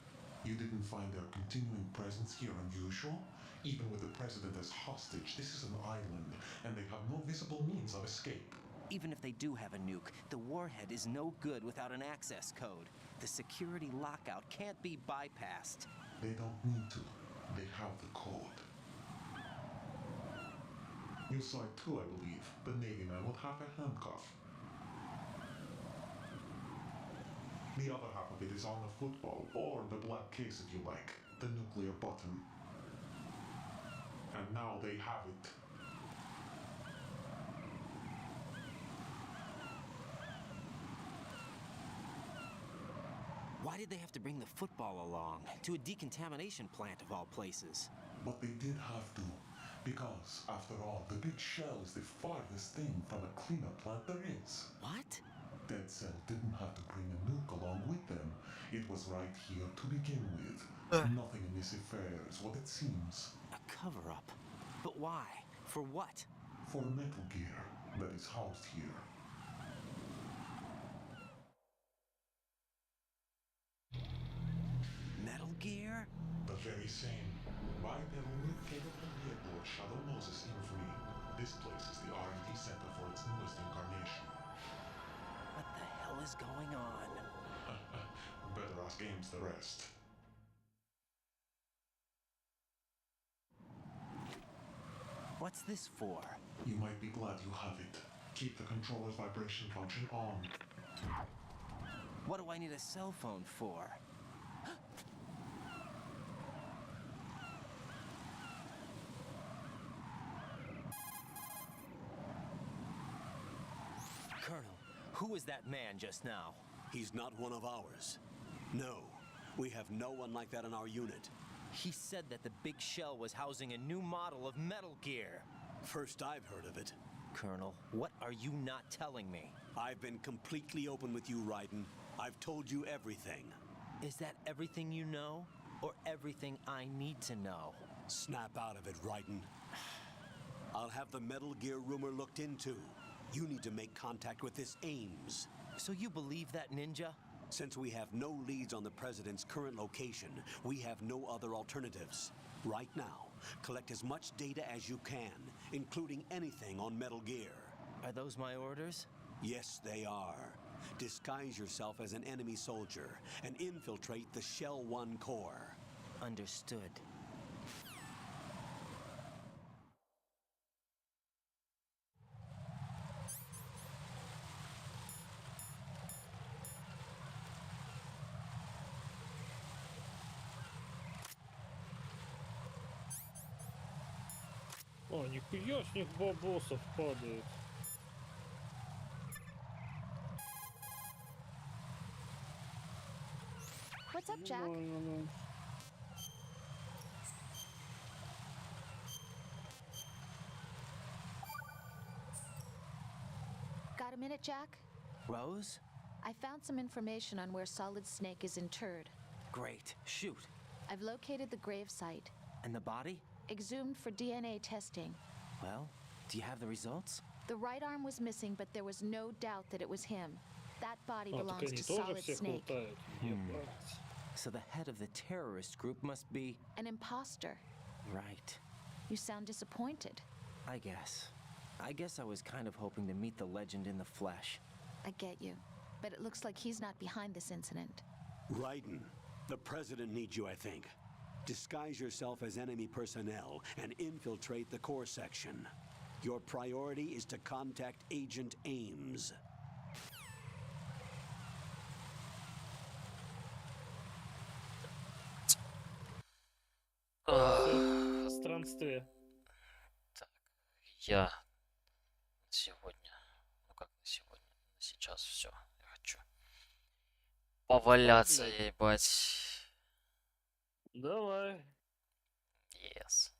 You didn't find their continuing presence here unusual? Even with the president as hostage, this is an island, and they have no visible means of escape. Even if they do have a nuke, the warhead is no good without an access code. The security lockout can't be bypassed. They don't need to. They have the code. You saw it too, I believe. The Navy man with half a handcuff. The other half of it is on the football, or the black case if you like. The nuclear button. And now they have it. Why did they have to bring the football along? To a decontamination plant of all places. But they did have to. Because, after all, the big shell is the farthest thing from a cleanup plant there is. What? Dead Cell didn't have to bring a nuke along with them. It was right here to begin with. Nothing in this affair is what it seems. A cover-up? But why? For what? For Metal Gear that is housed here. Metal Gear? The very same. Bipedal nuke-capable vehicle of Shadow Moses infamy. This place is the R&D center for its newest incarnation. What the hell is going on? Better ask Ames the rest. What's this for? You might be glad you have it. Keep the controller's vibration function on. What do I need a cell phone for? Colonel, who was that man just now? He's not one of ours. No, we have no one like that in our unit. He said that the big shell was housing a new model of Metal Gear. First I've heard of it. Colonel, what are you not telling me? I've been completely open with you, Raiden. I've told you everything. Is that everything you know? Or everything I need to know? Snap out of it, Raiden. I'll have the Metal Gear rumor looked into. You need to make contact with this Ames. So you believe that ninja? Since we have no leads on the President's current location, we have no other alternatives. Right now, collect as much data as you can, including anything on Metal Gear. Are those my orders? Yes, they are. Disguise yourself as an enemy soldier and infiltrate the Shell 1 core. Understood. О, нихуя с них бабосов падает. What's up, Jack? Got a minute, Jack? Rose? I found some information on where Solid Snake is interred. Great. Shoot. I've located the grave site. And the body? Exhumed for DNA testing. Well, do you have the results? The right arm was missing, but there was no doubt that it was him. That body А, так belongs они to тоже Solid всех Snake. лутают. Ебать. So the head of the terrorist group must be... An imposter. Right. You sound disappointed. I guess. I guess I was kind of hoping to meet the legend in the flesh. I get you. But it looks like he's not behind this incident. Raiden, the President needs you, I think. Disguise yourself as enemy personnel and infiltrate the core section. Your priority is to contact Agent Ames. Странствие. Так, я на сегодня, ну как на сегодня, на сейчас все, я хочу поваляться, ебать. Давай. Yes.